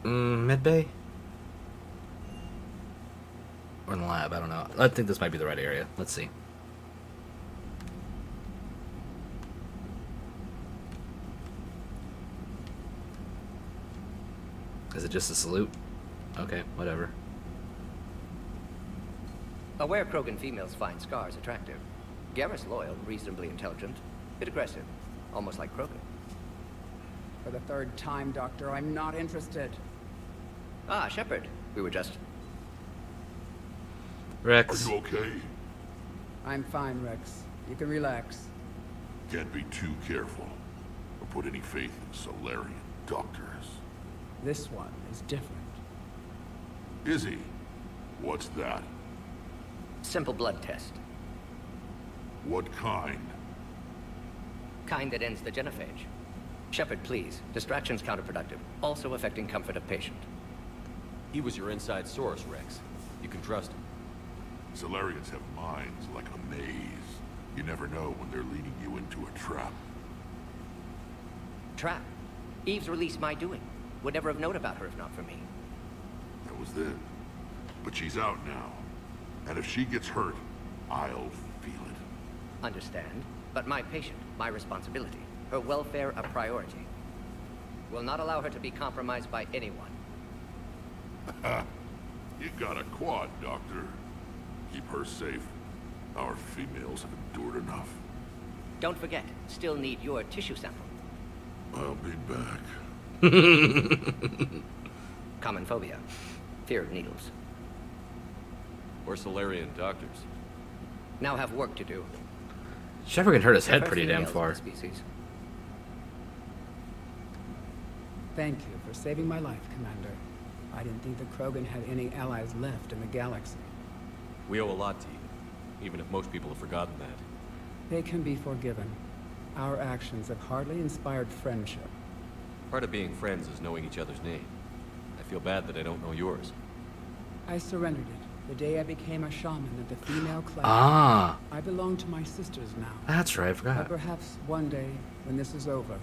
Medbay? Or in the lab, I don't know. I think this might be the right area. Let's see. Is it just a salute? Okay, whatever. Aware Krogan females find scars attractive. Garrus loyal, reasonably intelligent, bit aggressive, almost like Krogan. For the third time, Doctor, I'm not interested. Ah, Shepard. We were just... Rex. Are you okay? I'm fine, Rex. You can relax. Can't be too careful, or put any faith in Solarian doctors. This one is different. Is he? What's that? Simple blood test. What kind? Kind that ends the genophage. Shepard, please. Distraction's counterproductive. Also affecting comfort of patient. He was your inside source, Rex. You can trust him. Solarians have minds like a maze. You never know when they're leading you into a trap. Trap? Eve's release my doing. Would never have known about her if not for me. That was then. But she's out now. And if she gets hurt, I'll feel it. Understand. But my patient, my responsibility. Her welfare a priority. Will not allow her to be compromised by anyone. You got a quad, Doctor. Keep her safe. Our females have endured enough. Don't forget, still need your tissue sample. I'll be back. Common phobia. Fear of needles. Or Solarian doctors. Now have work to do. Shepard can hurt his head Prefer pretty damn females far. of the species. Thank you for saving my life, Commander. I didn't think the Krogan had any allies left in the galaxy. We owe a lot to you, even if most people have forgotten that. They can be forgiven. Our actions have hardly inspired friendship. Part of being friends is knowing each other's name. I feel bad that I don't know yours. I surrendered it the day I became a shaman of the female clan. Ah. I belong to my sisters now. That's right, I forgot. But perhaps one day, when this is over,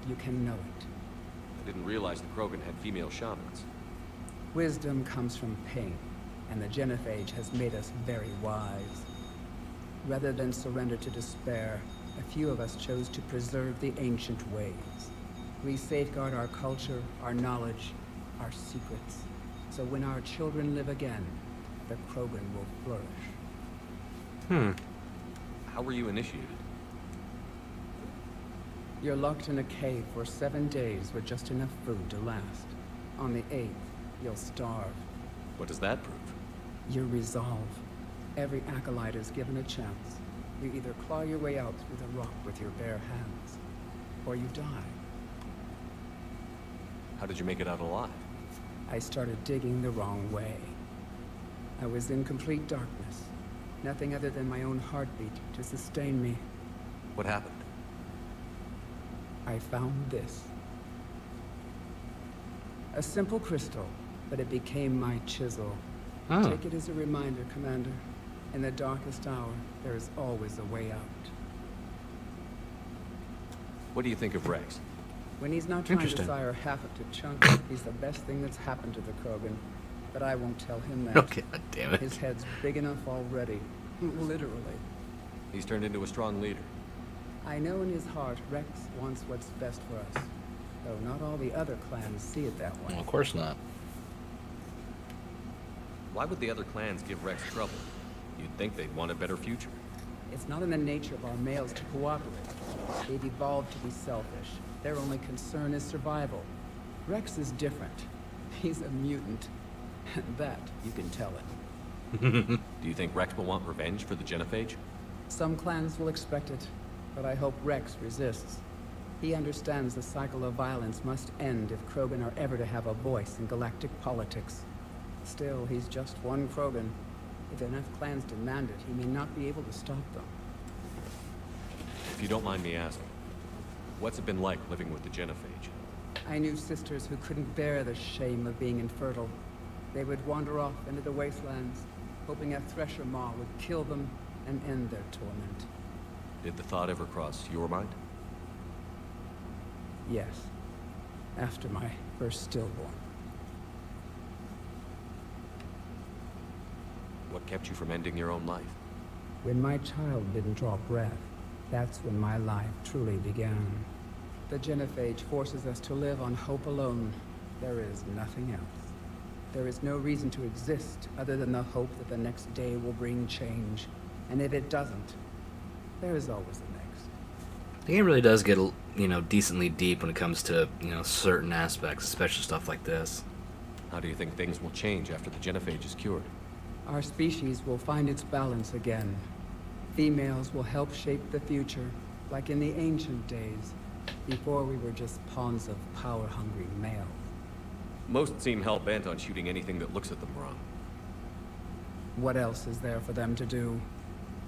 you can know it. I didn't realize the Krogan had female shamans. Wisdom comes from pain, and the genophage has made us very wise. Rather than surrender to despair, a few of us chose to preserve the ancient ways. We safeguard our culture, our knowledge, our secrets. So when our children live again, the Krogan will flourish. How were you initiated? You're locked in a cave for 7 days with just enough food to last. On the 8th, you'll starve. What does that prove? Your resolve. Every acolyte is given a chance. You either claw your way out through the rock with your bare hands, or you die. How did you make it out alive? I started digging the wrong way. I was in complete darkness. Nothing other than my own heartbeat to sustain me. What happened? I found this. A simple crystal, but it became my chisel. Oh. Take it as a reminder, Commander. In the darkest hour, there is always a way out. What do you think of Rex? When he's not trying to sire half of Tuchanka, he's the best thing that's happened to the Krogan. But I won't tell him that. Okay, damn it. His head's big enough already. Literally. He's turned into a strong leader. I know in his heart Rex wants what's best for us. Though not all the other clans see it that way. Well, of course not. Why would the other clans give Rex trouble? You'd think they'd want a better future. It's not in the nature of our males to cooperate. They've evolved to be selfish. Their only concern is survival. Rex is different. He's a mutant. And that, you can tell it. Do you think Rex will want revenge for the genophage? Some clans will expect it, but I hope Rex resists. He understands the cycle of violence must end if Krogan are ever to have a voice in galactic politics. Still, he's just one Krogan. If enough clans demand it, he may not be able to stop them. If you don't mind me asking, what's it been like living with the genophage? I knew sisters who couldn't bear the shame of being infertile. They would wander off into the wastelands, hoping a thresher maw would kill them and end their torment. Did the thought ever cross your mind? Yes. After my first stillborn. What kept you from ending your own life? When my child didn't draw breath, that's when my life truly began. The genophage forces us to live on hope alone. There is nothing else. There is no reason to exist other than the hope that the next day will bring change. And if it doesn't, there is always the next. The game really does get, decently deep when it comes to, certain aspects, especially stuff like this. How do you think things will change after the genophage is cured? Our species will find its balance again. Females will help shape the future, like in the ancient days, before we were just pawns of power-hungry males. Most seem hell-bent on shooting anything that looks at them wrong. What else is there for them to do?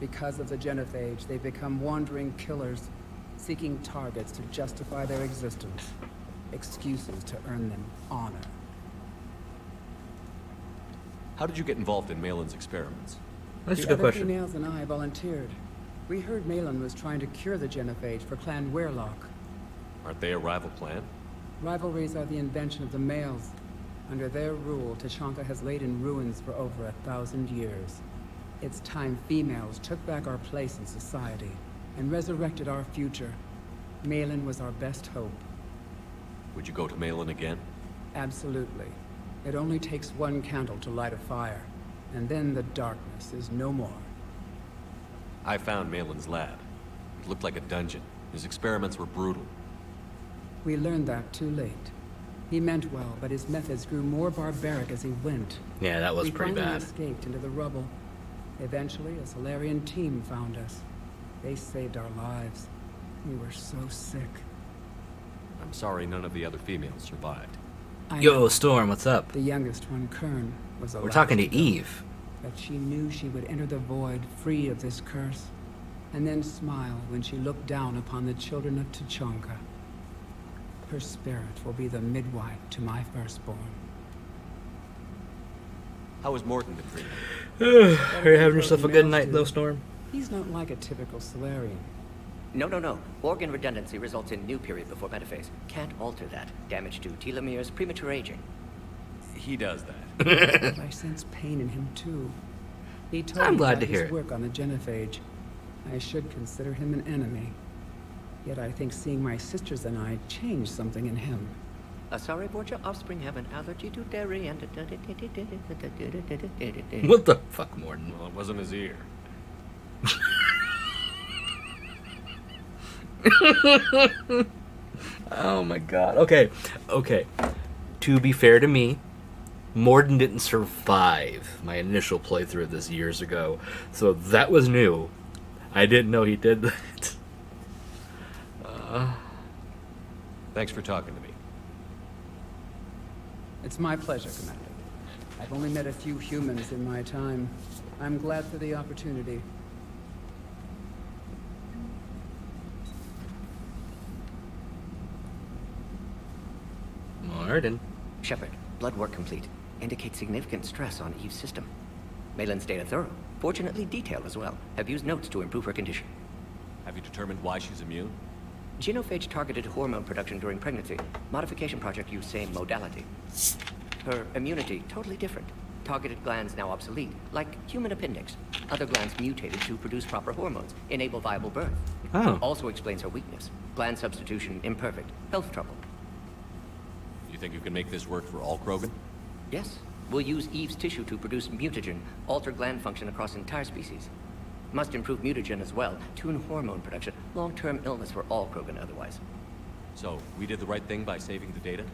Because of the genophage, they become wandering killers, seeking targets to justify their existence, excuses to earn them honor. How did you get involved in Malin's experiments? That's a the good other question. females and I volunteered. We heard Malin was trying to cure the genophage for Clan Weirlock. Aren't they a rival clan? Rivalries are the invention of the males. Under their rule, Tuchanka has laid in ruins for over 1,000 years. It's time females took back our place in society and resurrected our future. Malin was our best hope. Would you go to Malin again? Absolutely. It only takes one candle to light a fire, and then the darkness is no more. I found Malin's lab. It looked like a dungeon. His experiments were brutal. We learned that too late. He meant well, but his methods grew more barbaric as he went. Yeah, that was pretty We bad. finally escaped into the rubble. Eventually, a Solarian team found us. They saved our lives. We were so sick. I'm sorry none of the other females survived. Yo, Storm, what's up? The youngest one, Kern, was the We're last talking to go. Eve. But she knew she would enter the void free of this curse, and then smile when she looked down upon the children of Tuchanka. Her spirit will be the midwife to my firstborn. How has Morton been treated? Are you having yourself a good night, though, Storm? He's not like a typical Solarian. No. Organ redundancy results in new period before metaphase. Can't alter that. Damage to telomeres, premature aging. He does that. I sense pain in him, too. He told I'm me glad about to hear his it. work on the genophage. I should consider him an enemy. Yet I think seeing my sisters and I changed something in him. Sorry, board your offspring have an allergy to dairy and... What the fuck, Morton? Well, it wasn't his ear. Oh my god. Okay. To be fair to me, Morden didn't survive my initial playthrough of this years ago, so that was new. I didn't know he did that. Thanks for talking to me. It's my pleasure, Commander. I've only met a few humans in my time. I'm glad for the opportunity. Morden. Shepard, blood work complete. Indicates significant stress on Eve's system. Malin's data thorough. Fortunately detailed as well. Have used notes to improve her condition. Have you determined why she's immune? Genophage targeted hormone production during pregnancy. Modification project used same modality. Her immunity totally different. Targeted glands now obsolete, like human appendix. Other glands mutated to produce proper hormones, enable viable birth. Oh. Also explains her weakness. Gland substitution imperfect. Health trouble. You think you can make this work for all Krogan? Yes. We'll use Eve's tissue to produce mutagen, alter gland function across entire species. Must improve mutagen as well, tune hormone production, long-term illness for all Krogan otherwise. So, we did the right thing by saving the data?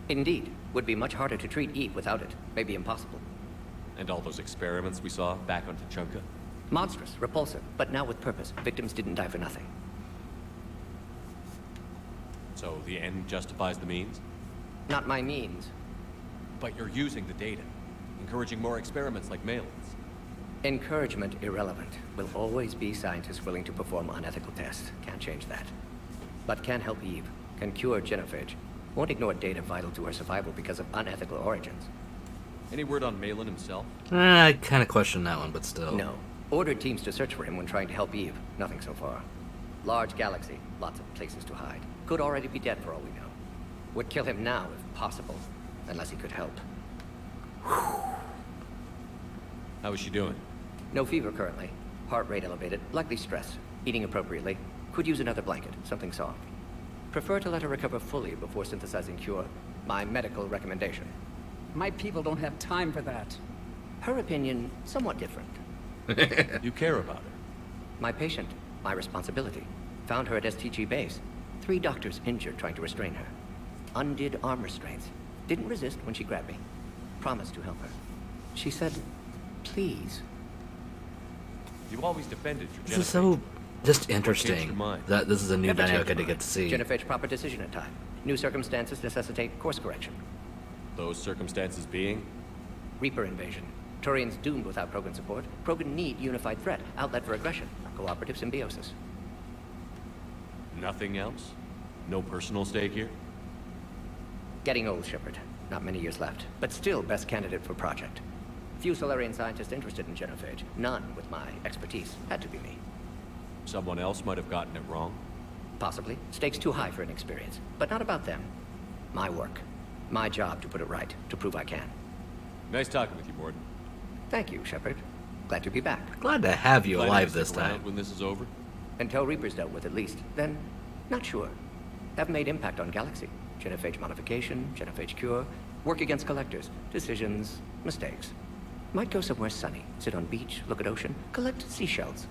Indeed. Would be much harder to treat Eve without it. Maybe impossible. And all those experiments we saw back on Tuchanka? Monstrous, repulsive, but now with purpose. Victims didn't die for nothing. So, the end justifies the means? Not my means. But you're using the data, encouraging more experiments like Malin's. Encouragement irrelevant. Will always be scientists willing to perform unethical tests. Can't change that. But can help Eve. Can cure genophage. Won't ignore data vital to her survival because of unethical origins. Any word on Malin himself? I kind of question that one, but still. No. Ordered teams to search for him when trying to help Eve. Nothing so far. Large galaxy. Lots of places to hide. Could already be dead for all we know. Would kill him now if possible. Unless he could help. How is she doing? No fever currently. Heart rate elevated. Likely stress. Eating appropriately. Could use another blanket. Something soft. Prefer to let her recover fully before synthesizing cure. My medical recommendation. My people don't have time for that. Her opinion, somewhat different. You care about her. My patient. My responsibility. Found her at STG base. 3 doctors injured trying to restrain her. Undid arm restraints. Didn't resist when she grabbed me. Promised to help her. She said, please. You always defended your This is genophage. so just What changed interesting your mind? that this is a new Never dynamic I changed did get to see. Genophage proper decision at time. New circumstances necessitate course correction. Those circumstances being? Reaper invasion. Turians doomed without Krogan support. Krogan need unified threat. Outlet for aggression. Cooperative symbiosis. Nothing else? No personal stake here? Getting old, Shepard. Not many years left. But still best candidate for project. Few Solarian scientists interested in genophage. None with my expertise. Had to be me. Someone else might have gotten it wrong? Possibly. Stakes too high for inexperience. But not about them. My work. My job to put it right. To prove I can. Nice talking with you, Morden. Thank you, Shepard. Glad to be back. Glad to have you Planning alive to this stick around time. when this is over? Until Reaper's dealt with at least. Then, not sure. Have made impact on Galaxy. Genophage modification, genophage cure, work against collectors, decisions, mistakes. Might go somewhere sunny, sit on beach, look at ocean, collect seashells.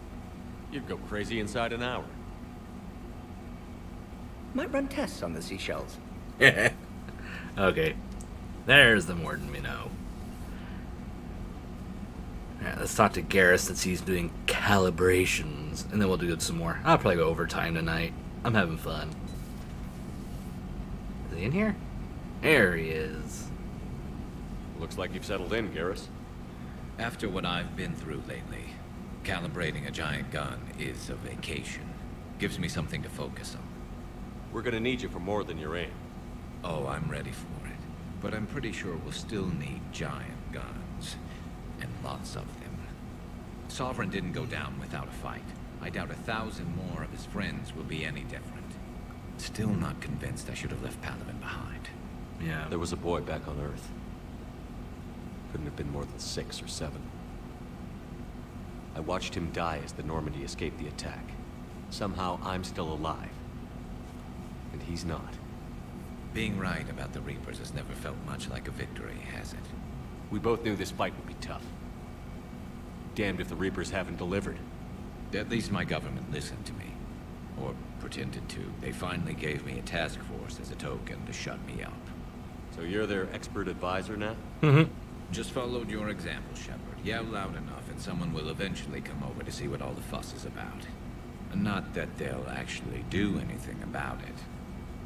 You'd go crazy inside an hour. Might run tests on the seashells. Okay. There's the Morden we know. Alright, let's talk to Garrus since he's doing calibrations, and then we'll do some more. I'll probably go overtime tonight. I'm having fun. Is he in here? There he is. Looks like you've settled in, Garrus. After what I've been through lately, calibrating a giant gun is a vacation. Gives me something to focus on. We're gonna need you for more than your aim. Oh, I'm ready for it. But I'm pretty sure we'll still need giant guns. And lots of them. Sovereign didn't go down without a fight. I doubt 1,000 more of his friends will be any different. Still not convinced I should have left Palaven behind. Yeah. There was a boy back on Earth. Couldn't have been more than 6 or 7. I watched him die as the Normandy escaped the attack. Somehow I'm still alive. And he's not. Being right about the Reapers has never felt much like a victory, has it? We both knew this fight would be tough. Damned if the Reapers haven't delivered. At least my government listened to me. Or pretended to. They finally gave me a task force as a token to shut me up. So you're their expert advisor now? Mm-hmm. Just followed your example, Shepard. Yell loud enough and someone will eventually come over to see what all the fuss is about. Not that they'll actually do anything about it.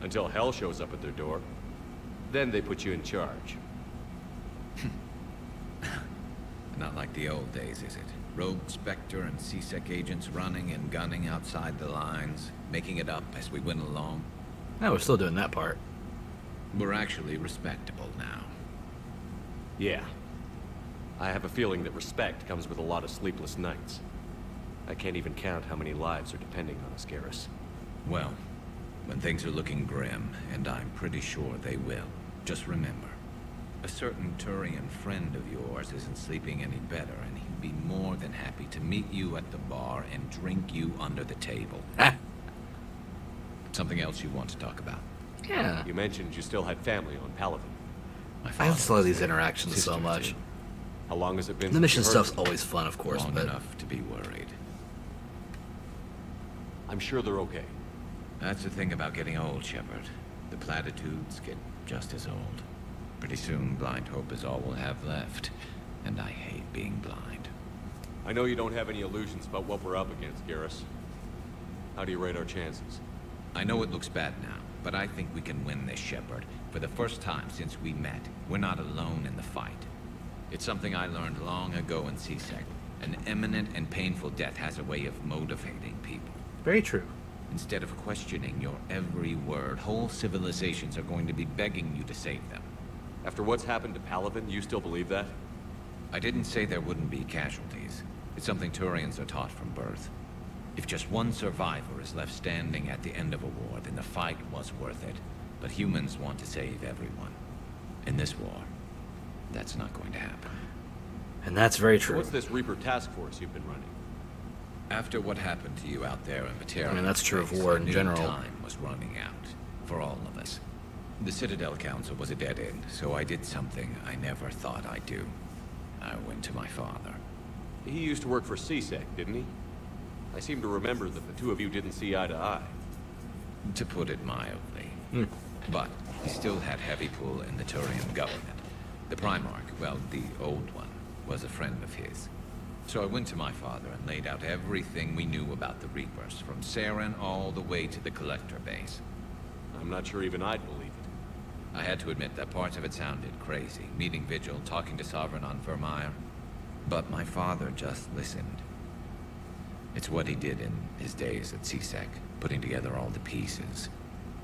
Until hell shows up at their door. Then they put you in charge. Not like the old days, is it? Rogue Spectre and C-Sec agents running and gunning outside the lines, making it up as we went along. No, we're still doing that part. We're actually respectable now. Yeah. I have a feeling that respect comes with a lot of sleepless nights. I can't even count how many lives are depending on us, Garrus. Well, when things are looking grim, and I'm pretty sure they will, just remember, a certain Turian friend of yours isn't sleeping any better, and he'd be more than happy to meet you at the bar and drink you under the table. Something else you want to talk about? Yeah. You mentioned you still had family on Palaven. I just love these interactions so much. How long has it been? The mission stuff's always fun, of course, Long but enough to be worried. I'm sure they're okay. That's the thing about getting old, Shepard. The platitudes get just as old. Pretty soon, blind hope is all we'll have left. And I hate being blind. I know you don't have any illusions about what we're up against, Garrus. How do you rate our chances? I know it looks bad now, but I think we can win this, Shepard. For the first time since we met, we're not alone in the fight. It's something I learned long ago in C-Sec. An imminent and painful death has a way of motivating people. Very true. Instead of questioning your every word, whole civilizations are going to be begging you to save them. After what's happened to Palaven, you still believe that? I didn't say there wouldn't be casualties. It's something Turians are taught from birth. If just one survivor is left standing at the end of a war, then the fight was worth it. But humans want to save everyone. In this war, that's not going to happen. And that's very true. So what's this Reaper task force you've been running? After what happened to you out there in Materia, I mean, that's true of war in general. Time was running out for all of us. The Citadel Council was a dead end, so I did something I never thought I'd do. I went to my father. He used to work for C-Sec, didn't he? I seem to remember that the two of you didn't see eye to eye. To put it mildly. But he still had heavy pull in the Turian government. The Primarch, well, the old one, was a friend of his. So I went to my father and laid out everything we knew about the Reapers, from Saren all the way to the Collector base. I'm not sure even I'd believe it. I had to admit that parts of it sounded crazy. Meeting Vigil, talking to Sovereign on Vermeer. But my father just listened. It's what he did in his days at C-Sec, putting together all the pieces.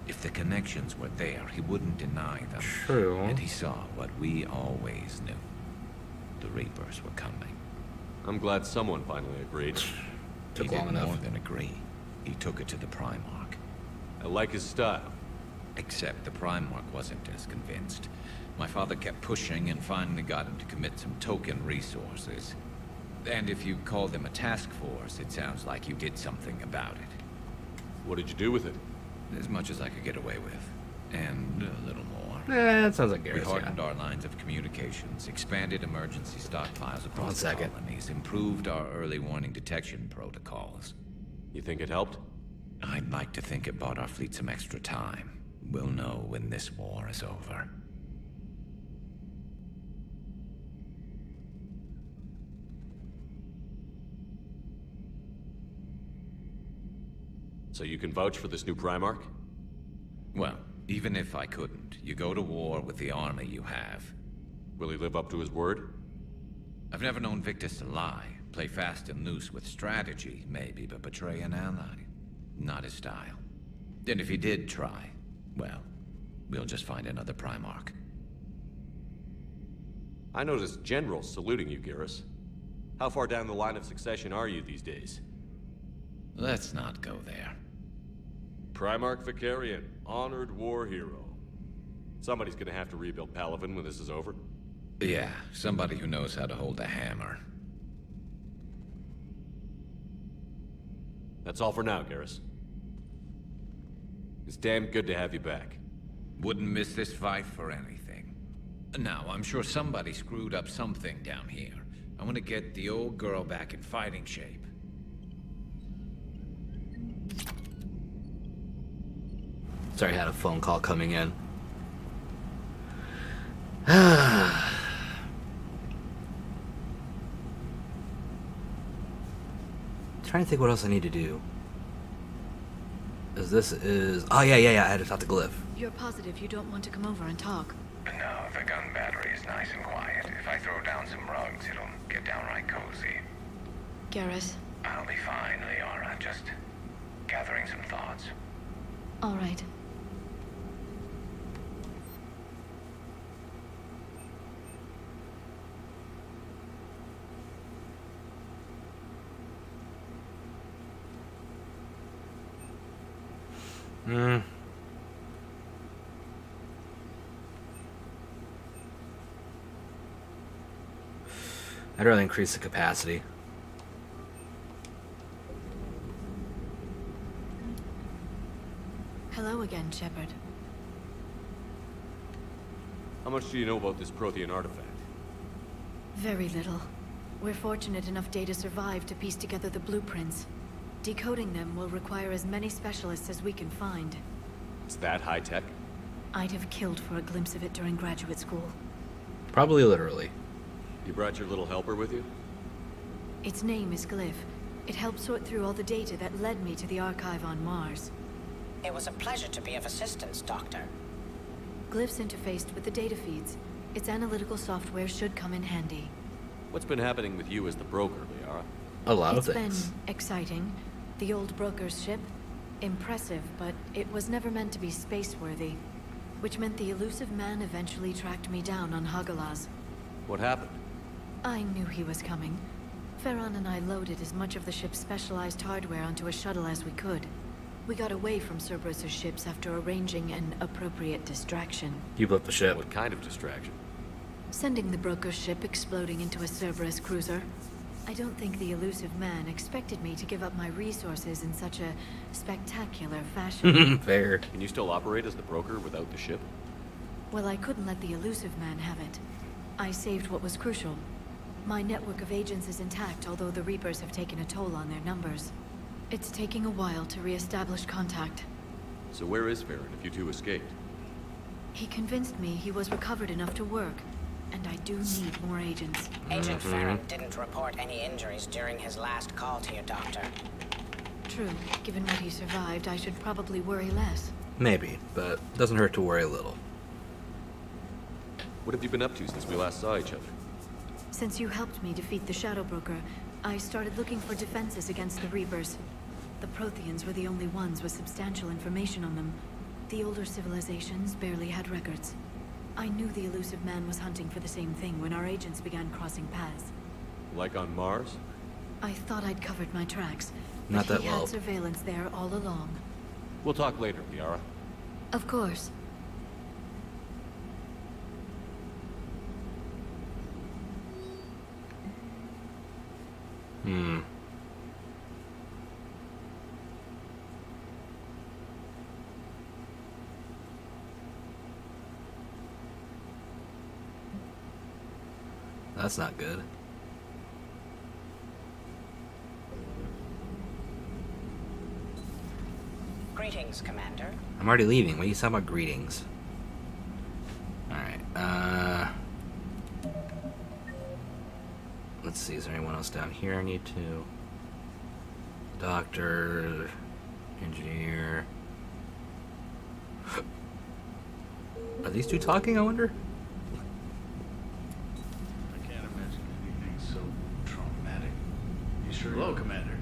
If the connections were there, he wouldn't deny them. True. And he saw what we always knew. The Reapers were coming. I'm glad someone finally agreed. Took He long did enough. more than agree. He took it to the Primarch. I like his style. Except the Primarch wasn't as convinced. My father kept pushing and finally got him to commit some token resources. And if you call them a task force, it sounds like you did something about it. What did you do with it? As much as I could get away with. And a little more. That sounds like Garrus, We hardened our lines of communications, expanded emergency stockpiles across One the second. colonies, improved our early warning detection protocols. You think it helped? I'd like to think it bought our fleet some extra time. We'll know when this war is over. So you can vouch for this new Primarch? Well, even if I couldn't, you go to war with the army you have. Will he live up to his word? I've never known Victus to lie. Play fast and loose with strategy, maybe, but betray an ally. Not his style. And if he did try, well, we'll just find another Primarch. I noticed generals saluting you, Garrus. How far down the line of succession are you these days? Let's not go there. Primarch Vicarian, honored war hero. Somebody's gonna have to rebuild Palaven when this is over. Yeah, somebody who knows how to hold a hammer. That's all for now, Garrus. It's damn good to have you back. Wouldn't miss this fight for anything. Now, I'm sure somebody screwed up something down here. I want to get the old girl back in fighting shape. Sorry, I had a phone call coming in. Trying to think what else I need to do. This is... Oh, yeah, I had to talk to Glyph. You're positive you don't want to come over and talk? No, the gun battery is nice and quiet. If I throw down some rugs, it'll get downright cozy. Garrus? I'll be fine, Liara. Just gathering some thoughts. All right. I'd rather increase the capacity. Hello again, Shepard. How much do you know about this Prothean artifact? Very little. We're fortunate enough Data survived to piece together the blueprints. Decoding them will require as many specialists as we can find. It's that high-tech? I'd have killed for a glimpse of it during graduate school. Probably literally. You brought your little helper with you? Its name is Glyph. It helped sort through all the data that led me to the archive on Mars. It was a pleasure to be of assistance, Doctor. Glyph's interfaced with the data feeds. Its analytical software should come in handy. What's been happening with you as the broker, Liara? A lot of It's things. been exciting. The old broker's ship, impressive, but it was never meant to be space-worthy. Which meant the elusive man eventually tracked me down on Hagalaz. What happened? I knew he was coming. Farron and I loaded as much of the ship's specialized hardware onto a shuttle as we could. We got away from Cerberus' ships after arranging an appropriate distraction. You blew up the ship. What kind of distraction? Sending the broker's ship exploding into a Cerberus cruiser. I don't think the elusive man expected me to give up my resources in such a spectacular fashion. Fair. Can you still operate as the broker without the ship? Well, I couldn't let the elusive man have it. I saved what was crucial. My network of agents is intact, although the Reapers have taken a toll on their numbers. It's taking a while to re-establish contact. So where is Farron if you two escaped? He convinced me he was recovered enough to work, and I do need more agents. Agent Farron didn't report any injuries during his last call to you, Doctor. True. Given what he survived, I should probably worry less. Maybe, but doesn't hurt to worry a little. What have you been up to since we last saw each other? Since you helped me defeat the Shadow Broker, I started looking for defenses against the Reapers. The Protheans were the only ones with substantial information on them. The older civilizations barely had records. I knew the elusive man was hunting for the same thing when our agents began crossing paths. Like on Mars? I thought I'd covered my tracks, Not but that he well. had surveillance there all along. We'll talk later, Liara. Of course. That's not good. Greetings, Commander. I'm already leaving. What are you talking about greetings? Alright, let's see, is there anyone else down here I need to? Doctor, engineer. Are these two talking, I wonder? I can't imagine anything so traumatic. You sure? Hello, Commander.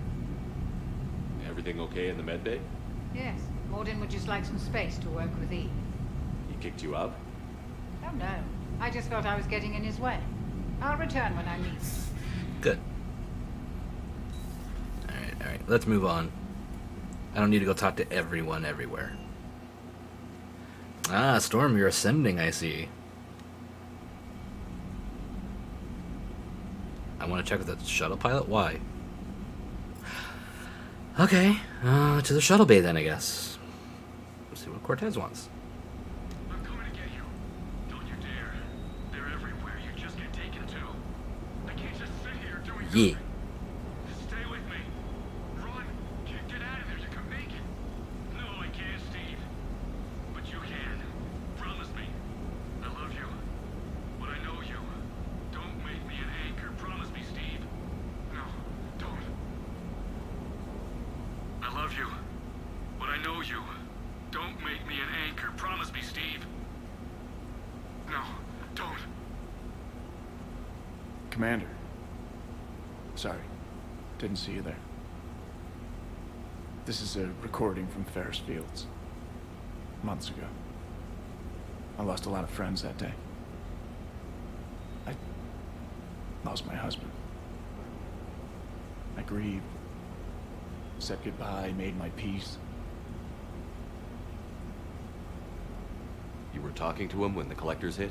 Everything okay in the med bay? Yes. Morden would just like some space to work with E. He kicked you out? Oh no. I just felt I was getting in his way. I'll return when I need. Good. Alright, let's move on. I don't need to go talk to everyone everywhere. Ah, Storm, you're ascending, I see. I want to check with the shuttle pilot? Why? Okay, to the shuttle bay then, I guess. Let's see what Cortez wants. I'm coming to get you. Don't you dare. They're everywhere. You just get taken too. I can't just sit here doing Yeah. nothing. Stay with me. Run. Get out of there. You can make it. No, I can't, Steve. But you can. Promise me. I love you. But I know you. Don't make me an anchor. Promise me, Steve. No, don't. I love you. But I know you. Don't make me an anchor. Promise me, Steve. No, don't. Commander. Sorry. Didn't see you there. This is a recording from Ferris Fields. Months ago. I lost a lot of friends that day. I lost my husband. I grieved. Said goodbye, made my peace. You were talking to him when the collectors hit?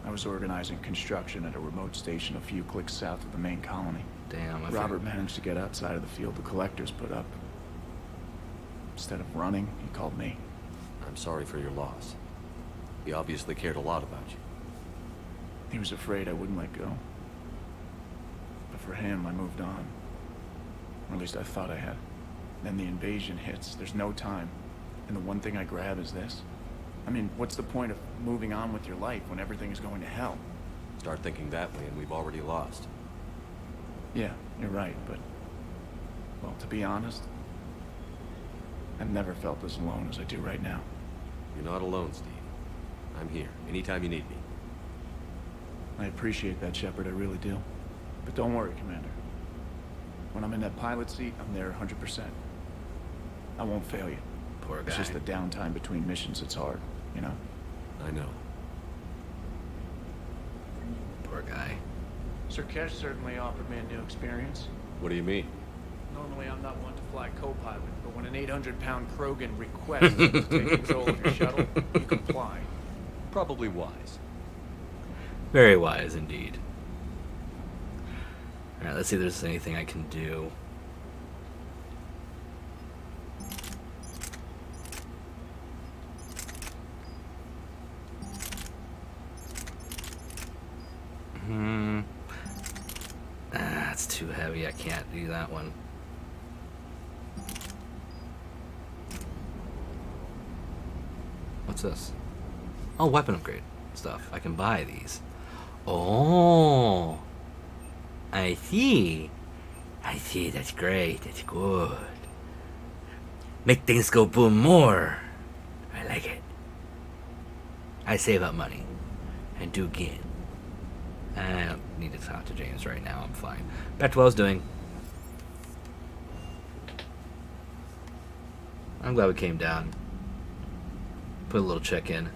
I was organizing construction at a remote station a few clicks south of the main colony. Damn, Robert managed to get outside of the field the collectors put up. Instead of running, he called me. I'm sorry for your loss. He obviously cared a lot about you. He was afraid I wouldn't let go. But for him, I moved on. Or at least I thought I had. Then the invasion hits. There's no time. And the one thing I grab is this. I mean, what's the point of moving on with your life when everything is going to hell? Start thinking that way and we've already lost. Yeah, you're right, but... well, to be honest, I've never felt as alone as I do right now. You're not alone, Steve. I'm here, anytime you need me. I appreciate that, Shepard, I really do. But don't worry, Commander. When I'm in that pilot seat, I'm there 100%. I won't fail you. Poor guy. It's just the downtime between missions that's hard, you know? I know. Poor guy. Sir Kesh certainly offered me a new experience. What do you mean? Normally I'm not one to fly co-pilot, but when an 800-pound Krogan requests to take control of your shuttle, you comply. Probably wise. Very wise indeed. Alright, let's see if there's anything I can do. That's too heavy. I can't do that one. What's this? Oh, weapon upgrade stuff. I can buy these. Oh, I see. I see. That's great. That's good. Make things go boom more. I like it. I save up money and do again. I don't need to talk to James right now. I'm fine. Back to what I was doing. I'm glad we came down. Put a little check in.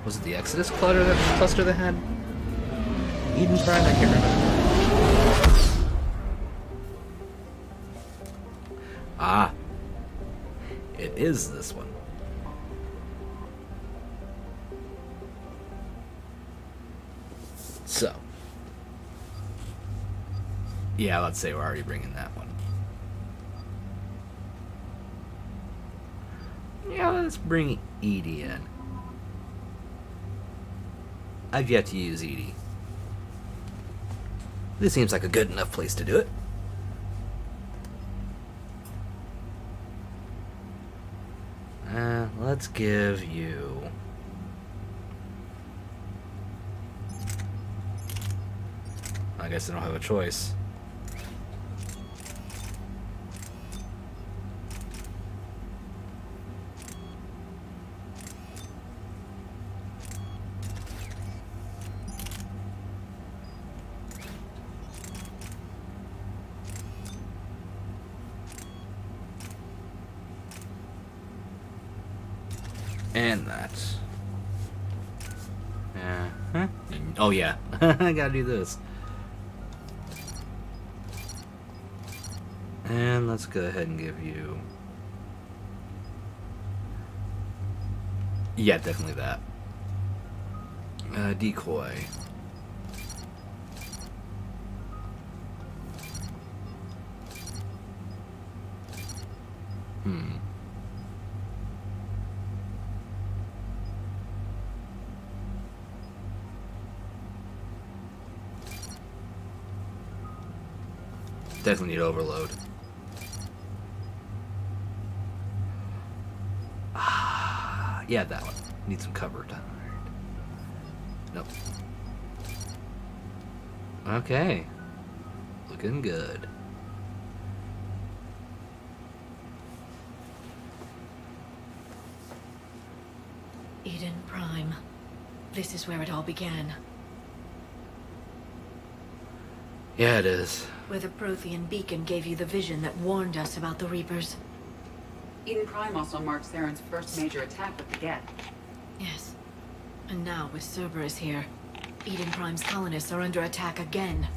Was it the Exodus cluster that had Eden Prime? I can't remember. Ah, it is this one. So, yeah, let's say we're already bringing that one. Yeah, let's bring Edie in. I've yet to use Edie. This seems like a good enough place to do it. Let's give you... I guess I don't have a choice. And that. Huh? Oh yeah, I gotta do this. And let's go ahead and give you... Yeah, definitely that. Decoy. Definitely need overload. Yeah, that one. Need some cover. Nope. Okay. Looking good. Eden Prime. This is where it all began. Yeah, it is. Where the Prothean beacon gave you the vision that warned us about the Reapers. Eden Prime also marked Saren's first major attack with the Get. Yes. And now, with Cerberus here, Eden Prime's colonists are under attack again.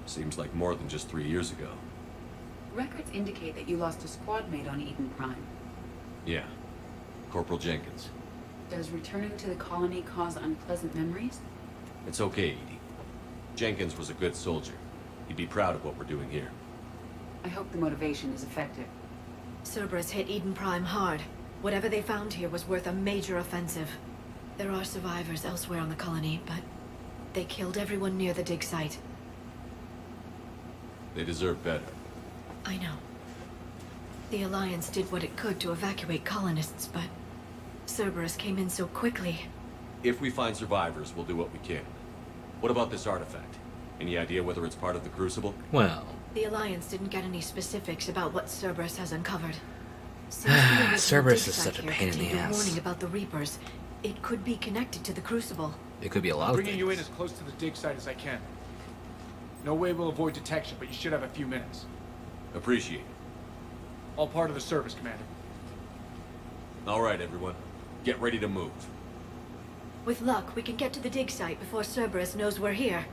Seems like more than just 3 years ago. Records indicate that you lost a squad mate on Eden Prime. Yeah. Corporal Jenkins. Does returning to the colony cause unpleasant memories? It's okay, Edie. Jenkins was a good soldier. He'd be proud of what we're doing here. I hope the motivation is effective. Cerberus hit Eden Prime hard. Whatever they found here was worth a major offensive. There are survivors elsewhere on the colony, but they killed everyone near the dig site. They deserve better. I know. The Alliance did what it could to evacuate colonists, but Cerberus came in so quickly. If we find survivors, we'll do what we can. What about this artifact? Any idea whether it's part of the Crucible? Well... The Alliance didn't get any specifics about what Cerberus has uncovered. Cerberus is such a pain in the ass. ass. About the Reapers, it could be connected to the Crucible. It could be a lot of things. Bringing you in as close to the dig site as I can. No way we'll avoid detection, but you should have a few minutes. Appreciate it. All part of the service, Commander. All right, everyone. Get ready to move. With luck, we can get to the dig site before Cerberus knows we're here.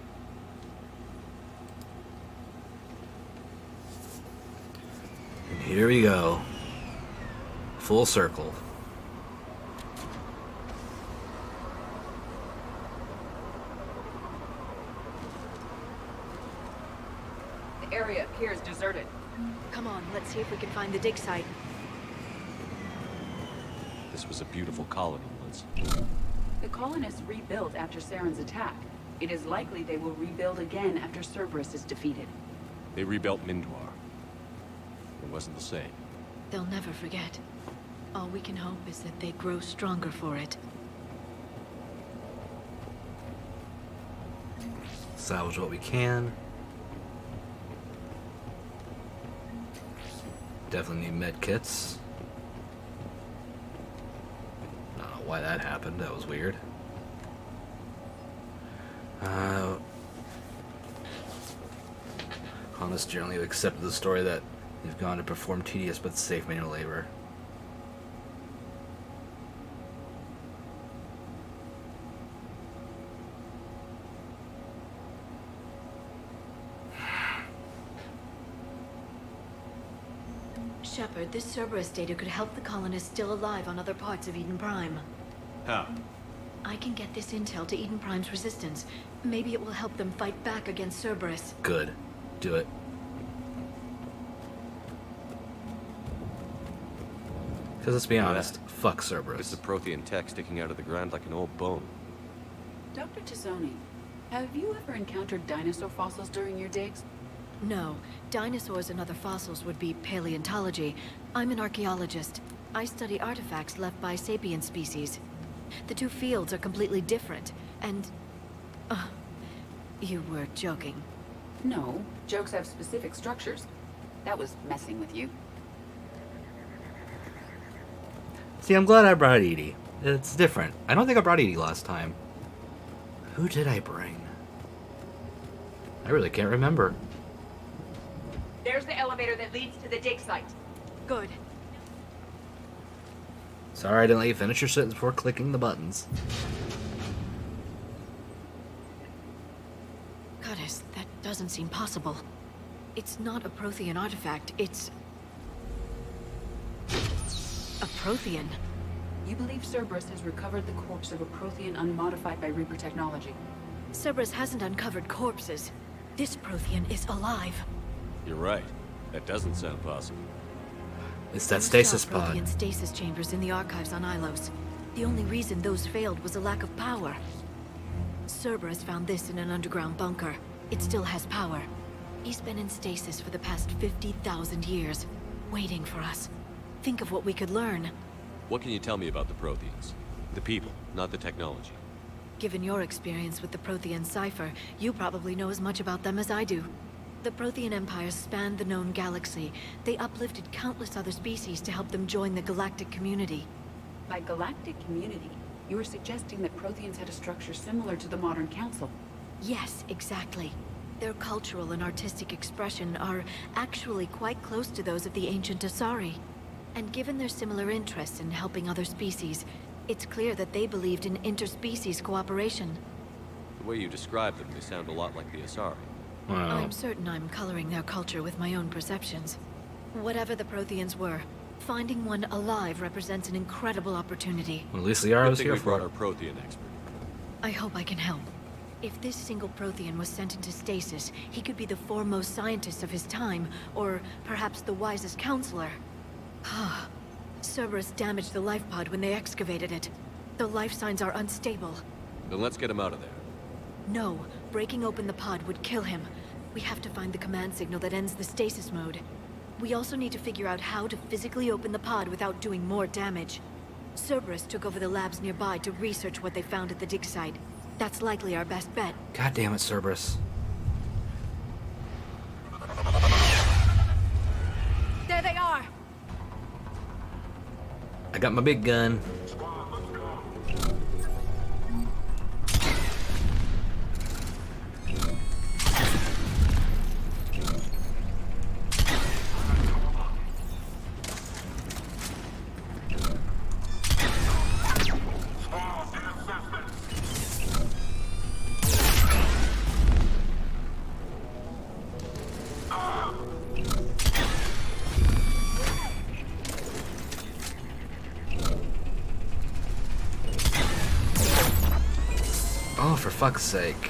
And here we go. Full circle. The area appears deserted. Come on, let's see if we can find the dig site. This was a beautiful colony once. The colonists rebuilt after Saren's attack. It is likely they will rebuild again after Cerberus is defeated. They rebuilt Mindwar. It wasn't the same. They'll never forget. All we can hope is that they grow stronger for it. Salvage what we can. Definitely need med kits. I don't know why that happened. That was weird. Honest generally accepted the story that you've gone to perform tedious but safe manual labor. Shepard, this Cerberus data could help the colonists still alive on other parts of Eden Prime. How? I can get this intel to Eden Prime's resistance. Maybe it will help them fight back against Cerberus. Good. Do it. Because let's be honest, fuck Cerberus. It's a Prothean tech sticking out of the ground like an old bone. Dr. Tazzoni, have you ever encountered dinosaur fossils during your digs? No. Dinosaurs and other fossils would be paleontology. I'm an archaeologist. I study artifacts left by sapient species. The two fields are completely different, and... you were joking. No. Jokes have specific structures. That was messing with you. See, I'm glad I brought Edie. It's different. I don't think I brought Edie last time. Who did I bring? I really can't remember. There's the elevator that leads to the dig site. Good. Sorry I didn't let you finish your sentence before clicking the buttons. Goddess, that doesn't seem possible. It's not a Prothean artifact, it's... a Prothean. You believe Cerberus has recovered the corpse of a Prothean unmodified by Reaper technology? Cerberus hasn't uncovered corpses. This Prothean is alive. You're right. That doesn't sound possible. It's that stasis pod. Prothean stasis chambers in the archives on Ilos. The only reason those failed was a lack of power. Cerberus found this in an underground bunker. It still has power. He's been in stasis for the past 50,000 years, waiting for us. Think of what we could learn. What can you tell me about the Protheans? The people, not the technology. Given your experience with the Prothean cipher, you probably know as much about them as I do. The Prothean Empire spanned the known galaxy. They uplifted countless other species to help them join the galactic community. By galactic community, you are suggesting that Protheans had a structure similar to the modern council? Yes, exactly. Their cultural and artistic expression are actually quite close to those of the ancient Asari. And given their similar interests in helping other species, it's clear that they believed in interspecies cooperation. The way you describe them, they sound a lot like the Asari. Wow. I'm certain I'm coloring their culture with my own perceptions. Whatever the Protheans were, finding one alive represents an incredible opportunity. Well, at least Liara was here for our Prothean expert. I hope I can help. If this single Prothean was sent into stasis, he could be the foremost scientist of his time, or perhaps the wisest counselor. Cerberus damaged the life pod when they excavated it. The life signs are unstable. Then let's get him out of there. No, breaking open the pod would kill him. We have to find the command signal that ends the stasis mode. We also need to figure out how to physically open the pod without doing more damage. Cerberus took over the labs nearby to research what they found at the dig site. That's likely our best bet. God damn it, Cerberus. There they are! I got my big gun. Oh, for fuck's sake.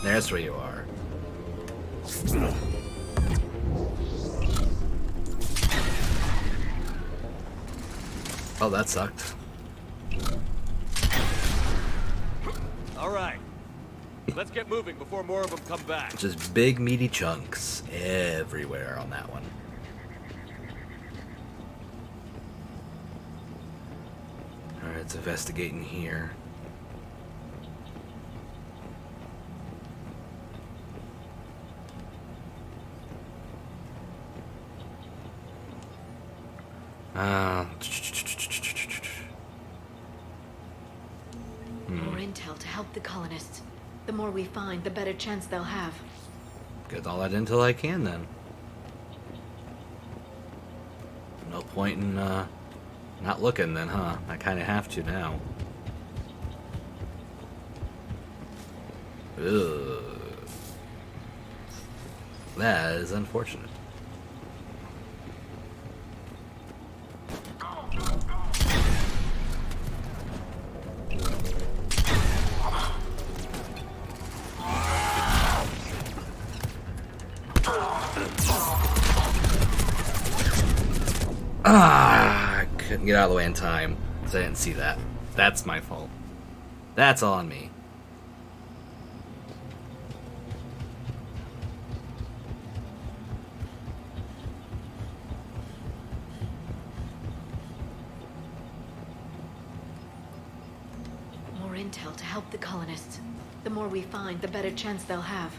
There's where you are. Oh, that sucked. All right. Let's get moving before more of them come back. Just big meaty chunks everywhere on that one. Alright, it's investigating here. More intel to help the colonists. The more we find, the better chance they'll have. Get all that intel I can then. No point in not looking then, huh? I kind of have to now. Ugh. That is unfortunate. I couldn't get out of the way in time, so I didn't see that. That's my fault. That's all on me. More intel to help the colonists. The more we find, the better chance they'll have.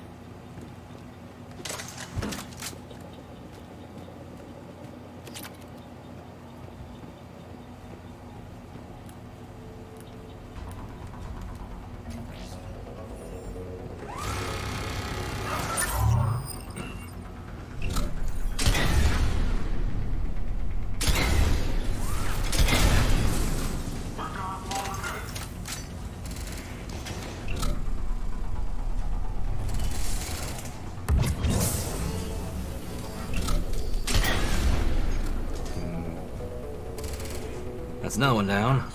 That's another one down.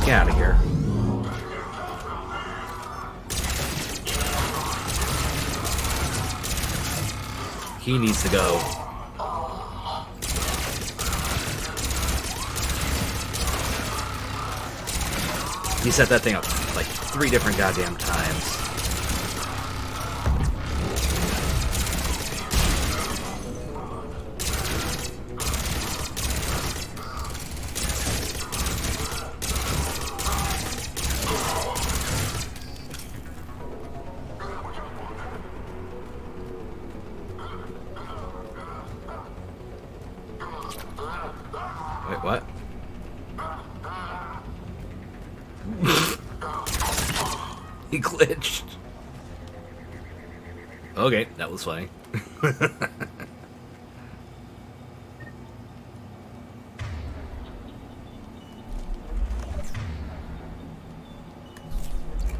Get out of here. He needs to go. He set that thing up like 3 different goddamn times. Wait, what? He glitched. Okay, that was funny.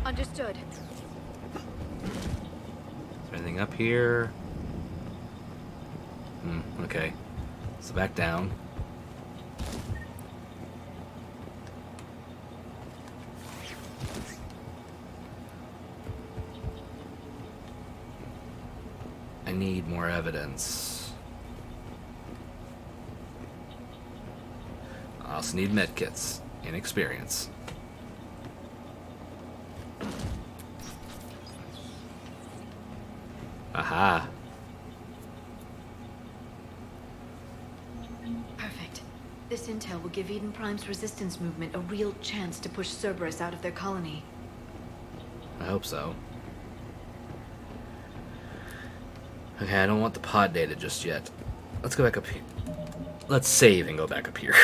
Understood. Is there anything up here? Okay. So back down. I need more evidence. I also need medkits and experience. Aha. Perfect. This intel will give Eden Prime's resistance movement a real chance to push Cerberus out of their colony. I hope so. Okay, I don't want the pod data just yet. Let's go back up here. Let's save and go back up here.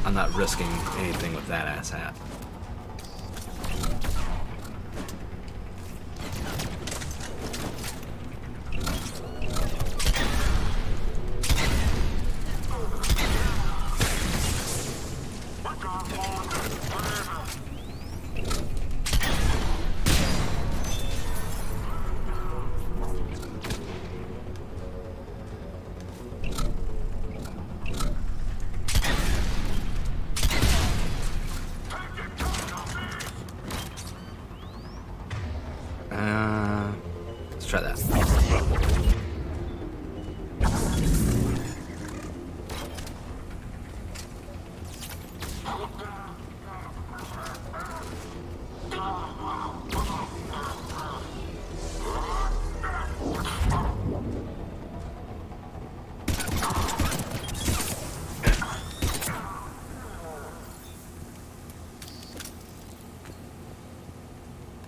I'm not risking anything with that ass hat. Let's try that.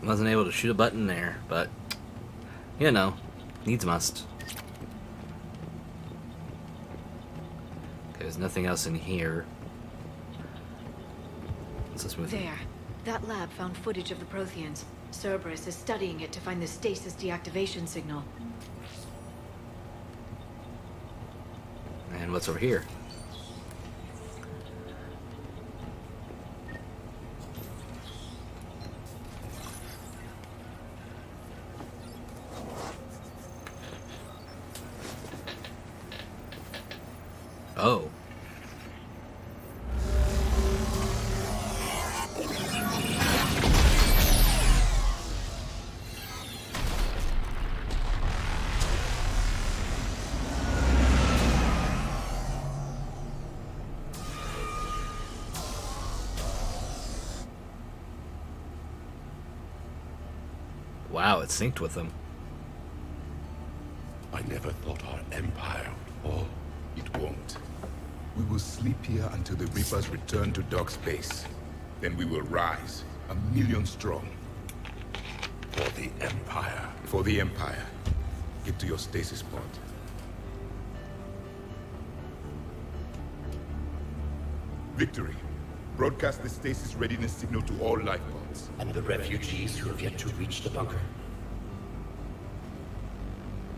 Wasn't able to shoot a button there, but you know, needs must. Okay, there's nothing else in here. Let's move. There. That lab found footage of the Protheans. Cerberus is studying it to find the stasis deactivation signal. And what's over here? Wow, it synced with them. I never thought our empire would fall. It won't. We will sleep here until the Reapers return to Doc Space. Then we will rise, 1,000,000 strong. For the Empire. For the Empire. Get to your stasis pod. Victory. Broadcast the stasis readiness signal to all life pods. And the refugees who have yet to reach the bunker.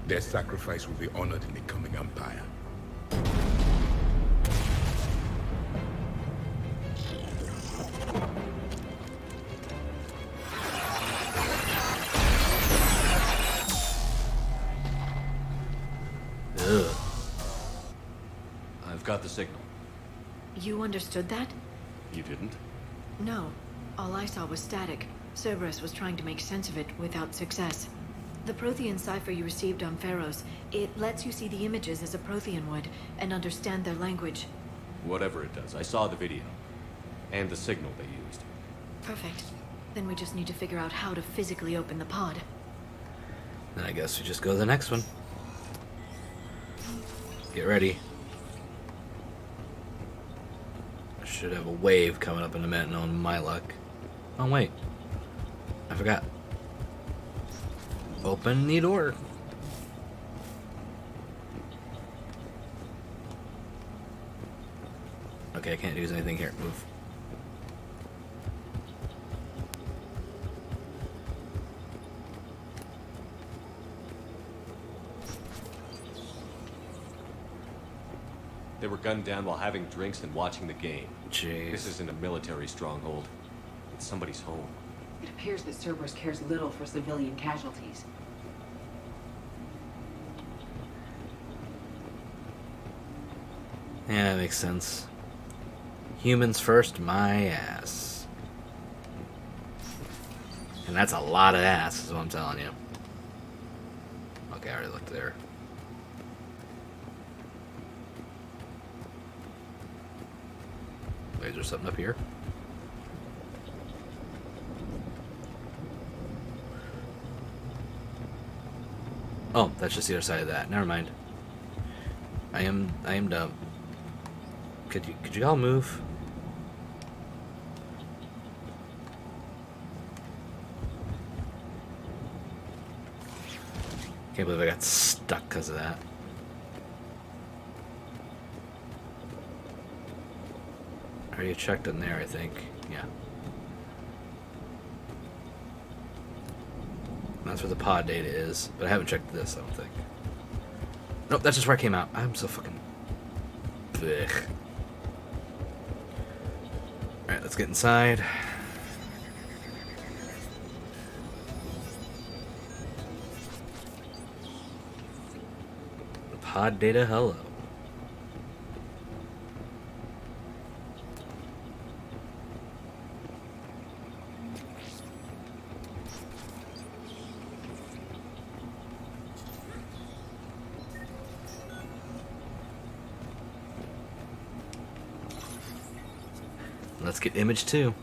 Their sacrifice will be honored in the coming Empire. Ugh. I've got the signal. You understood that? You didn't? No. All I saw was static. Cerberus was trying to make sense of it without success. The Prothean cipher you received on Pharaohs, it lets you see the images as a Prothean would, and understand their language. Whatever it does, I saw the video. And the signal they used. Perfect. Then we just need to figure out how to physically open the pod. Then I guess we just go to the next one. Get ready. I should have a wave coming up in a minute, knowing my luck. Oh wait. I forgot. Open the door. Okay, I can't do anything here. Move. They were gunned down while having drinks and watching the game. Jeez. This isn't a military stronghold. It's somebody's home. It appears that Cerberus cares little for civilian casualties. Yeah, that makes sense. Humans first, my ass. And that's a lot of ass, is what I'm telling you. Okay, I already looked there. Wait, is there something up here? Oh, that's just the other side of that. Never mind. I am dumb. Could you all move? Can't believe I got stuck because of that. I already checked in there, I think. Yeah. That's where the pod data is, but I haven't checked this, I don't think. Nope, that's just where I came out. I'm so fucking... Blech. Alright, let's get inside. The pod data, hello. Let's get image 2.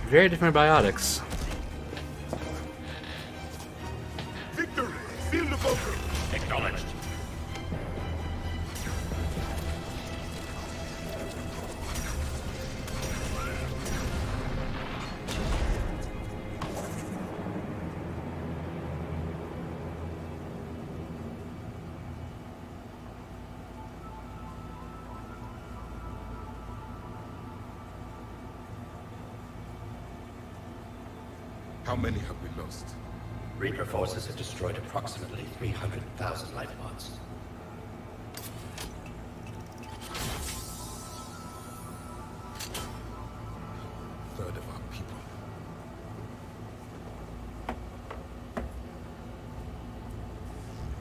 Very different biotics. Victory! Seal the bunker! Acknowledged. How many have we lost? Reaper forces have destroyed approximately 300,000 life pods.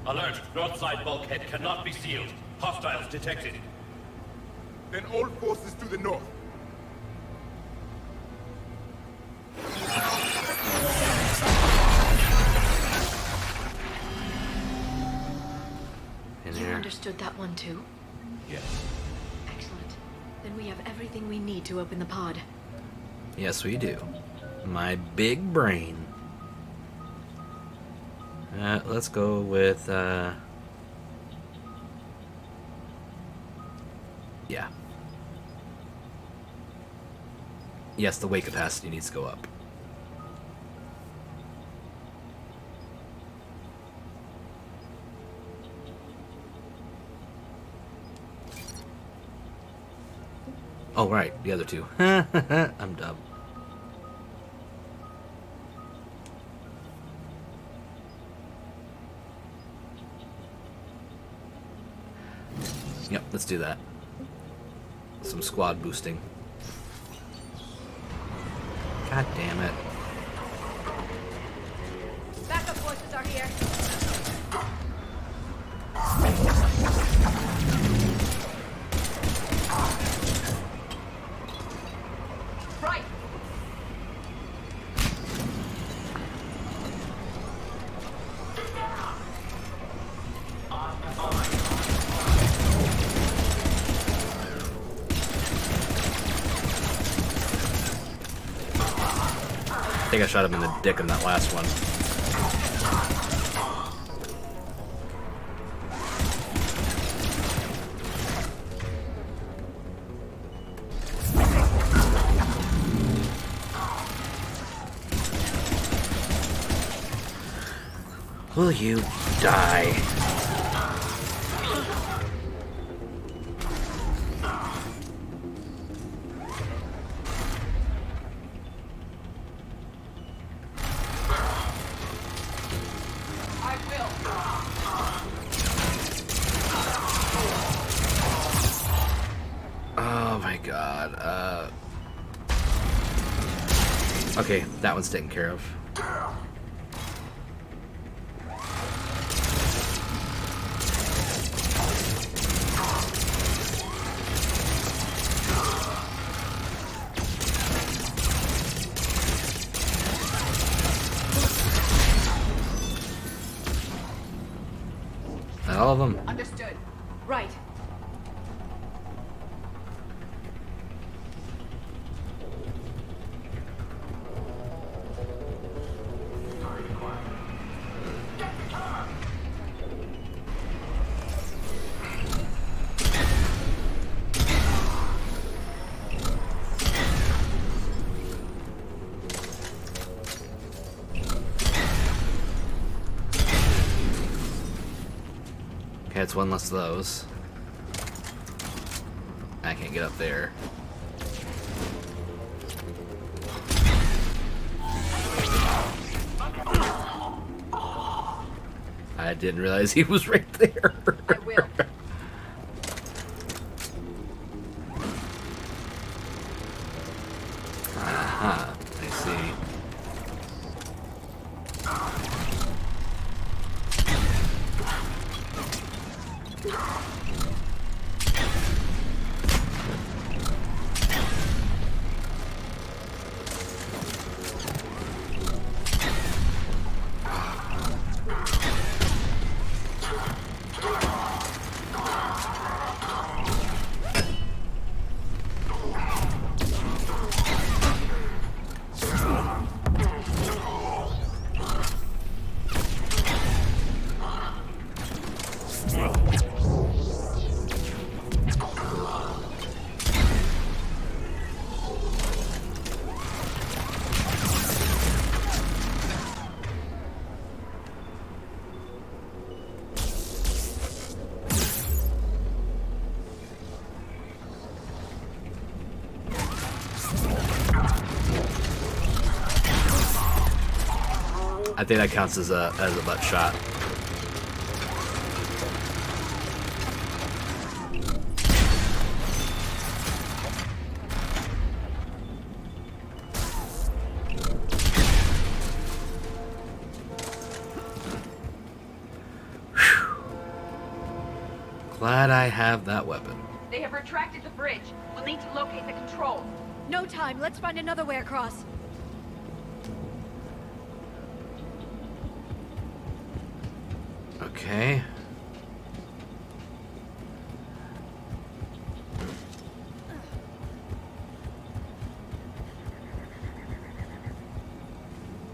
Alert! North side bulkhead cannot be sealed. Hostiles detected. Then all forces to the north. You understood that one too? Yes. Excellent. Then we have everything we need to open the pod. Yes, we do. My big brain. Let's go with, yeah. Yes, the weight capacity needs to go up. Oh, right, the other two. I'm dumb. Yep, let's do that. Some squad boosting. God damn it. Backup forces are here. Right. I think I shot him in the dick in that last one. Will you die? Oh my god. Okay, that one's taken care of. Not all of them. Understood. Right. Okay, it's one less of those. I can't get up there. I didn't realize he was right there. I will. Aha, I see. I think that counts as a butt shot. Whew. Glad I have that weapon. They have retracted the bridge. We'll need to locate the controls. No time. Let's find another way across. Okay.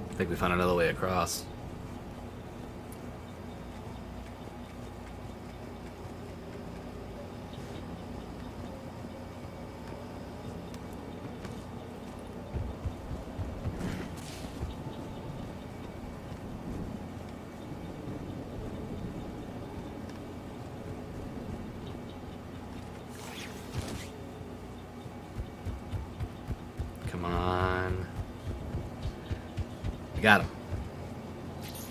I think we found another way across. Come on. I got him.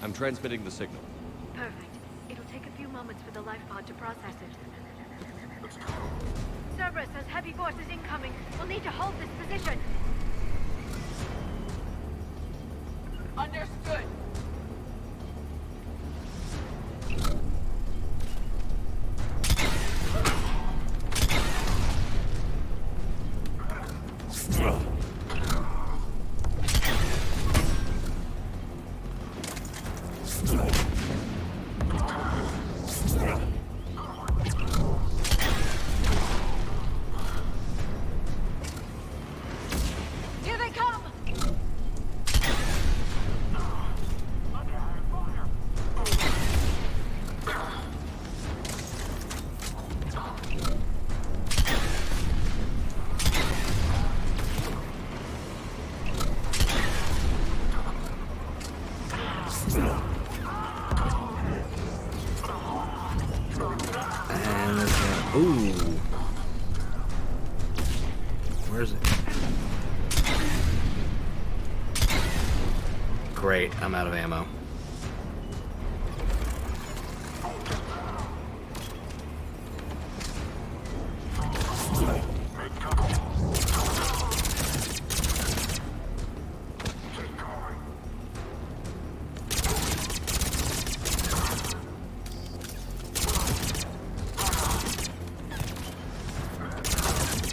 I'm transmitting the signal. Perfect. It'll take a few moments for the life pod to process it. Cerberus has heavy forces incoming. We'll need to hold this position. Understood. Here they come! And there's a... Ooh. Where is it? Great, I'm out of ammo.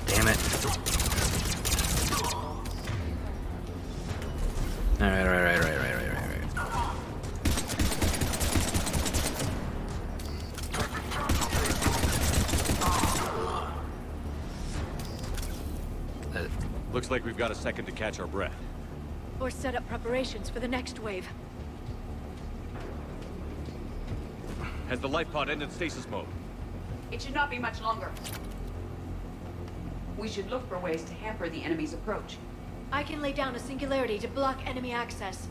Damn it. Alright. Looks like we've got a second to catch our breath. Or set up preparations for the next wave. Has the life pod ended stasis mode? It should not be much longer. We should look for ways to hamper the enemy's approach. I can lay down a singularity to block enemy access.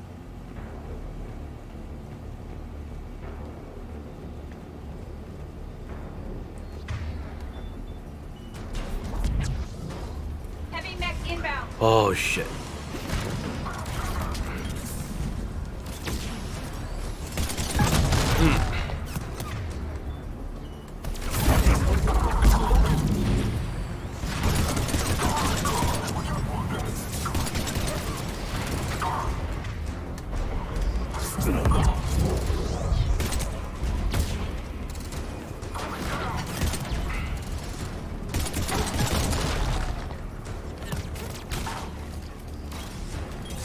Heavy mech inbound. Oh shit.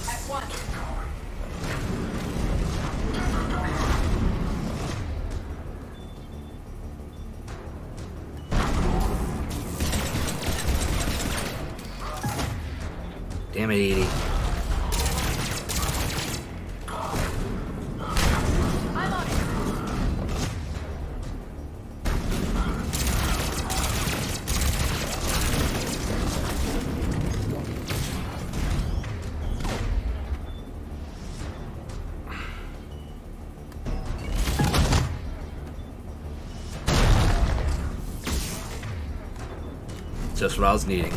At once. Damn it, Edie. I'm on it. Just what I was needing.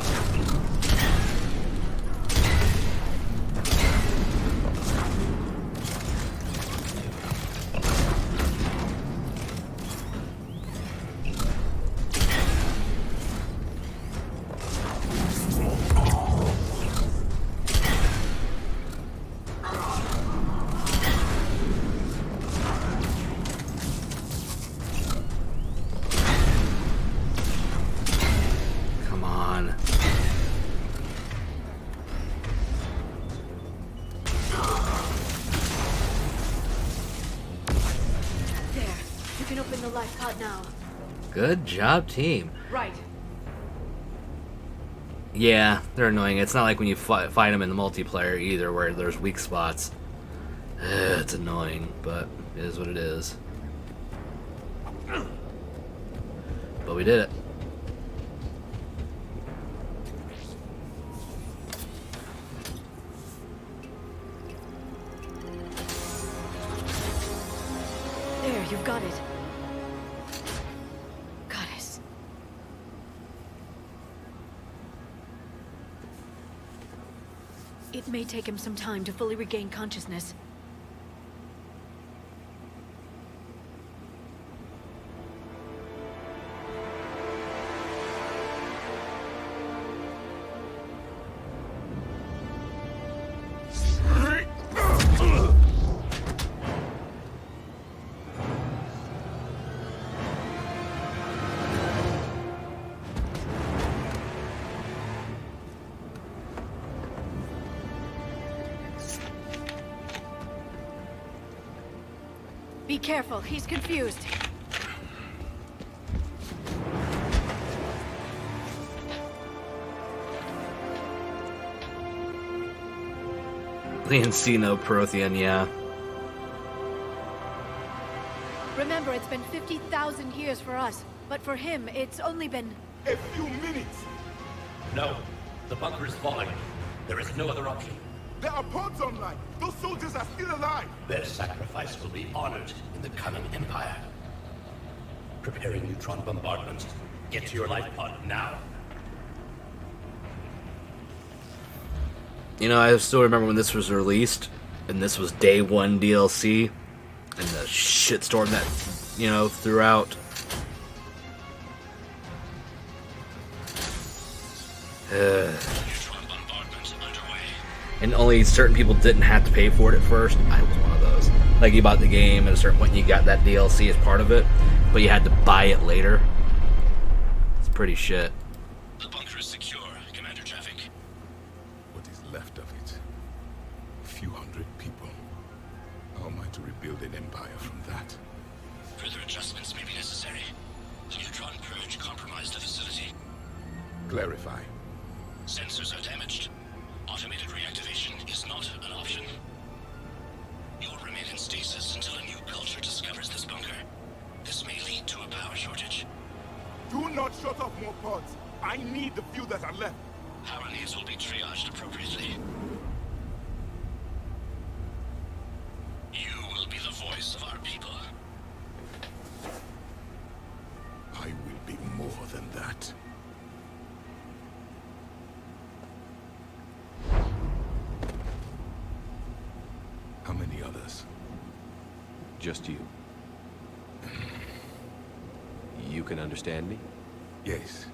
Good job, team. Right. Yeah, they're annoying. It's not like when you fight them in the multiplayer either, where there's weak spots. It's annoying, but it is what it is. But we did it. There, you've got it. Goddess. It may take him some time to fully regain consciousness. Be careful, he's confused. The Encino Prothean, yeah. Remember, it's been 50,000 years for us, but for him, it's only been... A few minutes! No. The bunker is falling. There is no other option. There are pods online! Those soldiers are still alive! Their sacrifice will be honored in the coming Empire. Preparing neutron bombardment. Get to your life pod now. You know, I still remember when this was released, and this was day one DLC, and the shitstorm that, you know, throughout. And only certain people didn't have to pay for it at first. I was one of those. Like, you bought the game, at a certain point you got that DLC as part of it, but you had to buy it later. It's pretty shit. The bunker is secure, Commander Traffic. What is left of it? A few hundred people. How am I to rebuild an empire from that? Further adjustments may be necessary. The neutron purge compromised the facility. Clarify. Sensors are damaged. Automated reactivation is not an option. You will remain in stasis until a new culture discovers this bunker. This may lead to a power shortage. Do not shut off more pods. I need the few that are left. Power needs will be triaged appropriately. You will be the voice of our people. I will be more than that. How many others? Just you. You can understand me? Yes.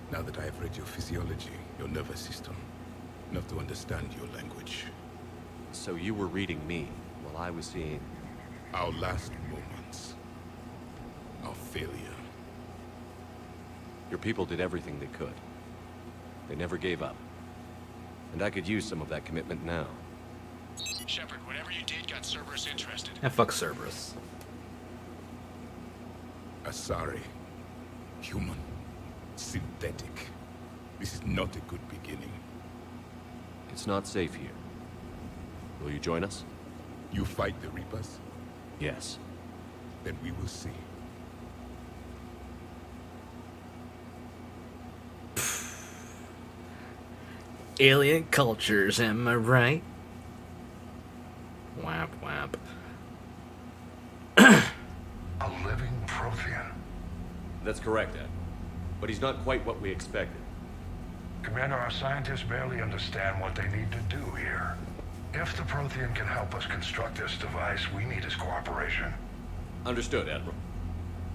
Now that I have read your physiology, your nervous system, enough to understand your language. So you were reading me while I was seeing... Our last moments. Our failure. Your people did everything they could. They never gave up. And I could use some of that commitment now. Shepard, whatever you did got Cerberus interested. Yeah, fuck Cerberus. Asari. Human. Synthetic. This is not a good beginning. It's not safe here. Will you join us? You fight the Reapers? Yes. Then we will see. Alien cultures, am I right? Whap, whap. A living Prothean. That's correct, Ed. But he's not quite what we expected. Commander, our scientists barely understand what they need to do here. If the Prothean can help us construct this device, we need his cooperation. Understood, Admiral.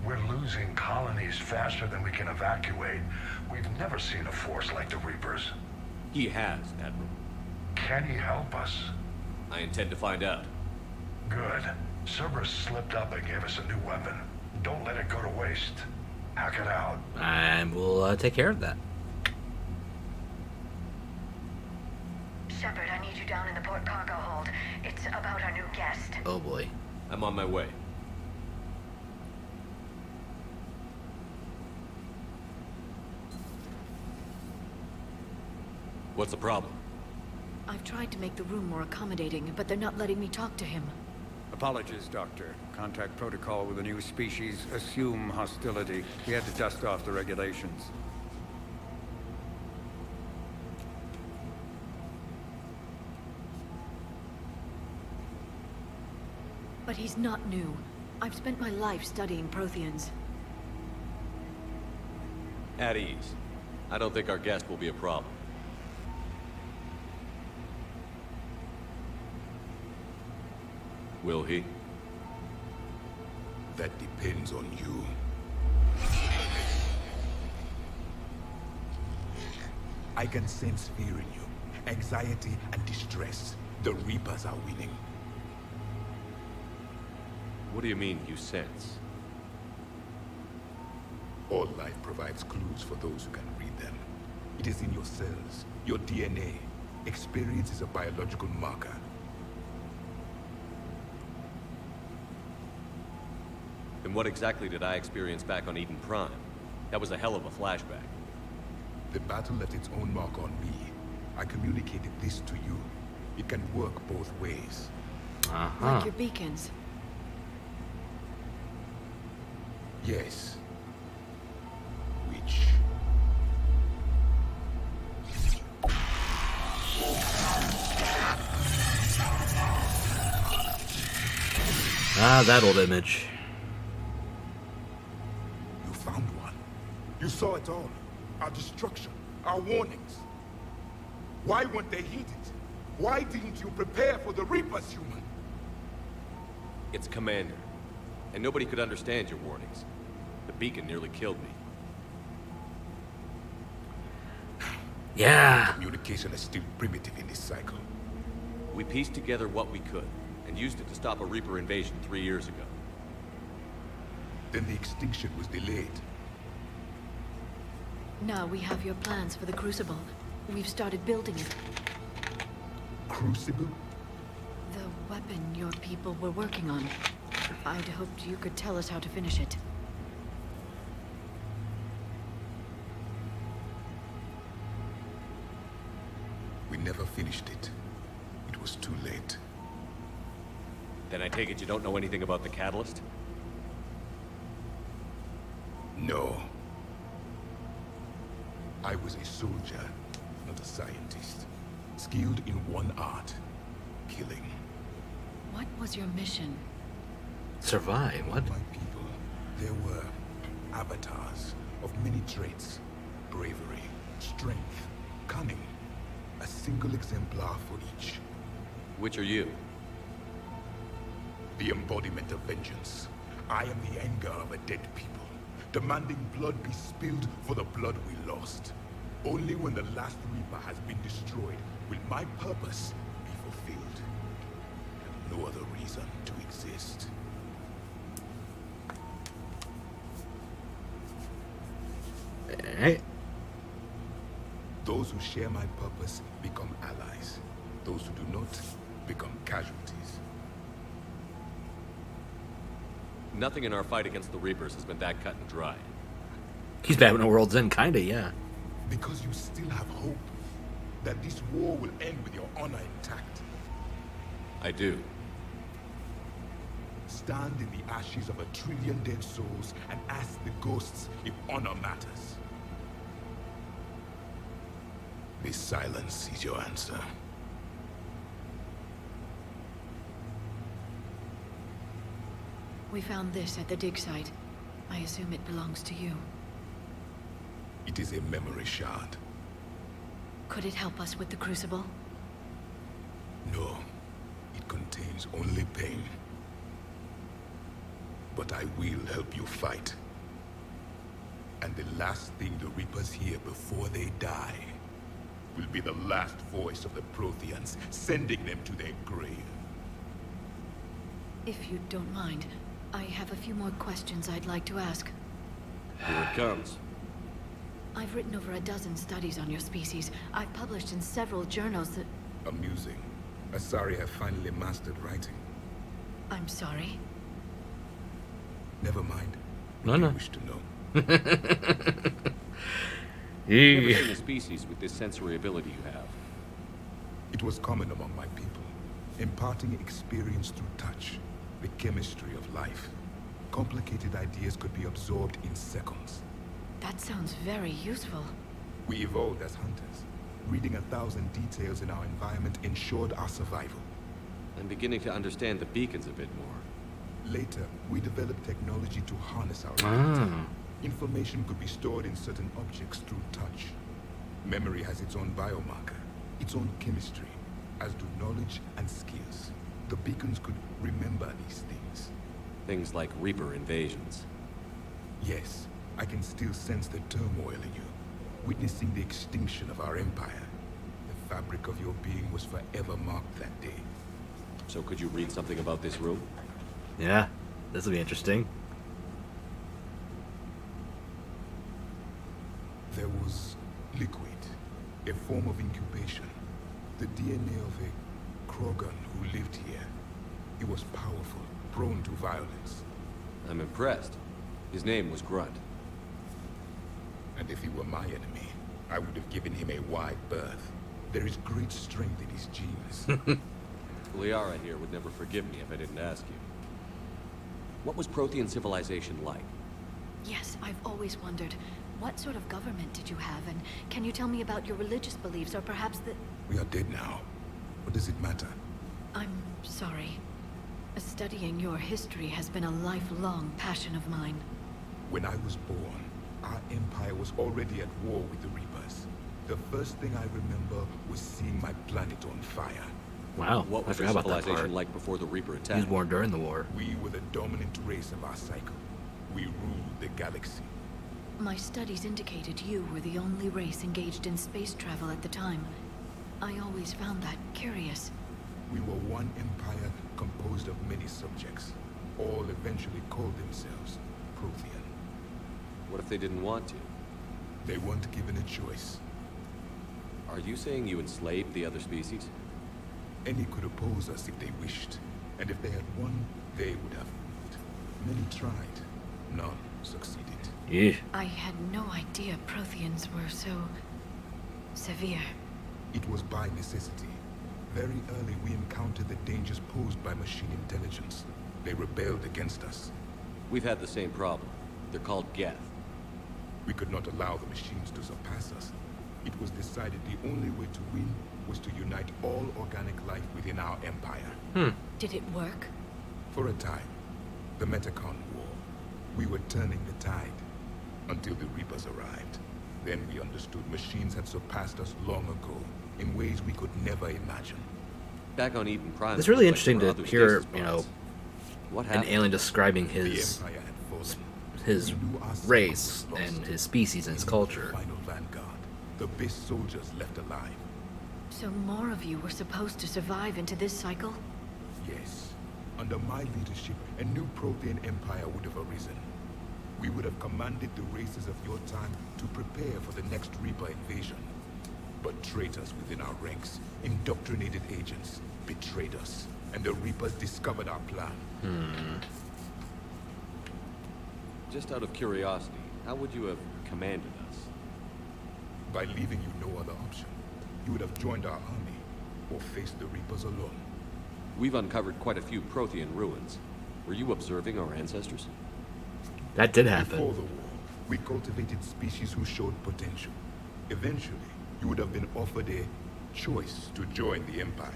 We're losing colonies faster than we can evacuate. We've never seen a force like the Reapers. He has, Admiral. Can he help us? I intend to find out. Good. Cerberus slipped up and gave us a new weapon. Don't let it go to waste. Hack it out. And we'll take care of that. Shepard, I need you down in the port cargo hold. It's about our new guest. Oh boy. I'm on my way. What's the problem? I've tried to make the room more accommodating, but they're not letting me talk to him. Apologies, Doctor. Contact protocol with a new species. Assume hostility. We had to dust off the regulations. But he's not new. I've spent my life studying Protheans. At ease. I don't think our guest will be a problem. Will he? That depends on you. I can sense fear in you. Anxiety and distress. The Reapers are winning. What do you mean, you sense? All life provides clues for those who can read them. It is in your cells, your DNA. Experience is a biological marker. And what exactly did I experience back on Eden Prime? That was a hell of a flashback. The battle left its own mark on me. I communicated this to you. It can work both ways. Like your beacons. Yes. Which? Ah, that old image. You found one. You saw it all. Our destruction, our warnings. Why weren't they heeded? Why didn't you prepare for the Reapers, human? It's Commander. And nobody could understand your warnings. The beacon nearly killed me. Yeah. Communication is still primitive in this cycle. We pieced together what we could, and used it to stop a Reaper invasion 3 years ago. Then the extinction was delayed. Now we have your plans for the Crucible. We've started building it. Crucible? The weapon your people were working on. I'd hoped you could tell us how to finish it. We never finished it. It was too late. Then I take it you don't know anything about the catalyst? No. I was a soldier, not a scientist. Skilled in one art. Killing. What was your mission? Survive? What? My people, there were avatars of many traits. Bravery, strength, cunning. A single exemplar for each. Which are you? The embodiment of vengeance. I am the anger of a dead people. Demanding blood be spilled for the blood we lost. Only when the last Reaper has been destroyed will my purpose be fulfilled. And no other reason to exist. Alright. Those who share my purpose become allies. Those who do not become casualties. Nothing in our fight against the Reapers has been that cut and dry. He's back when the world's end, kinda, yeah. Because you still have hope that this war will end with your honor intact. I do. Stand in the ashes of 1 trillion dead souls and ask the ghosts if honor matters. This silence is your answer. We found this at the dig site. I assume it belongs to you. It is a memory shard. Could it help us with the Crucible? No. It contains only pain. But I will help you fight. And the last thing the Reapers hear before they die will be the last voice of the Protheans, sending them to their grave. If you don't mind, I have a few more questions I'd like to ask. Here it comes. I've written over a dozen studies on your species. I've published in several journals that... Amusing. Asari have finally mastered writing. I'm sorry. Never mind. No. You wish to know. Never seen a species with this sensory ability you have. It was common among my people, imparting experience through touch, the chemistry of life. Complicated ideas could be absorbed in seconds. That sounds very useful. We evolved as hunters. Reading 1,000 details in our environment ensured our survival. I'm beginning to understand the beacons a bit more. Later, we developed technology to harness our data. Information could be stored in certain objects through touch. Memory has its own biomarker, its own chemistry, as do knowledge and skills. The beacons could remember these things. Things like Reaper invasions. Yes, I can still sense the turmoil in you, witnessing the extinction of our empire. The fabric of your being was forever marked that day. So could you read something about this room? Yeah, this will be interesting. There was liquid, a form of incubation. The DNA of a Krogan who lived here. It was powerful, prone to violence. I'm impressed. His name was Grunt. And if he were my enemy, I would have given him a wide berth. There is great strength in his genes. Liara here would never forgive me if I didn't ask you. What was Prothean civilization like? Yes, I've always wondered, what sort of government did you have, and can you tell me about your religious beliefs, or perhaps the... We are dead now. What does it matter? I'm sorry. Studying your history has been a lifelong passion of mine. When I was born, our empire was already at war with the Reapers. The first thing I remember was seeing my planet on fire. Wow, What was I forgot your about that civilization part. like before the Reaper attack? He was born during the war. We were the dominant race of our cycle. We ruled the galaxy. My studies indicated you were the only race engaged in space travel at the time. I always found that curious. We were one empire composed of many subjects. All eventually called themselves Prothean. What if they didn't want to? They weren't given a choice. Are you saying you enslaved the other species? Any could oppose us if they wished. And if they had won, they would have ruled. Many tried. None succeeded. Yeah. I had no idea Protheans were so... severe. It was by necessity. Very early we encountered the dangers posed by machine intelligence. They rebelled against us. We've had the same problem. They're called Geth. We could not allow the machines to surpass us. It was decided the only way to win was to unite all organic life within our empire. Did it work? For a time. The Metacon War. We were turning the tide. Until the Reapers arrived. Then we understood machines had surpassed us long ago. In ways we could never imagine. Back on Eden Prime... It's really interesting to hear, you know, what an happened? alien describing his race and his species and his culture. Final vanguard. The best soldiers left alive. So more of you were supposed to survive into this cycle? Yes. Under my leadership, a new Prothean empire would have arisen. We would have commanded the races of your time to prepare for the next Reaper invasion. But traitors within our ranks, indoctrinated agents, betrayed us, and the Reapers discovered our plan. Just out of curiosity, how would you have commanded us? By leaving you no other option. You would have joined our army, or faced the Reapers alone. We've uncovered quite a few Prothean ruins. Were you observing our ancestors? That did happen. Before the war, we cultivated species who showed potential. Eventually, you would have been offered a choice to join the Empire.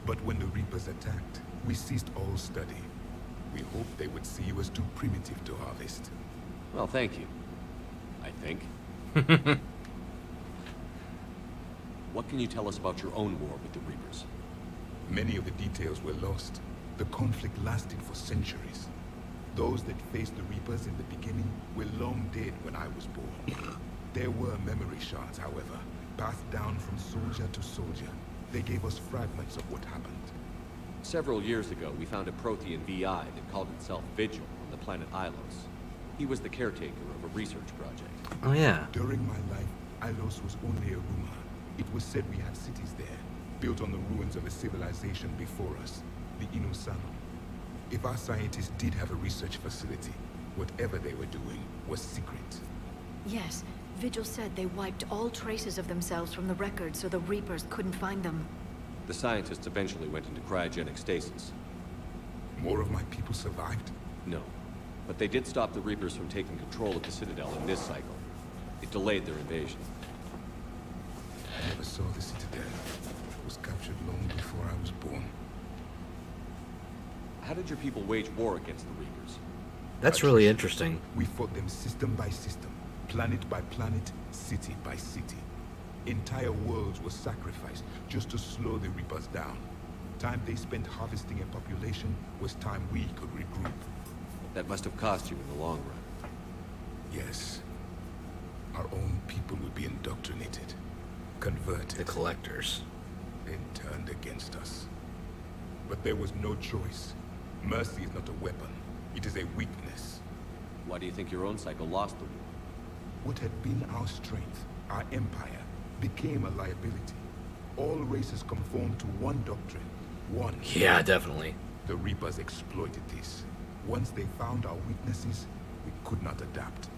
But when the Reapers attacked, we ceased all study. We hoped they would see you as too primitive to harvest. Well, thank you. I think. What can you tell us about your own war with the Reapers? Many of the details were lost. The conflict lasted for centuries. Those that faced the Reapers in the beginning were long dead when I was born. There were memory shards, however, passed down from soldier to soldier. They gave us fragments of what happened. Several years ago, we found a Prothean VI that called itself Vigil on the planet Ilos. He was the caretaker of a research project. Oh yeah. During my life, Ilos was only a rumor. It was said we had cities there, built on the ruins of a civilization before us, the Inosano. If our scientists did have a research facility, whatever they were doing was secret. Yes, Vigil said they wiped all traces of themselves from the record so the Reapers couldn't find them. The scientists eventually went into cryogenic stasis. More of my people survived? No. But they did stop the Reapers from taking control of the Citadel in this cycle. It delayed their invasion. I never saw the Citadel. It was captured long before I was born. How did your people wage war against the Reapers? That's really interesting. We fought them system by system, planet by planet, city by city. Entire worlds were sacrificed just to slow the Reapers down. Time they spent harvesting a population was time we could regroup. That must have cost you in the long run. Yes. Our own people would be indoctrinated, converted. The collectors. Then turned against us. But there was no choice. Mercy is not a weapon. It is a weakness. Why do you think your own cycle lost the war? What had been our strength, our empire, became a liability. All races conformed to one doctrine. One. Yeah, definitely. The Reapers exploited this. Once they found our weaknesses, we could not adapt.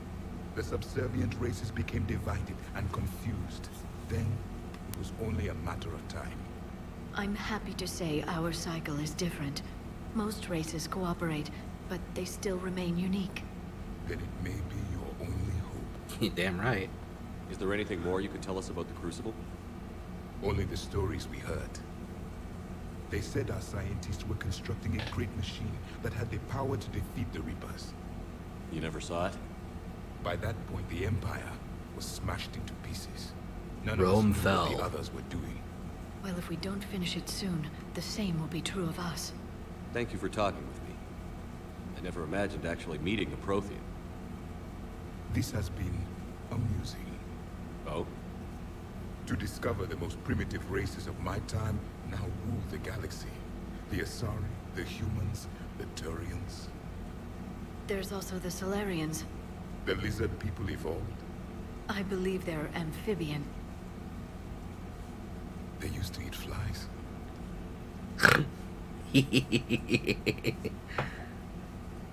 The subservient races became divided and confused. Then, it was only a matter of time. I'm happy to say our cycle is different. Most races cooperate, but they still remain unique. Then it may be your only hope. You're damn right. Is there anything more you could tell us about the Crucible? Only the stories we heard. They said our scientists were constructing a great machine that had the power to defeat the Reapers. You never saw it? By that point, the Empire was smashed into pieces. None Rome of us knew fell. what the others were doing. Well, if we don't finish it soon, the same will be true of us. Thank you for talking with me. I never imagined actually meeting a Prothean. This has been amusing. Oh? To discover the most primitive races of my time now rule the galaxy. The Asari, the humans, the Turians. There's also the Solarians. The lizard people evolved. I believe they're amphibian. They used to eat flies.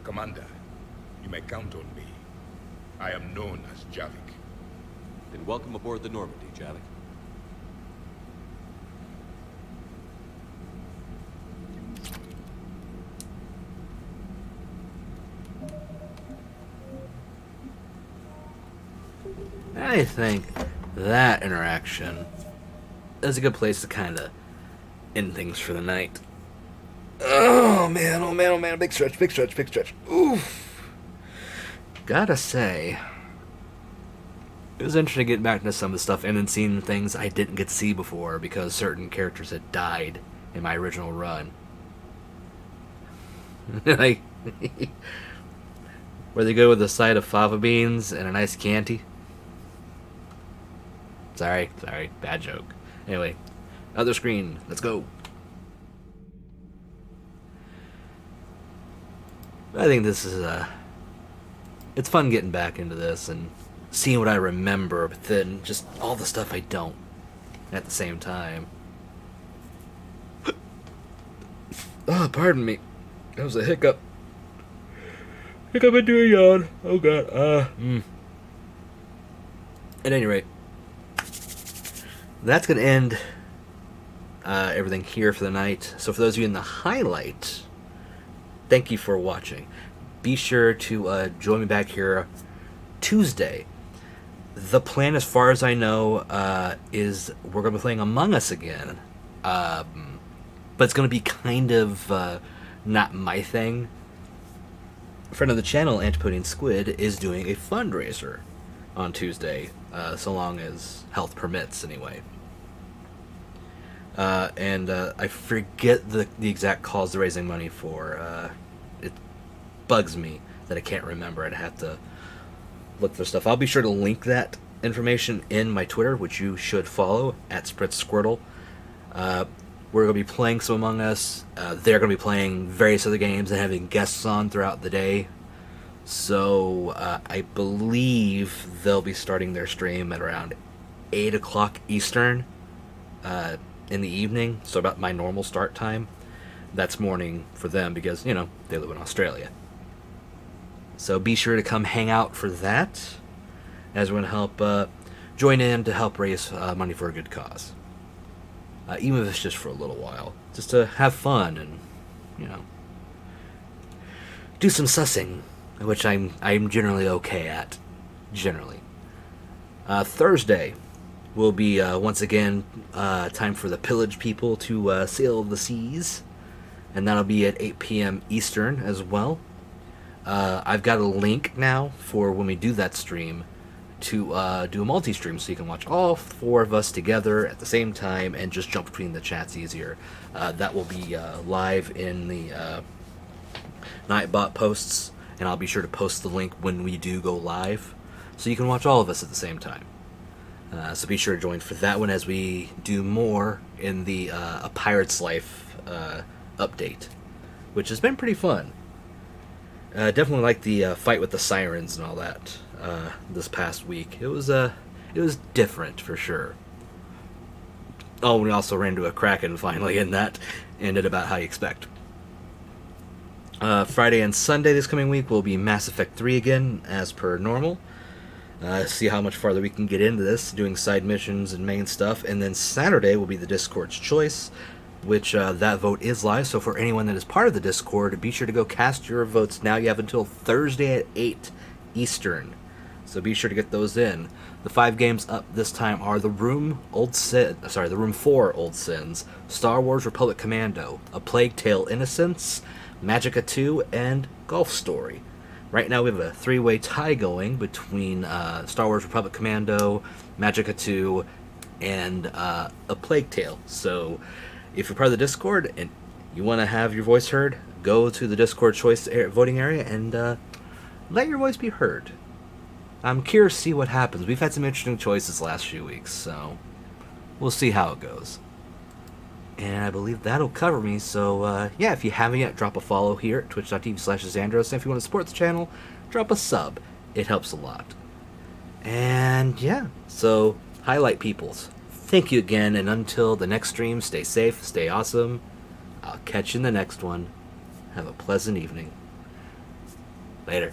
Commander, you may count on me. I am known as Javik. Then welcome aboard the Normandy, Javik. I think that interaction is a good place to kind of end things for the night. Oh man, oh man, oh man, big stretch, big stretch, big stretch. Oof. Gotta say, it was interesting getting back into some of the stuff and then seeing things I didn't get to see before because certain characters had died in my original run. Like, where they go with a side of fava beans and a nice Chianti. Sorry, bad joke. Anyway, other screen, let's go. I think this is it's fun getting back into this and seeing what I remember, but then just all the stuff I don't at the same time. Oh, pardon me. That was a hiccup. Hiccup into a yawn. Oh god. At any rate, that's going to end everything here for the night. So for those of you in the highlight, thank you for watching. Be sure to join me back here Tuesday. The plan, as far as I know, is we're going to be playing Among Us again. But it's going to be kind of not my thing. A friend of the channel, Antipodean Squid, is doing a fundraiser on Tuesday, so long as health permits, anyway. And I forget the exact cause they're raising money for. It bugs me that I can't remember. I'd have to look for stuff. I'll be sure to link that information in my Twitter, which you should follow, @SpritzSquirtle. We're going to be playing some Among Us. They're going to be playing various other games and having guests on throughout the day. So I believe they'll be starting their stream at around 8 o'clock Eastern in the evening, so about my normal start time. That's morning for them because, you know, they live in Australia. So be sure to come hang out for that. as we're going to help join in to help raise money for a good cause. Even if it's just for a little while. Just to have fun and, do some sussing, which I'm generally okay at. Generally. Thursday will be, once again, time for the Pillage people to sail the seas. And that'll be at 8 p.m. Eastern as well. I've got a link now for when we do that stream to do a multi-stream, so you can watch all 4 of us together at the same time and just jump between the chats easier. That will be live in the Nightbot posts, and I'll be sure to post the link when we do go live, so you can watch all of us at the same time. So be sure to join for that one as we do more in the A Pirate's Life update, which has been pretty fun. Definitely like the fight with the sirens and all that this past week. It was different for sure. Oh, we also ran into a Kraken finally, and that ended about how you expect. Friday and Sunday this coming week will be Mass Effect 3 again, as per normal. See how much farther we can get into this, doing side missions and main stuff. And then Saturday will be the Discord's choice, which that vote is live. So for anyone that is part of the Discord, be sure to go cast your votes now. You have until Thursday at 8 Eastern. So be sure to get those in. The 5 games up this time are The Room 4 Old Sins, Star Wars Republic Commando, A Plague Tale Innocence, Magicka 2, and Golf Story. Right now we have a 3-way tie going between Star Wars Republic Commando, Magicka 2, and A Plague Tale. So if you're part of the Discord and you want to have your voice heard, go to the Discord choice voting area and let your voice be heard. I'm curious to see what happens. We've had some interesting choices the last few weeks, so we'll see how it goes. And I believe that'll cover me, so yeah, if you haven't yet, drop a follow here at twitch.tv/Xandros, and if you want to support the channel, drop a sub. It helps a lot. And yeah, so highlight peoples. Thank you again, and until the next stream, stay safe, stay awesome. I'll catch you in the next one. Have a pleasant evening. Later.